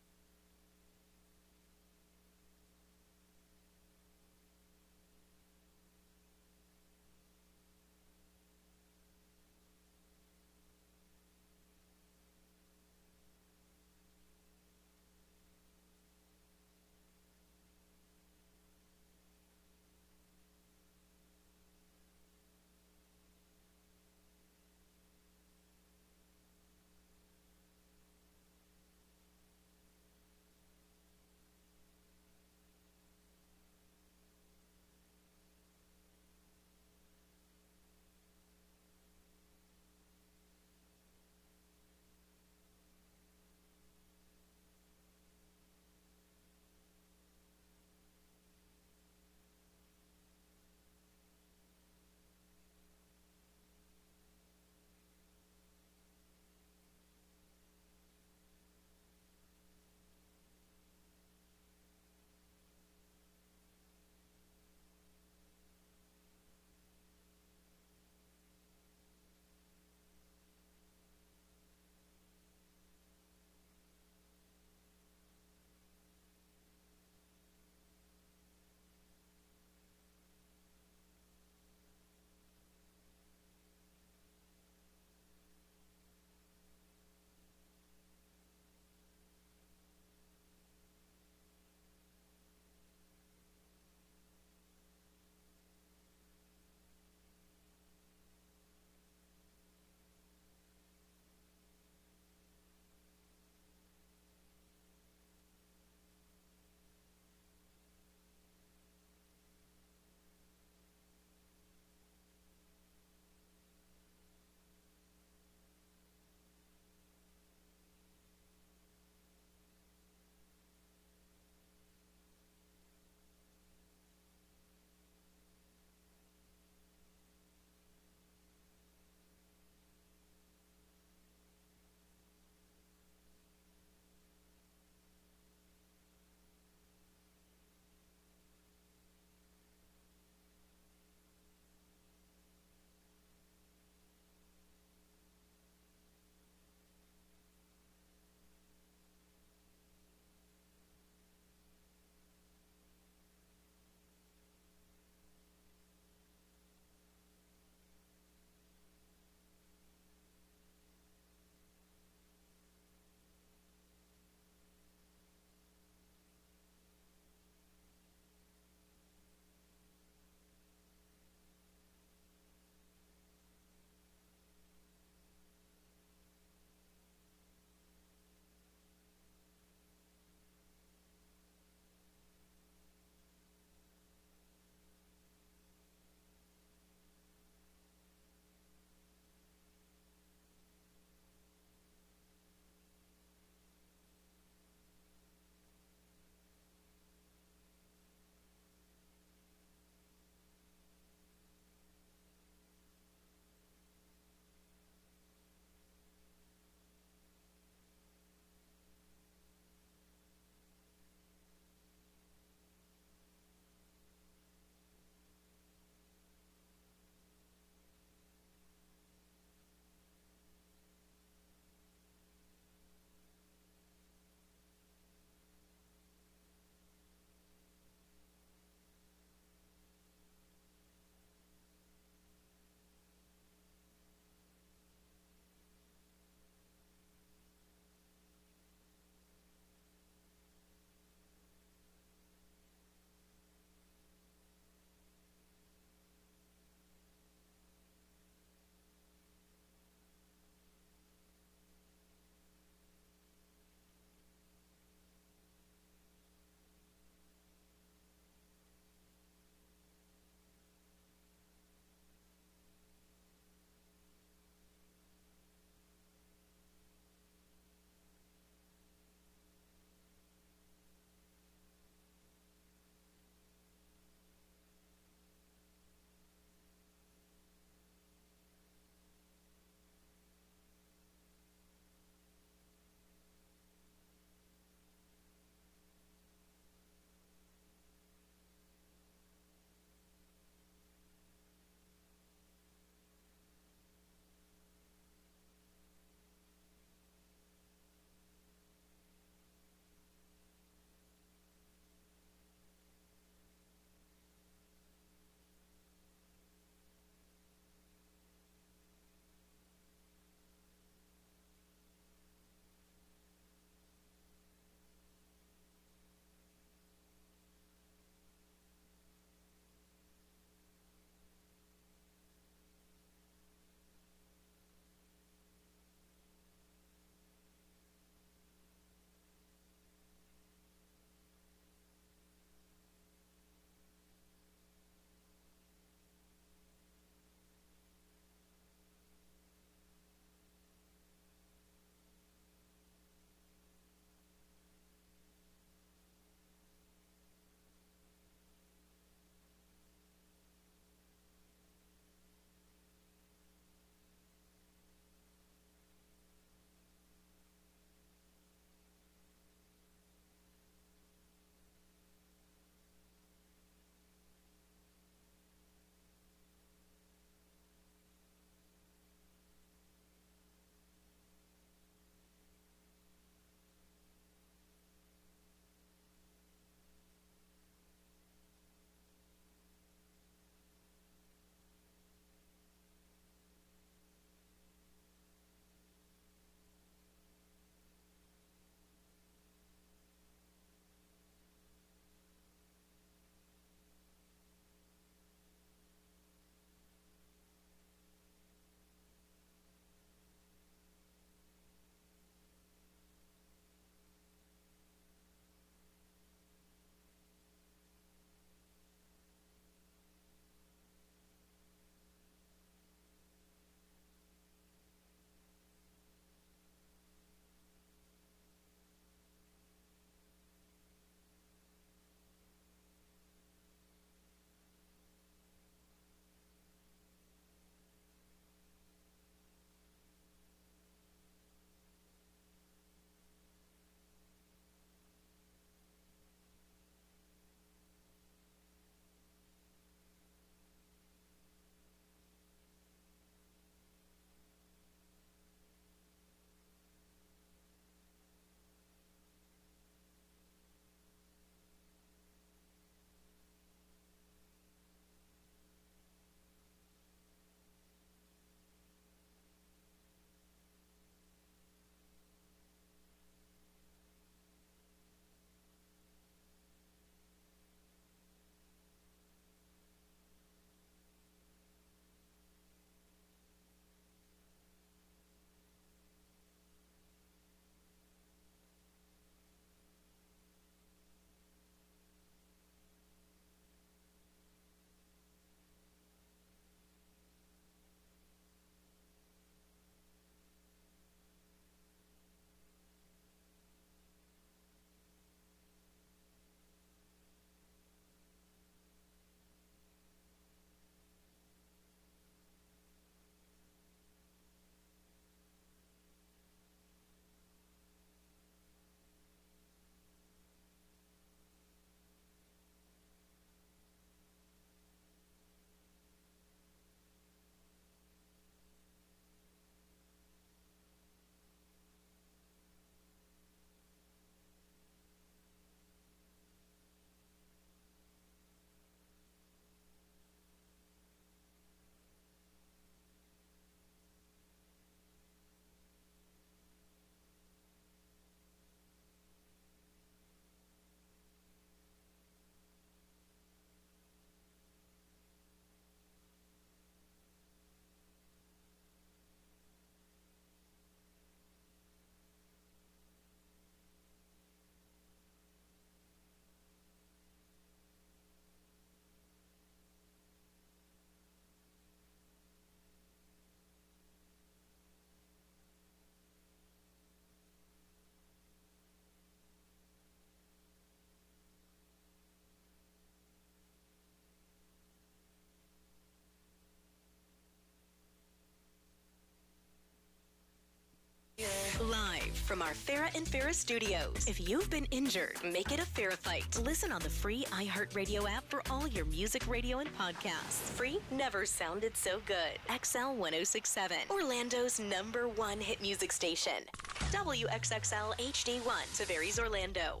from our Farrah and Farrah studios. If you've been injured, make it a Farrah fight. Listen on the free iHeartRadio app for all your music, radio, and podcasts. Free never sounded so good. XL 1067, Orlando's #1 hit music station. WXXL HD1, Tavares, Orlando.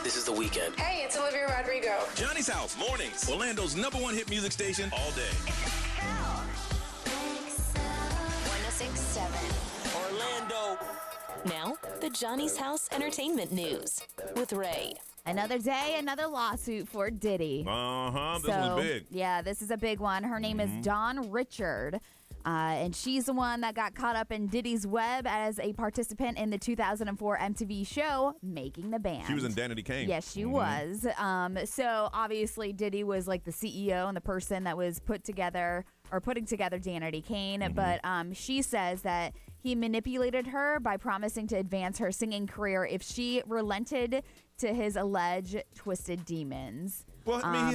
This is The Weekend. Hey, it's Olivia Rodrigo. Johnny's House, mornings. Orlando's #1 hit music station all day. 1067, Orlando. Now, the Johnny's House Entertainment News with Ray. Another day, another lawsuit for Diddy. This one's big. Yeah, this is a big one. Her name is Dawn Richard. And she's the one that got caught up in Diddy's web as a participant in the 2004 MTV show Making the Band. She was in Danity Kane. Yes, she was. So obviously Diddy was like the CEO and the person that was putting together Danity Kane. But she says that he manipulated her by promising to advance her singing career if she relented to his alleged twisted demons. Well, I mean,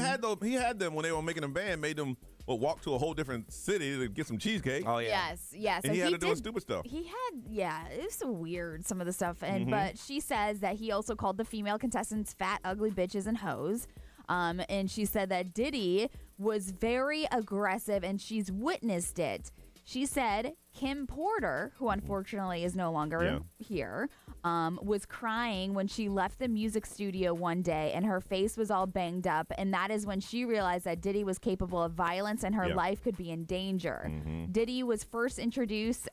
he had them when they were making a band, made them walk to a whole different city to get some cheesecake. Oh, yeah. Yes. And he had to do stupid stuff. He had, it was so weird, some of the stuff. And But she says that he also called the female contestants fat, ugly bitches and hoes. And she said that Diddy was very aggressive, and she's witnessed it. She said Kim Porter, who unfortunately is no longer here, was crying when she left the music studio one day, and her face was all banged up. And that is when she realized that Diddy was capable of violence and her life could be in danger. Diddy was first introduced,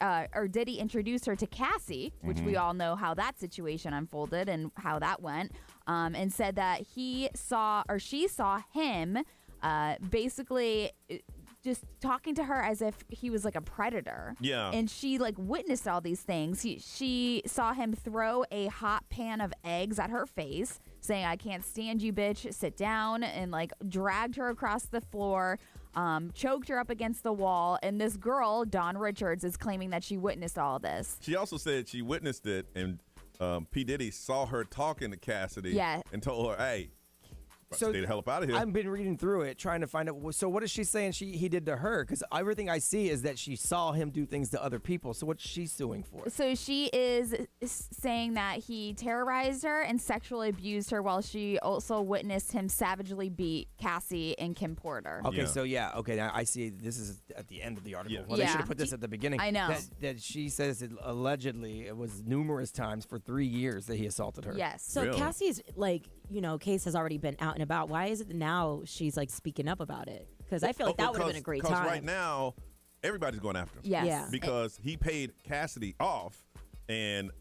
Diddy introduced her to Cassie, which we all know how that situation unfolded and how that went, and said that she saw him basically just talking to her as if he was like a predator. Yeah. And she like witnessed all these things. She saw him throw a hot pan of eggs at her face, saying, "I can't stand you, bitch. Sit down," and like dragged her across the floor, choked her up against the wall. And this girl, Dawn Richards, is claiming that she witnessed all this. She also said she witnessed it, and P. Diddy saw her talking to Cassidy and told her, "Hey, stay the hell up out of here." I've been reading through it, trying to find out. So what is she saying he did to her? Because everything I see is that she saw him do things to other people. So what's she suing for? So she is saying that he terrorized her and sexually abused her, while she also witnessed him savagely beat Cassie and Kim Porter. Okay, okay, now I see this is at the end of the article. Well, they should have put this at the beginning. I know. That she says allegedly it was numerous times for 3 years that he assaulted her. Yes. So Cassie's case has already been out and about. Why is it now she's like speaking up about it? Because I feel like that would have been a great time. Because right now, everybody's going after him. Yes. Yeah. Because he paid Cassidy off, and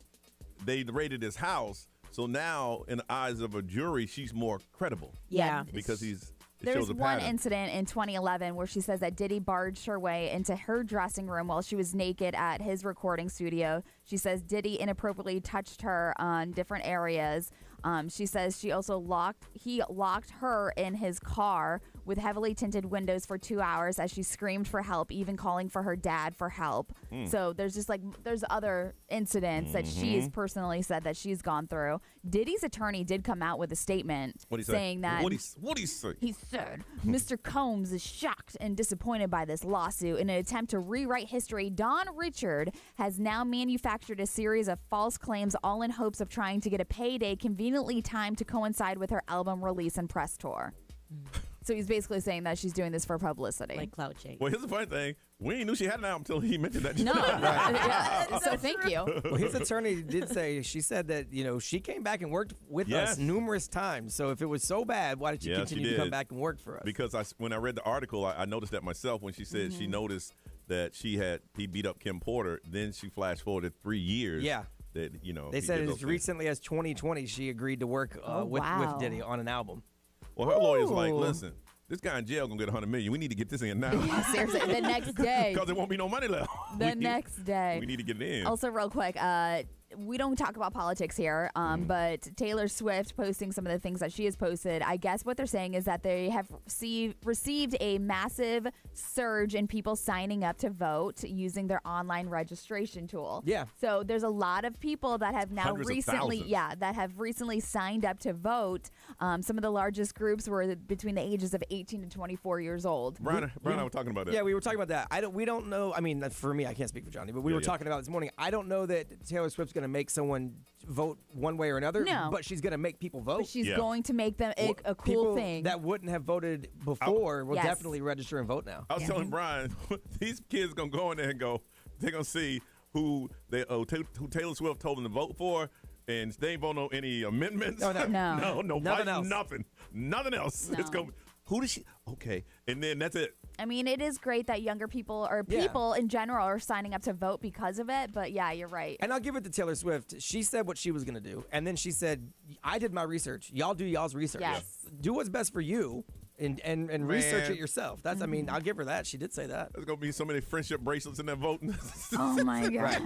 they raided his house. So now, in the eyes of a jury, she's more credible. Yeah. Because There's one incident in 2011 where she says that Diddy barged her way into her dressing room while she was naked at his recording studio. She says Diddy inappropriately touched her on different areas. She says he locked her in his car with heavily tinted windows for 2 hours as she screamed for help, even calling for her dad for help. So there's there's other incidents that she's personally said that she's gone through. Diddy's attorney did come out with a statement saying that what he say? He said, Mr. Combs is shocked and disappointed by this lawsuit. In an attempt to rewrite history, Dawn Richard has now manufactured a series of false claims, all in hopes of trying to get a payday conveniently timed to coincide with her album release and press tour. So he's basically saying that she's doing this for publicity. Like clout chase. Well, here's the funny thing. We ain't knew she had an album until he mentioned that. No. Yeah, so thank you. Well, his attorney did say, she said that, she came back and worked with us numerous times. So if it was so bad, why did she continue to come back and work for us? Because when I read the article, I noticed that myself when she said she noticed that he beat up Kim Porter. Then she flashed forward 3 years. Yeah. That, they said as recently as 2020, she agreed to work with Diddy on an album. Well, her lawyer's like, listen, this guy in jail gonna get $100 million. We need to get this in now. Seriously, the next day. Because there won't be no money left. The next day. We need to get it in. Also, real quick, we don't talk about politics here, but Taylor Swift posting some of the things that she has posted, I guess what they're saying is that they have received a massive surge in people signing up to vote using their online registration tool. Yeah. So there's a lot of people that have now recently signed up to vote. Some of the largest groups were between the ages of 18 to 24 years old. Brian and I were talking about that. Yeah, we were talking about that. We don't know. I mean, for me, I can't speak for Johnny, but we were talking about this morning. I don't know that Taylor Swift's going going to make someone vote one way or another. No. But she's going to make people vote. But she's going to make them a cool people thing. that wouldn't have voted before will Yes. definitely register and vote now. I was telling Brian, these kids going to go in there and they're going to see who Taylor Swift told them to vote for, and they ain't voting on any amendments. No. Nothing else. Nothing else. No. It's going to who does she? Okay, and then that's it. I mean, it is great that younger people or people in general are signing up to vote because of it. But yeah, you're right. And I'll give it to Taylor Swift. She said what she was going to do. And then she said, I did my research. Y'all do y'all's research. Yes. Do what's best for you and research it yourself. That's, I mean, I'll give her that. She did say that. There's going to be so many friendship bracelets in that voting. Oh, my God. Right.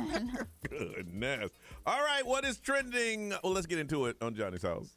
Goodness. All right, what is trending? Well, let's get into it on Johnny's House.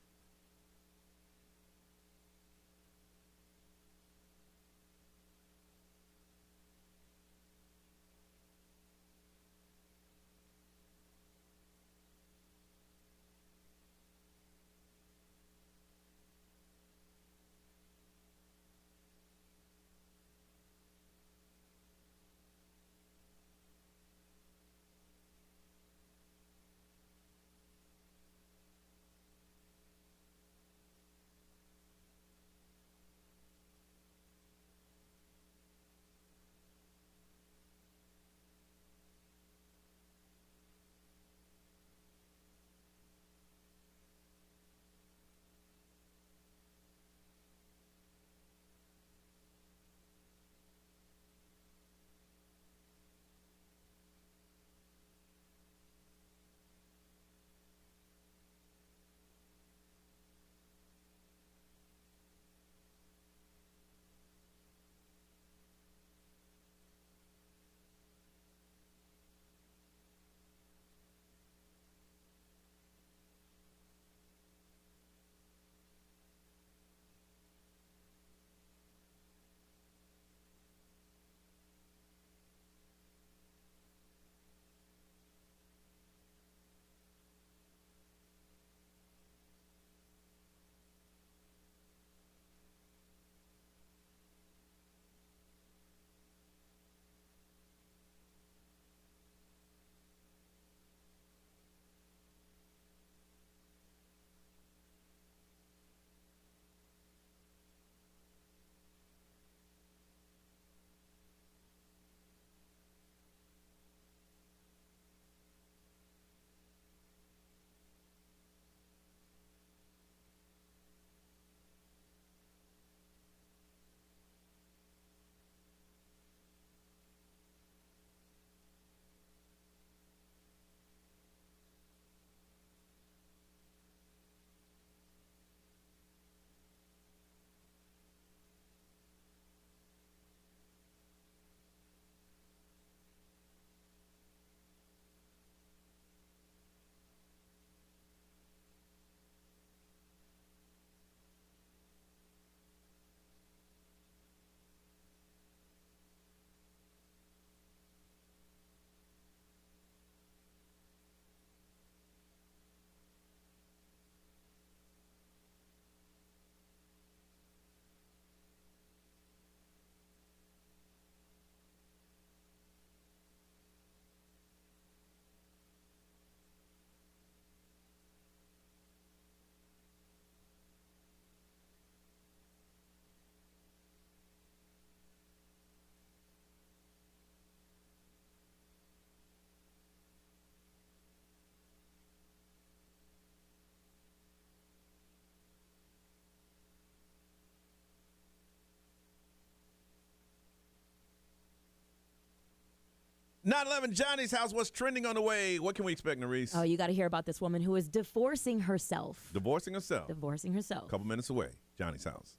Not 11 Johnny's House. What's trending on the way? What can we expect, Nerese? Oh, you got to hear about this woman who is divorcing herself. Divorcing herself. Divorcing herself. Couple minutes away. Johnny's House.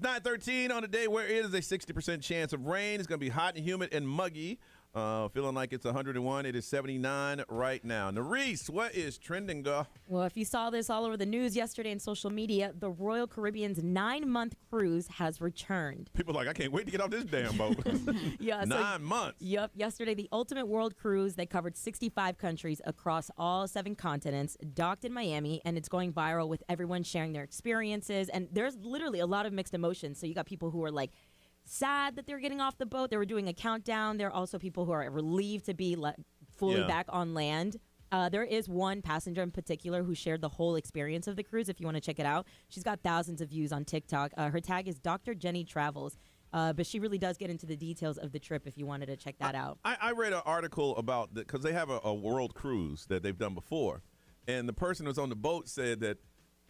It's 9:13 on a day where it is a 60% chance of rain. It's going to be hot and humid and muggy. Feeling like it's 101. It is 79 right now. Nerese, what is trending, girl? Well, if you saw this all over the news yesterday and social media, the Royal Caribbean's 9-month cruise has returned. People are like, I can't wait to get off this damn boat. Yeah, 9 months. Yep. Yesterday, the Ultimate World Cruise, they covered 65 countries across all 7 continents, docked in Miami, and it's going viral with everyone sharing their experiences. And there's literally a lot of mixed emotions. So you got people who are like, sad that they're getting off the boat. They were doing a countdown. There are also people who are relieved to be fully back on land. There is one passenger in particular who shared the whole experience of the cruise. If you want to check it out, she's got thousands of views on TikTok. Her tag is Dr. Jenny Travels, but she really does get into the details of the trip if you wanted to check that out. I read an article about that because they have a world cruise that they've done before, and the person who was on the boat said that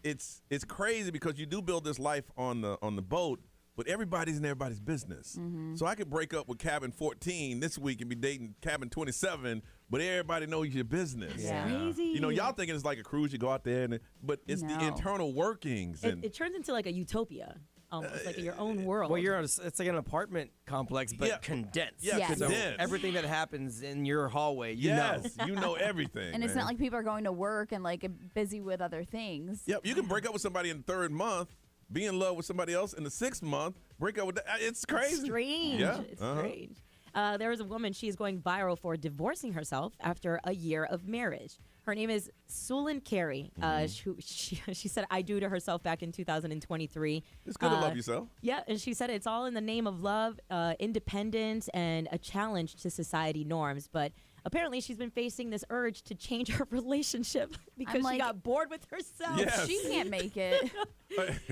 it's crazy because you do build this life on the boat, but everybody's in everybody's business. Mm-hmm. So I could break up with cabin 14 this week and be dating cabin 27, but everybody knows your business. Yeah. Crazy. You know, y'all thinking it's like a cruise, you go out there, but it's the internal workings. And It turns into like a utopia, almost like your own world. Well, it's like an apartment complex, but condensed. Yeah, Yes. So condensed. everything that happens in your hallway, you yes, know. you know everything. And it's man. not like people are going to work and like busy with other things. Yep, you can break up with somebody in the 3rd month, be in love with somebody else in the 6th month, break up with it's crazy. It's strange. Yeah. It's strange. There is a woman, she is going viral for divorcing herself after a year of marriage. Her name is Sulin Carey. She said I do to herself back in 2023. It's good to love yourself. Yeah, and she said it's all in the name of love, independence, and a challenge to society norms. But apparently she's been facing this urge to change her relationship because she got bored with herself. Yes. She can't make it.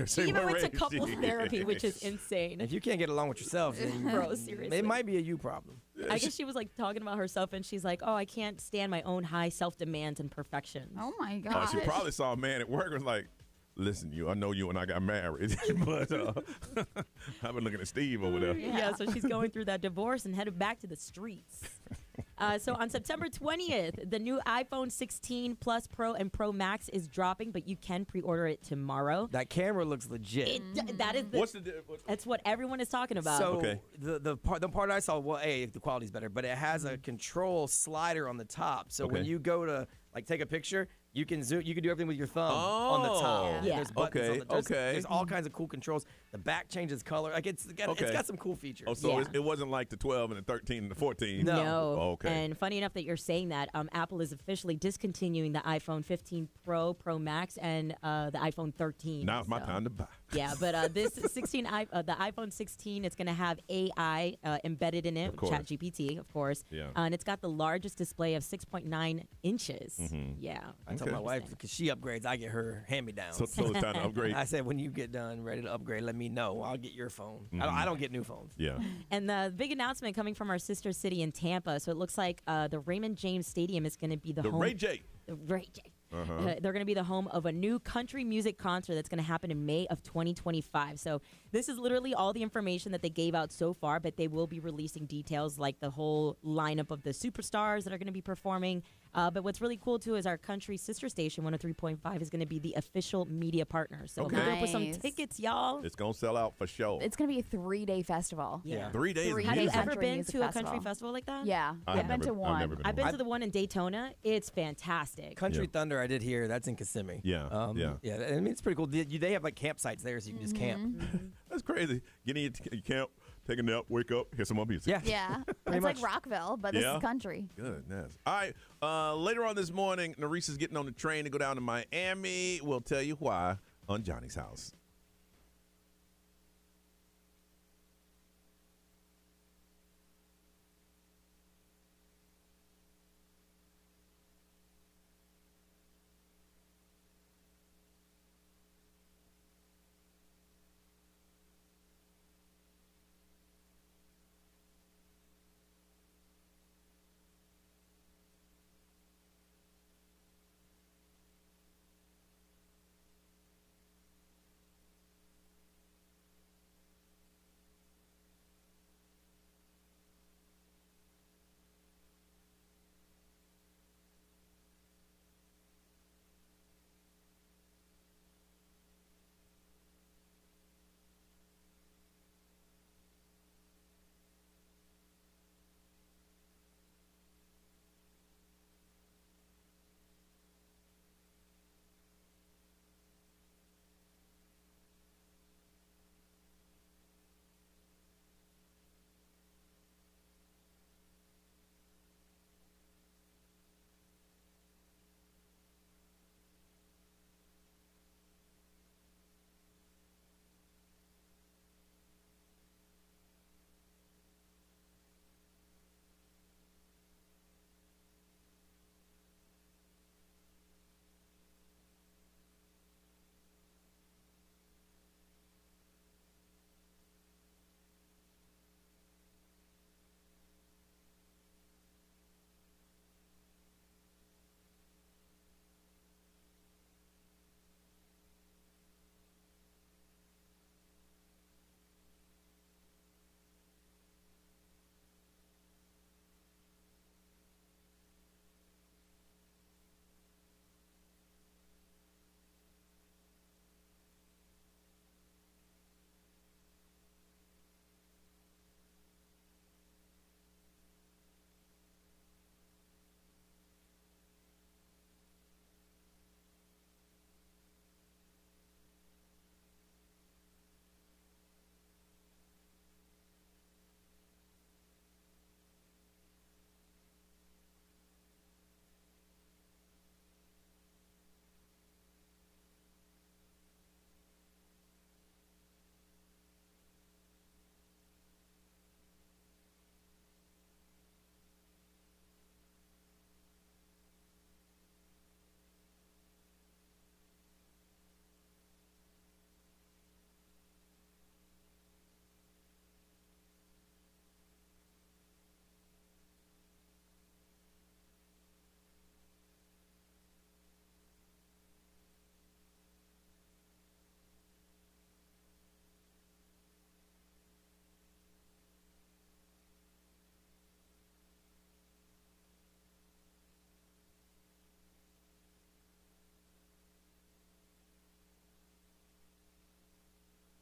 She even went to couples therapy, which is insane. If you can't get along with yourself, then Bro, seriously. it might be a you problem. I guess she was like talking about herself, and she's like, "Oh, I can't stand my own high self-demands and perfections." Oh my Oh, god. she probably saw a man at work and was like, listen, I know you and I got married, but I've been looking at Steve over there. Yeah, so she's going through that divorce and headed back to the streets. So on September 20th, the new iPhone 16 Plus Pro and Pro Max is dropping, but you can pre-order it tomorrow. That camera looks legit. That is What's that's what everyone is talking about. So the part I saw, well, the quality's better, but it has a control slider on the top. So when you go to like take a picture, you can zoom. You can do everything with your thumb on the top. Yeah. There's buttons on the, there's all Mm-hmm. kinds of cool controls. The back changes color. Like it's got some cool features. Oh, so it wasn't like the 12 and the 13 and the 14. No. Oh, okay. And funny enough that you're saying that, Apple is officially discontinuing the iPhone 15 Pro, Pro Max, and the iPhone 13. Now's my time to buy. Yeah, but the iPhone 16, it's going to have AI embedded in it, ChatGPT, of course. Yeah. And it's got the largest display of 6.9 inches. Mm-hmm. Yeah. I told my wife because she upgrades, I get her hand-me-downs. So it's time to upgrade. I said, when you get done, ready to upgrade, let me know. I'll get your phone. Mm-hmm. I don't get new phones. Yeah. And the big announcement coming from our sister city in Tampa. So it looks like the Raymond James Stadium is going to be the home. Ray J. The Ray J. Uh-huh. They're going to be the home of a new country music concert that's going to happen in May of 2025. So this is literally all the information that they gave out so far, but they will be releasing details like the whole lineup of the superstars that are going to be performing. But what's really cool, too, is our country sister station, 103.5, is going to be the official media partner. So Okay. hook up with some Nice. tickets, y'all. It's going to sell out for sure. It's going to be a 3-day festival. Yeah. 3 days. Three of Have you music. ever Country been music to a festival. country festival like that? Yeah. I've I've been to never one. been I've been I- to the one in Daytona. It's fantastic. Country Yeah. Thunder, I did hear. That's in Kissimmee. Yeah, yeah. I mean, it's pretty cool. They have like campsites there, so you can just camp. That's crazy. Get in your camp, take a nap, wake up, hear some more music. Yeah. Yeah. Pretty It's like much. Rockville, but this Yeah. is country. Goodness. All right. Later on this morning, Nerese is getting on the train to go down to Miami. We'll tell you why on Johnny's House.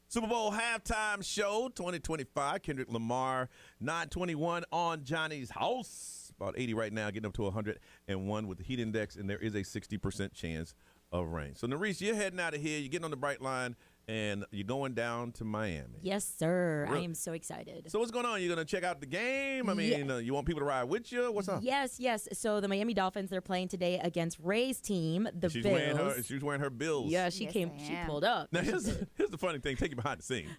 Super Bowl halftime show 2025. Kendrick Lamar, 921 on Johnny's house. About 80 right now, getting up to 101 with the heat index, and there is a 60% chance of rain. So, Nerese, you're heading out of here. You're getting on the Bright Line, and you're going down to Miami. Yes, sir. Really? I am so excited. So what's going on? You going to check out the game? I mean, you want people to ride with you? What's up? Yes. So the Miami Dolphins, they're playing today against Ray's team, the She's Bills. She's wearing her Bills. Yeah, she pulled up. Now, here's the funny thing. Take you behind the scenes.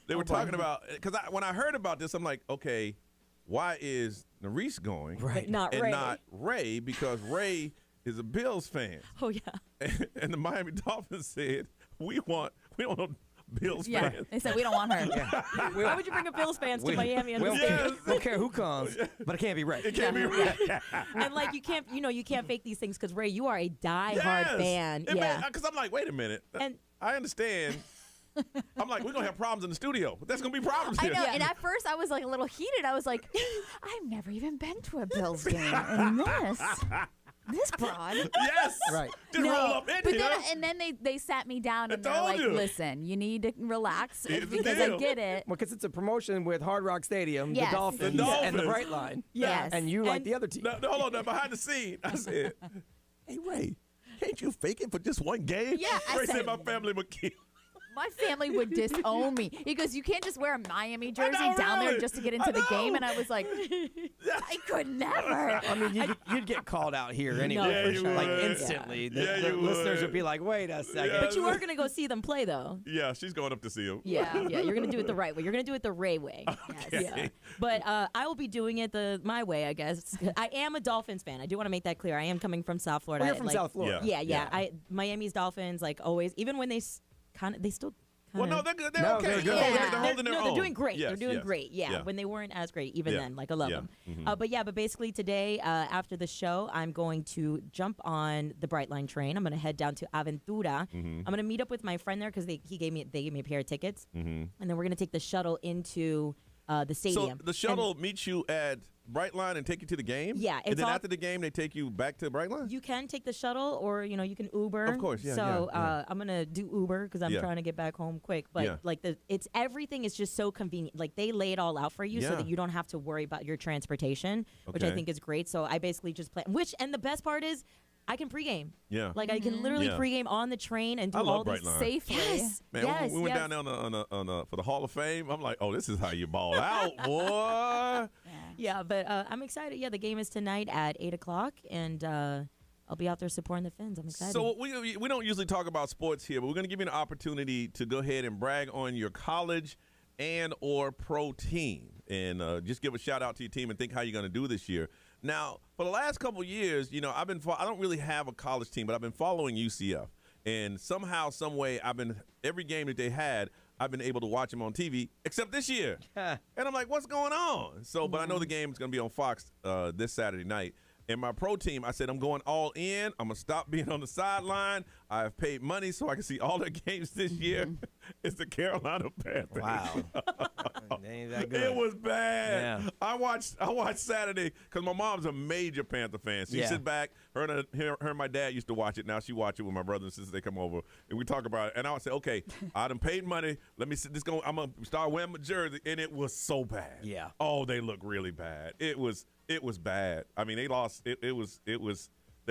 They were talking about, because when I heard about this, I'm like, okay, why is Nerese going? Right. Not and Ray. not Ray, because Ray is a Bills fan. Oh, yeah. And the Miami Dolphins said, we don't want Bills fans. They said we don't want her. Why would you bring a Bills fans to Miami? We don't care who comes, but it can't be Ray. It can't be Ray. And like you can't fake these things because Ray, you are a diehard fan. Because I'm like, wait a minute. And I understand. I'm like, we're going to have problems in the studio. But there's going to be problems I here. know, and at first I was like a little heated. I was like, I've never even been to a Bills game, and this broad. Yes. Right. Just roll up in But here. then they sat me down and they're told like, you. listen, you need to relax Here's the because deal. I get it. Well, because it's a promotion with Hard Rock Stadium, Yes. the Dolphins, The and the Dolphins. Bright Line. Yes. And you like the other team. No, hold on. Now, behind the scene, I said, hey, Ray, can't you fake it for just one game? Yeah, I Ray said said- my family would kill. My family would disown me. He goes, you can't just wear a Miami jersey know, down there really. just to get into the game. And I was like, I could never. I mean, you'd get called out here anyway. No, for sure. Like would. instantly. Yeah, The you listeners would. would be like, wait a second. Yeah. But you are gonna go see them play though. Yeah, she's going up to see him. Yeah, you're gonna do it the right way. You're gonna do it the Ray way. Okay. Yeah. But I will be doing it my way, I guess. I am a Dolphins fan. I do want to make that clear. I am coming from South Florida. Well, you're from South Florida. Yeah. Miami's Dolphins, like always, even when they still. Well, no, they're good. They're No, okay. they're good. They're holding their own. They're doing great. Yes, they're doing yes. great. Yeah. When they weren't as great, even Yeah. then, like I love Yeah. them. Mhm. But basically today, after the show, I'm going to jump on the Bright Line train. I'm going to head down to Aventura. I'm going to meet up with my friend there because they gave me a pair of tickets, and then we're going to take the shuttle into the stadium. So the shuttle meets you at Brightline and take you to the game? Yeah, And it's then all- after the game, they take you back to Brightline? You can take the shuttle, or you can Uber. Of course, yeah, So yeah. I'm gonna do Uber because I'm Yeah. trying to get back home quick. But Yeah. like everything is just so convenient. Like they lay it all out for you so Yeah. that you don't have to worry about your transportation, which I Okay. think is great. So I basically just play. And the best part is, I can pregame. Yeah. Like I can literally Yeah. pregame on the train and do I love all this Brightline. safely. Yes. Man, yes. we went yes. down there for the Hall of Fame. I'm like, oh, this is how you ball out, boy. Yeah, but I'm excited. Yeah, the game is tonight at 8:00, and I'll be out there supporting the Fins. I'm excited. So we don't usually talk about sports here, but we're going to give you an opportunity to go ahead and brag on your college and or pro team, and just give a shout out to your team and think how you're going to do this year. Now, for the last couple of years, I don't really have a college team, but I've been following UCF, and somehow, some way, every game that they had, I've been able to watch them on TV, except this year. And I'm like, what's going on? So, but I know the game is going to be on Fox this Saturday night. And my pro team, I said, I'm going all in. I'm going to stop being on the sideline. I've paid money so I can see all their games this year. It's the Carolina Panthers. Wow. Ain't that good. It was bad. Yeah. I watched Saturday because my mom's a major Panther fan. So you Yeah. sit back. Her and my dad used to watch it. Now she watch it with my brother and sister. They come over and we talk about it. And I would say, okay, I done paid money. Let me see this going. I'm gonna start wearing my jersey, and it was so bad. Yeah. Oh, they look really bad. It was bad. I mean, they lost. They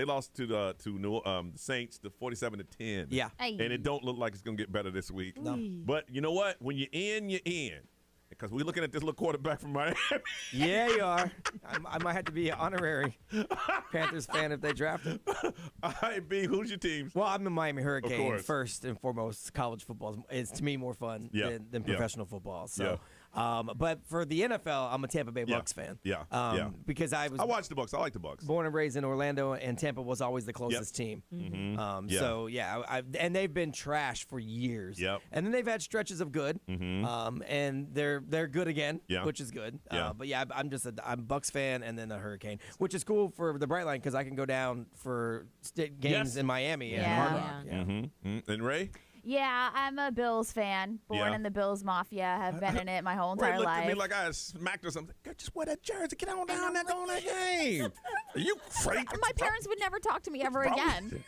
lost to the Saints to 47-10. Yeah. And it don't look like it's gonna get better this week. No. But you know what? When you're in, you're in. Because we're looking at this little quarterback from Miami. Yeah, you are. I might have to be an honorary Panthers fan if they draft him. All right, B, who's your teams? Well, I'm the Miami Hurricane. course. First and foremost, college football is to me more fun Yeah. than Yeah. professional football. So, but for the NFL, I'm a Tampa Bay Bucks fan. Yeah. Because I watch the Bucks. I like the Bucks. Born and raised in Orlando, and Tampa was always the closest team. Mhm. So yeah, and they've been trash for years. Yep. And then they've had stretches of good. And they're good again, Yeah. which is good. Yeah. But yeah, I'm a Bucks fan, and then a Hurricane, which is cool for the Brightline because I can go down for games Yes. in Miami and Yeah. Hard Rock. Yeah. And Ray? Yeah, I'm a Bills fan. Born in the Bills Mafia. Have been in it my whole entire Looked life. at me like I smacked or something. Girl, just wear that jersey. Get on down there, go on that game. Are you crazy? My parents would never talk to me ever again.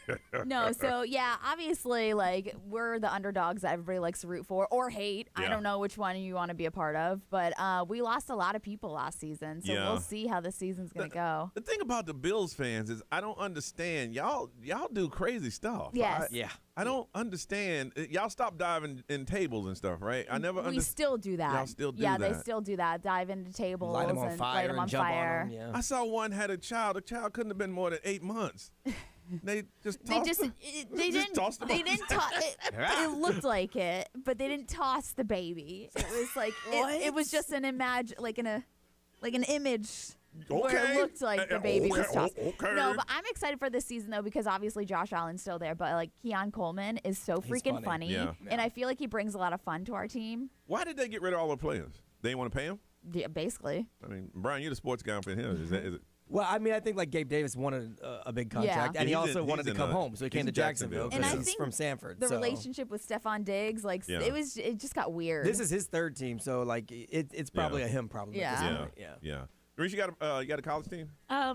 No, so yeah, obviously, like, we're the underdogs that everybody likes to root for or hate. I don't know which one you want to be a part of, but we lost a lot of people last season, so we'll see how the season's gonna go. The thing about the Bills fans is I don't understand. Y'all do crazy stuff. Yes. I don't understand. Y'all stop diving in tables and stuff, right? I never understood. We still do that. Y'all still do yeah, that. they still do that. Dive into tables Light 'em on and fire light them and on jump on fire. 'em, yeah. I saw one had a child. The child couldn't have been more than 8 months. They just tossed him. They didn't toss it. It looked like it, but they didn't toss the baby. It was like it was just an like an image. Where it looked like the baby was tossed. No, but I'm excited for this season, though, because obviously Josh Allen's still there. But, like, Keon Coleman is so freaking funny. Yeah. And I feel like he brings a lot of fun to our team. Why did they get rid of all the players? They didn't want to pay them? Yeah, basically. I mean, Brian, you're the sports guy for him. Is it? Well, I mean, I think like Gabe Davis wanted a big contract, and he also wanted to come home, so he came to Jacksonville And I because he's think from Sanford. the so. relationship with Stephon Diggs, like, it just got weird. This is his third team, so like it's probably a him problem. Yeah. At this point. Yeah. Reese, you got a college team? I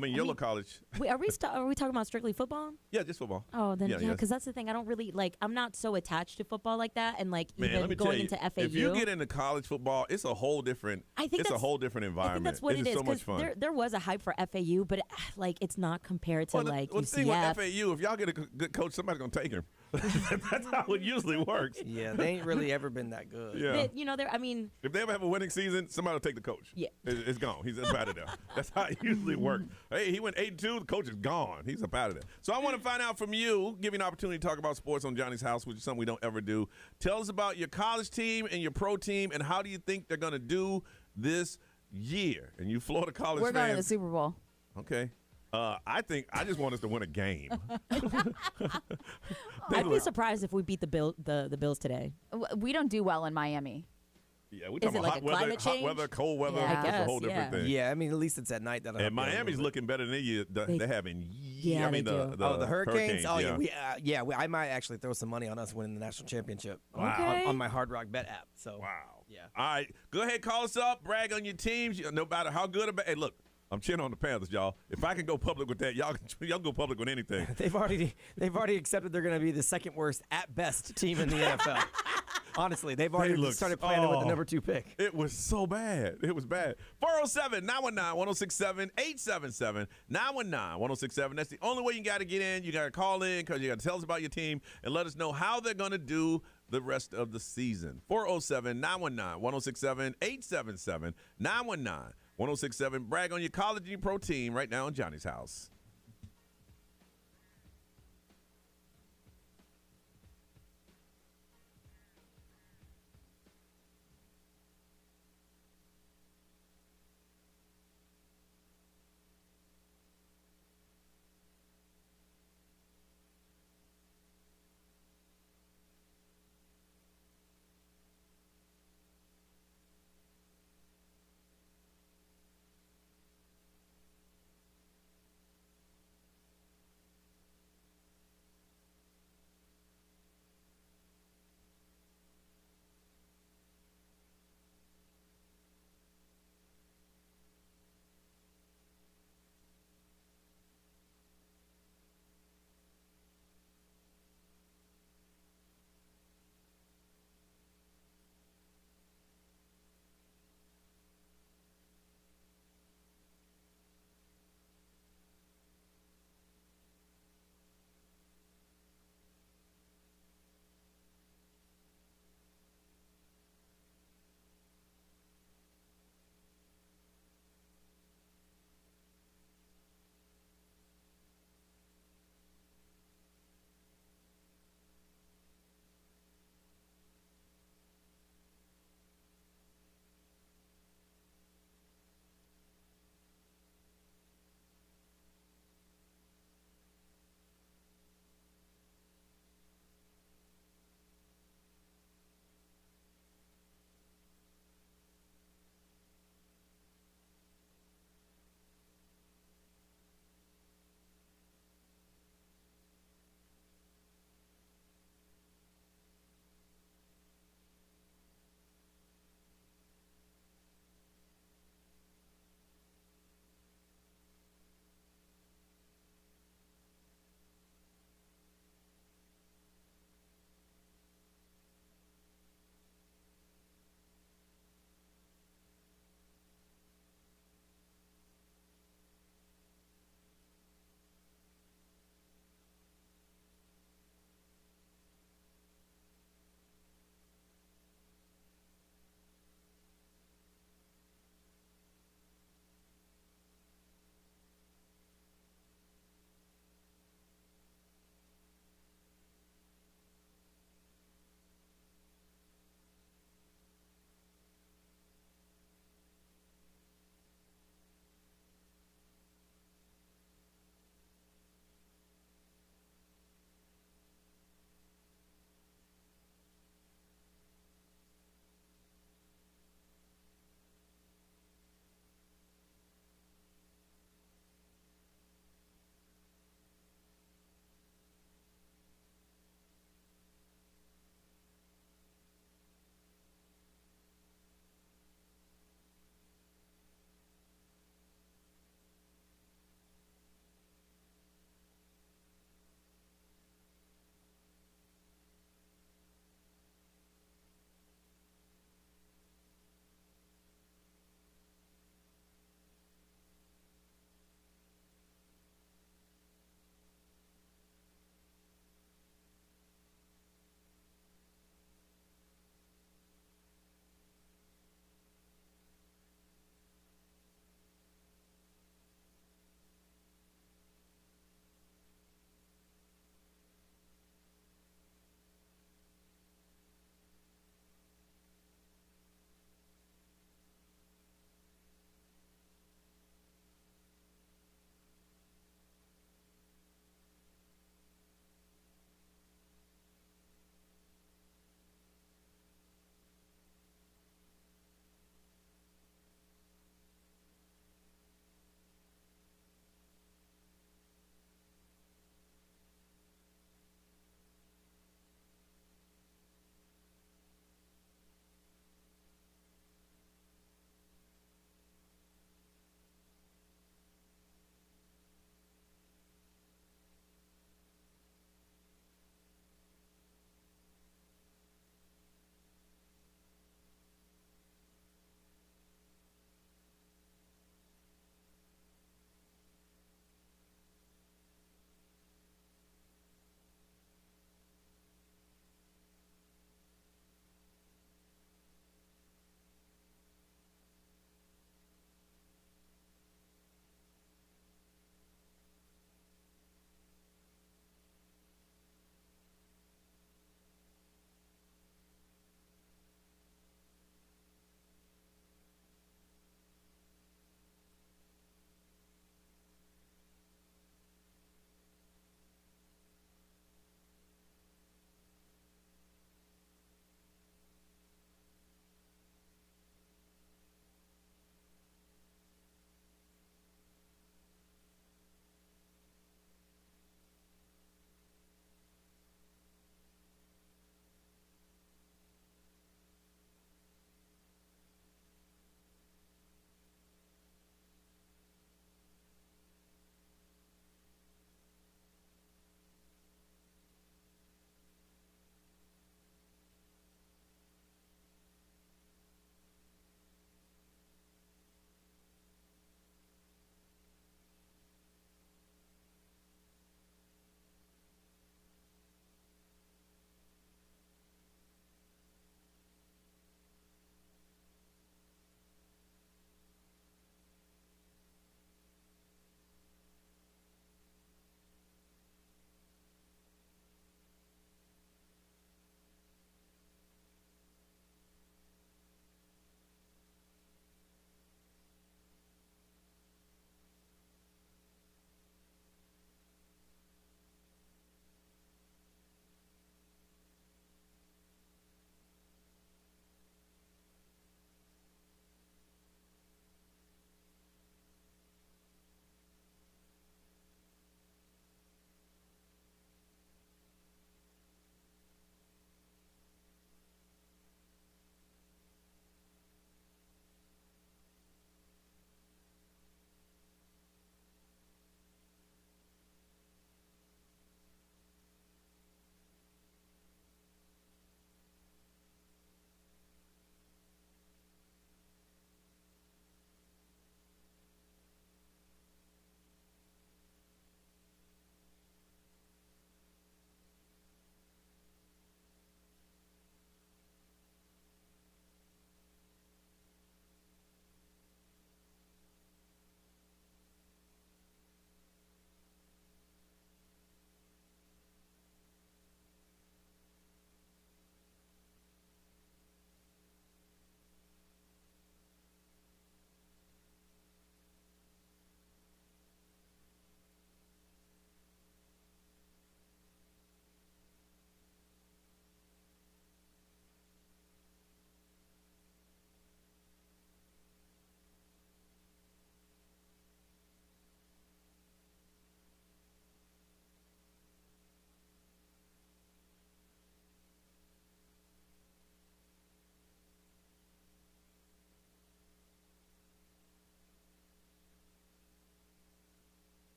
mean, yellow college. Wait, are we talking about strictly football? Yeah, just football. Oh, then yeah, because that's the thing. I don't really I'm not so attached to football like that, and like Man, even let me going tell you, into FAU. if you get into college football, it's a whole different. It's a whole different environment. I think that's what it is. so much fun. There was a hype for FAU, but like it's not compared to like the thing with UCF. FAU, if y'all get a good coach, somebody's gonna take him. That's how it usually works. Yeah, they ain't really ever been that good. Yeah. I mean, if they ever have a winning season, somebody will take the coach. Yeah, it's gone. He's up out of there. That's how it usually works. Hey, he went 8-2. The coach is gone. He's up out of there. So I want to find out from you. Give you an opportunity to talk about sports on Johnny's House, which is something we don't ever do. Tell us about your college team and your pro team, and how do you think they're gonna do this year? And you Florida college We're fans. going to the Super Bowl. Okay. I just want us to win a game. I'd be surprised if we beat the Bills today. We don't do well in Miami. Yeah, we're Is talking it about like a climate hot change? weather, cold weather. Yeah, I It's a guess, whole different thing. Yeah, I mean, at least it's at night. And Miami's looking better than they have in years. Yeah, I mean, they do. the Hurricanes. Oh yeah. I might actually throw some money on us winning the national championship. Wow. On my Hard Rock Bet app. So wow. Yeah. All right, go ahead, call us up, brag on your teams. No matter how good or bad. Hey, look, I'm cheering on the Panthers, y'all. If I can go public with that, y'all go public with anything. They've already accepted they're going to be the second worst at best team in the NFL. Honestly, they've already started planning with the number 2 pick. It was so bad. It was bad. 407-919-1067, 877-919-1067. That's the only way you got to get in. You got to call in because you got to tell us about your team and let us know how they're going to do the rest of the season. 407-919-1067, 877-919-1067. Brag on your college and your pro team right now on Johnny's House.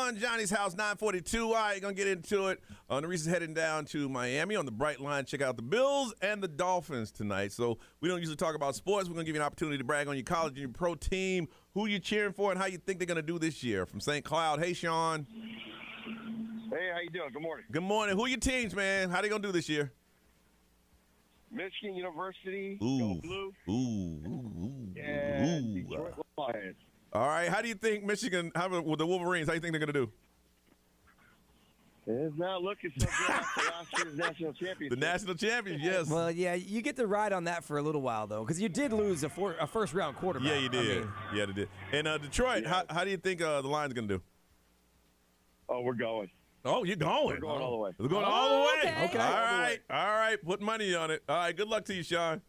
on Johnny's House, 942. All right, going to get into it. Nerese is heading down to Miami on the Bright Line. Check out the Bills and the Dolphins tonight. So we don't usually talk about sports. We're going to give you an opportunity to brag on your college and your pro team, who you're cheering for, and how you think they're going to do this year. From St. Cloud, hey, Sean. Hey, how you doing? Good morning. Good morning. Who are your teams, man? How they going to do this year? Michigan University, Ooh. Go Blue. Ooh. And Detroit Lions. All right. How do you think Michigan, with the Wolverines, how do you think they're going to do? It's not looking so good after last year's national championship. The national champions, yes. Well, yeah, you get to ride on that for a little while, though, because you did lose a first-round quarterback. Yeah, you did. Yeah, they did. And Detroit, Yeah. how do you think the Lions going to do? Oh, we're going. Oh, you're going. We're going all the way. We're going all the way. Okay. All right. All right. Put money on it. All right. Good luck to you, Sean.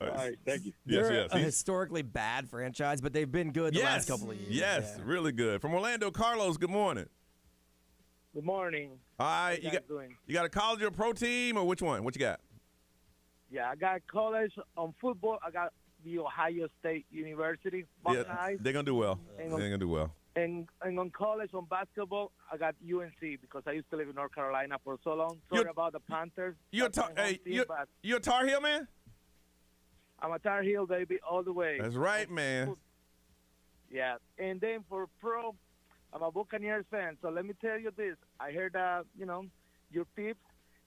All right, thank you. Yes, They're yes. a historically bad franchise, but they've been good the last couple of years. Yes, Yeah. really good. From Orlando, Carlos, good morning. Good morning. All right. How you guys doing? You got a college or a pro team, or which one? What you got? Yeah, I got college on football. I got the Ohio State University Yeah, Buckeyes. they're going to do well. And They're going to do well. And on college on basketball, I got UNC because I used to live in North Carolina for so long. Sorry about the Panthers. You're a That's my home team, but you a Tar Heel man? I'm a Tar Heel baby all the way. That's right, man. Yeah, and then for pro, I'm a Buccaneers fan. So let me tell you this: I heard your peeps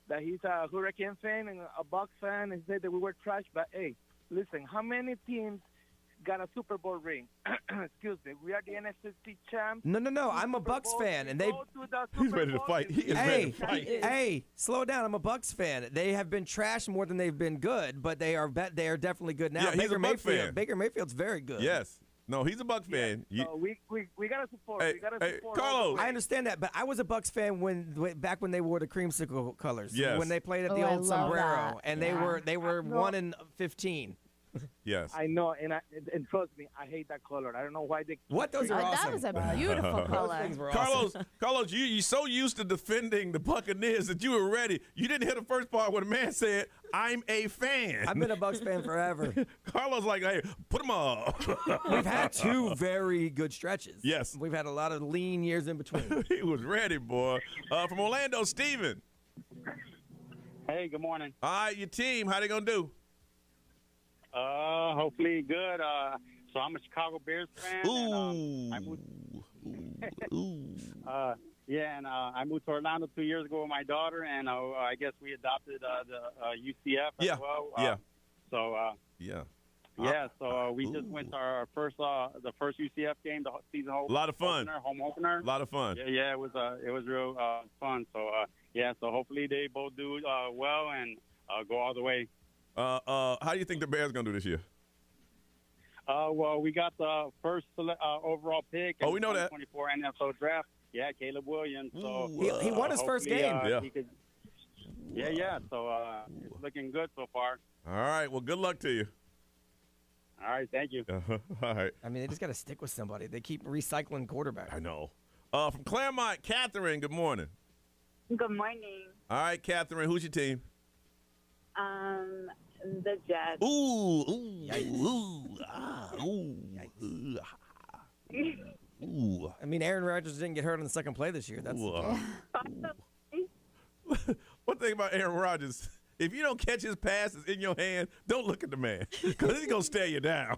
that he's a Hurricane fan and a Bucs fan, and said that we were trash. But hey, listen, how many teams got a Super Bowl ring? Excuse me, we are the NFC champs. No. I'm a Bucks fan, and they. He's ready to fight. He is ready to fight. Hey, slow down. I'm a Bucks fan. They have been trashed more than they've been good, but they are definitely good now. Yeah, he's a Buck fan. Baker Mayfield's very good. Yes. No, he's a Bucks fan. So we gotta support. Hey, we gotta support. Carlos. I understand that, but I was a Bucks fan back when they wore the creamsicle colors. Yes. When they played at the I old love sombrero, that. and Yeah. they were 1-15. Yes. I know, and trust me, I hate that color. I don't know why they. What? Those are awesome. That was a beautiful color. Things were awesome. Carlos, you're so used to defending the Buccaneers that you were ready. You didn't hear the first part where the man said, "I'm a fan." I've been a Bucks fan forever. Carlos like, hey, put them up. We've had two very good stretches. Yes. We've had a lot of lean years in between. He was ready, boy. From Orlando, Steven. Hey, good morning. All right, your team, how they going to do? Hopefully good. So I'm a Chicago Bears fan. Ooh. And, I moved, I moved to Orlando 2 years ago with my daughter, and I guess we adopted the UCF as well. So we just went to our first UCF game, the season A lot of fun. home opener. A lot of fun. Yeah, it was real fun. So so hopefully they both do well and go all the way. How do you think the Bears going to do this year? Well, we got the first overall pick. Oh, we know that. 24 NFL draft. Yeah, Caleb Williams. So He won his first hopefully, game. he could, So it's looking good so far. All right. Well, good luck to you. All right. Thank you. All right. I mean, they just got to stick with somebody. They keep recycling quarterbacks. I know. From Claremont, Catherine, good morning. Good morning. All right, Catherine, who's your team? The Jets. Ooh. Ooh. I mean, Aaron Rodgers didn't get hurt on the second play this year. That's One thing about Aaron Rodgers, if you don't catch his passes in your hand, don't look at the man because he's going to stare you down.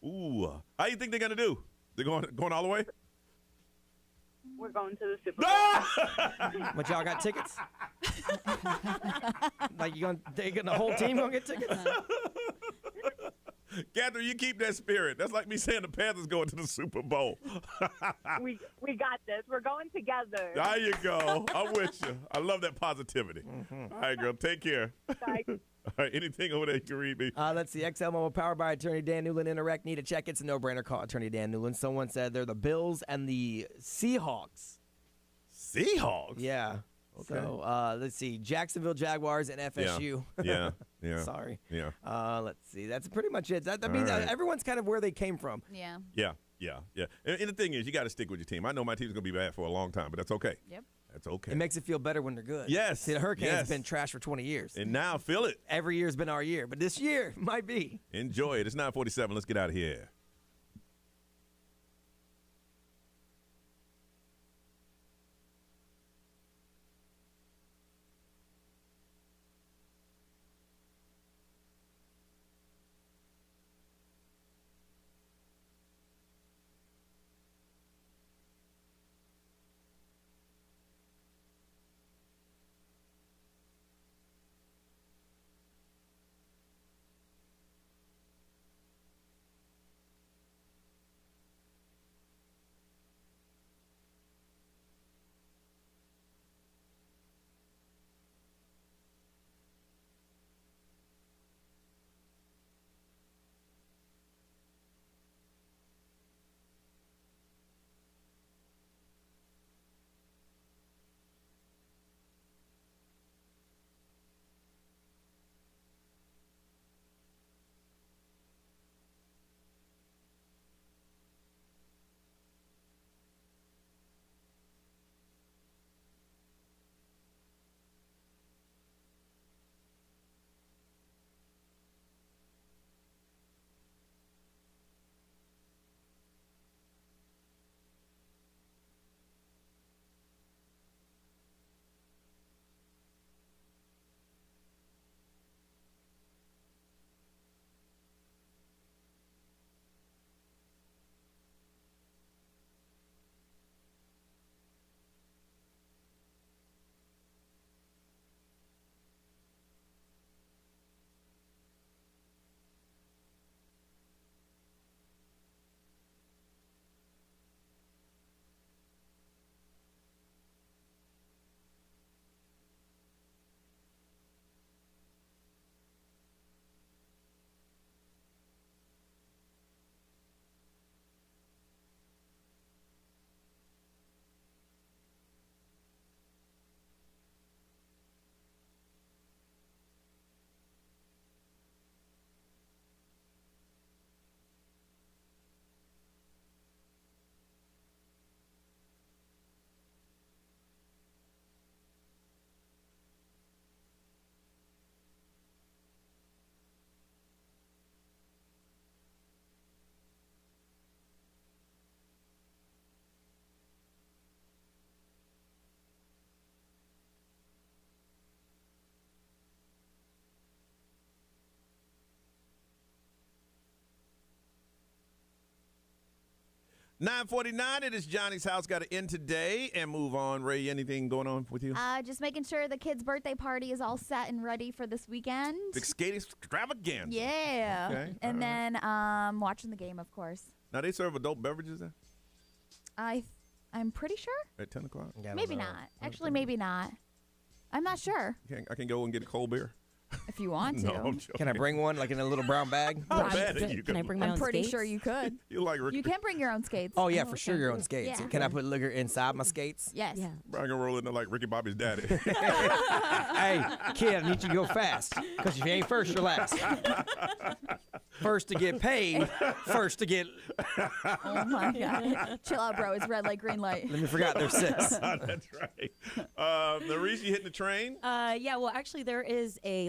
Ooh. How you think they're going to do? They're going all the way? We're going to the Super Bowl. But y'all got tickets? Like the whole team gonna get tickets? Catherine, you keep that spirit. That's like me saying the Panthers going to the Super Bowl. we got this. We're going together. There you go. I'm with you. I love that positivity. All right, girl. Take care. Bye. All right, anything over there you can read me? Let's see. XL Mobile powered by Attorney Dan Newland. Interact. Need a check? It's a no-brainer. Call Attorney Dan Newland. Someone said they're the Bills and the Seahawks. Seahawks? Yeah. Okay. So let's see. Jacksonville Jaguars and FSU. Yeah. Sorry. Yeah. Let's see. That's pretty much it. That means right. everyone's kind of where they came from. Yeah. Yeah. And the thing is, you got to stick with your team. I know my team's going to be bad for a long time, but that's okay. Yep. That's okay. It makes it feel better when they're good. Yes. See, the Hurricanes Yes. been trash for 20 years. And now feel it. Every year's been our year, but this year might be. Enjoy it. It's 9:47. Let's get out of here. 9:49. It is Johnny's house. Got to end today and move on. Ray, anything going on with you? Just making sure the kid's birthday party is all set and ready for this weekend. Big skate extravaganza. Yeah. Okay. And then watching the game, of course. Now they serve adult beverages there I'm pretty sure. at 10 o'clock. Maybe not. Actually, maybe not. I'm not sure. I can go and get a cold beer. If you want to. No, I'm joking. Can I bring one, like in a little brown bag? How bad are you? Can I bring my own I'm pretty skates? sure you could. You like Ricky? You can bring your own skates. Oh, yeah, for sure, your own skates. Yeah. Can I put liquor inside my skates? Yes. Yeah. Brian gonna roll in there like Ricky Bobby's daddy. Hey, kid, I need you to go fast, because if you ain't first, you're last. First to get paid, first to get... Oh, my God. Chill out, bro. It's red light, green light. Let me forgot there's 6. That's right. Maurice, you hitting the train? Yeah, well, actually, there is a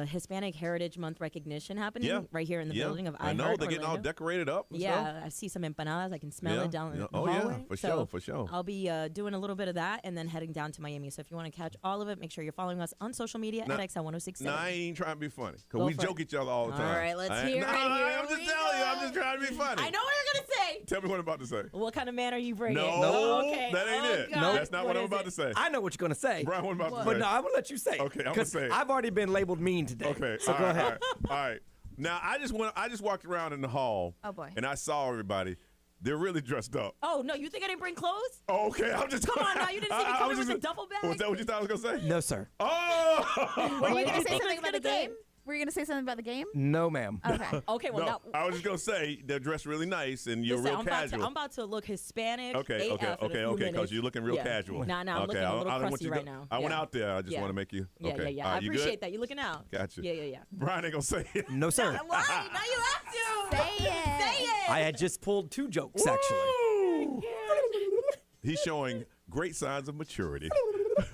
Hispanic Heritage Month recognition happening right here in the building of iHeart. I know they're getting all Orlando. decorated up. And Yeah, stuff. I see some empanadas. I can smell it down in the Oh hallway. yeah, for So sure, for sure. I'll be doing a little bit of that and then heading down to Miami. So if you want to catch all of it, make sure you're following us on social media at XL1067. No, I ain't trying to be funny because Go we for joke each other all the time. All right, let's hear it. I'm just telling you. I'm just trying to be funny. I know what you're going to say. Tell me what I'm about to say. What kind of man are you bringing? No, okay. that ain't it. God. No, that's not what I'm is about it? to say. I know what you're going to say. Brian, what I'm about to But say. no, I'm going to let you say it. Okay, I'm gonna 'cause say it. I've already been labeled mean today. Okay, So all go right, ahead. All right. Now I just walked around in the hall. Oh, boy. And I saw everybody. They're really dressed up. Oh, no, you think I didn't bring clothes? Oh, okay, I'm just. Come on now, you didn't see me I come was in with just- a duffel bag? Was that what you thought I was gonna say? No, sir. Oh. Were you going to say think something it's about the gonna say? game? Were you going to say something about the game? No, ma'am. Okay. Okay, well, No, now. I was just gonna say they're dressed really nice and you're Listen, real I'm casual. about to look Hispanic. Okay, AF in a few because minutes. you're looking real Yeah. casual. Nah, I'm okay, looking a little I want crusty you right to- now. I went Yeah. out there. I just Yeah. want to make you. Yeah, Okay. yeah. All I right, you appreciate good? that. You looking out. Gotcha. Yeah. Brian ain't gonna say it. No, sir. Why? Now you have to. Say it. Say it. I had just pulled 2 jokes, actually. Woo! He's showing great signs of maturity.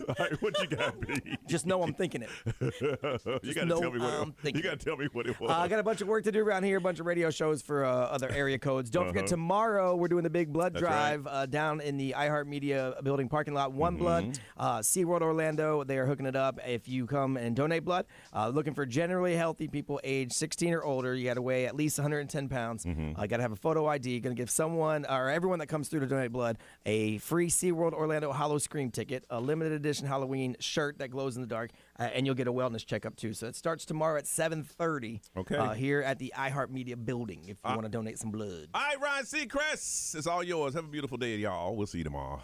All right, what you got, B? Just know I'm thinking it. You got to know tell me what I'm it, thinking. you got to tell me what it was. I got a bunch of work to do around here, a bunch of radio shows for other area codes. Don't forget, tomorrow we're doing the big blood That's drive down in the iHeartMedia building parking lot. One Blood, SeaWorld Orlando. They are hooking it up. If you come and donate blood, looking for generally healthy people age 16 or older, you got to weigh at least 110 pounds. You got to have a photo ID. Going to give someone or everyone that comes through to donate blood a free SeaWorld Orlando Hollow Scream ticket, a limited edition Halloween shirt that glows in the dark, and you'll get a wellness checkup too. So it starts tomorrow at 7:30 here at the iHeartMedia building if you want to donate some blood. All right, Ryan Seacrest, it's all yours. Have a beautiful day, y'all. We'll see you tomorrow.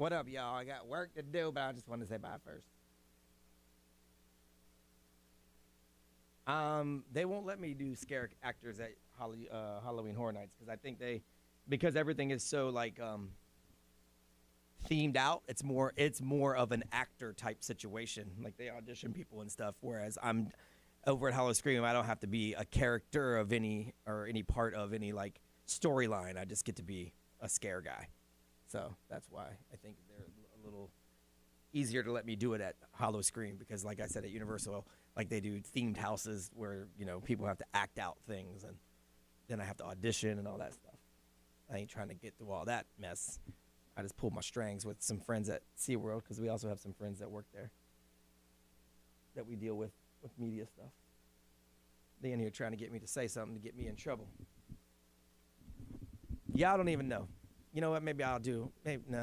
What up, y'all? I got work to do, but I just want to say bye first. They won't let me do scare actors at Halloween Horror Nights because everything is so like themed out. It's more of an actor type situation. Like they audition people and stuff. Whereas I'm over at Hollow Scream, I don't have to be a character of any part of any like storyline. I just get to be a scare guy. So that's why I think they're a little easier to let me do it at Hollow Scream because, like I said, at Universal, like they do themed houses where people have to act out things, and then I have to audition and all that stuff. I ain't trying to get through all that mess. I just pulled my strings with some friends at SeaWorld because we also have some friends that work there that we deal with media stuff. They in here trying to get me to say something to get me in trouble. Y'all don't even know. You know what? Maybe I'll do. Maybe no.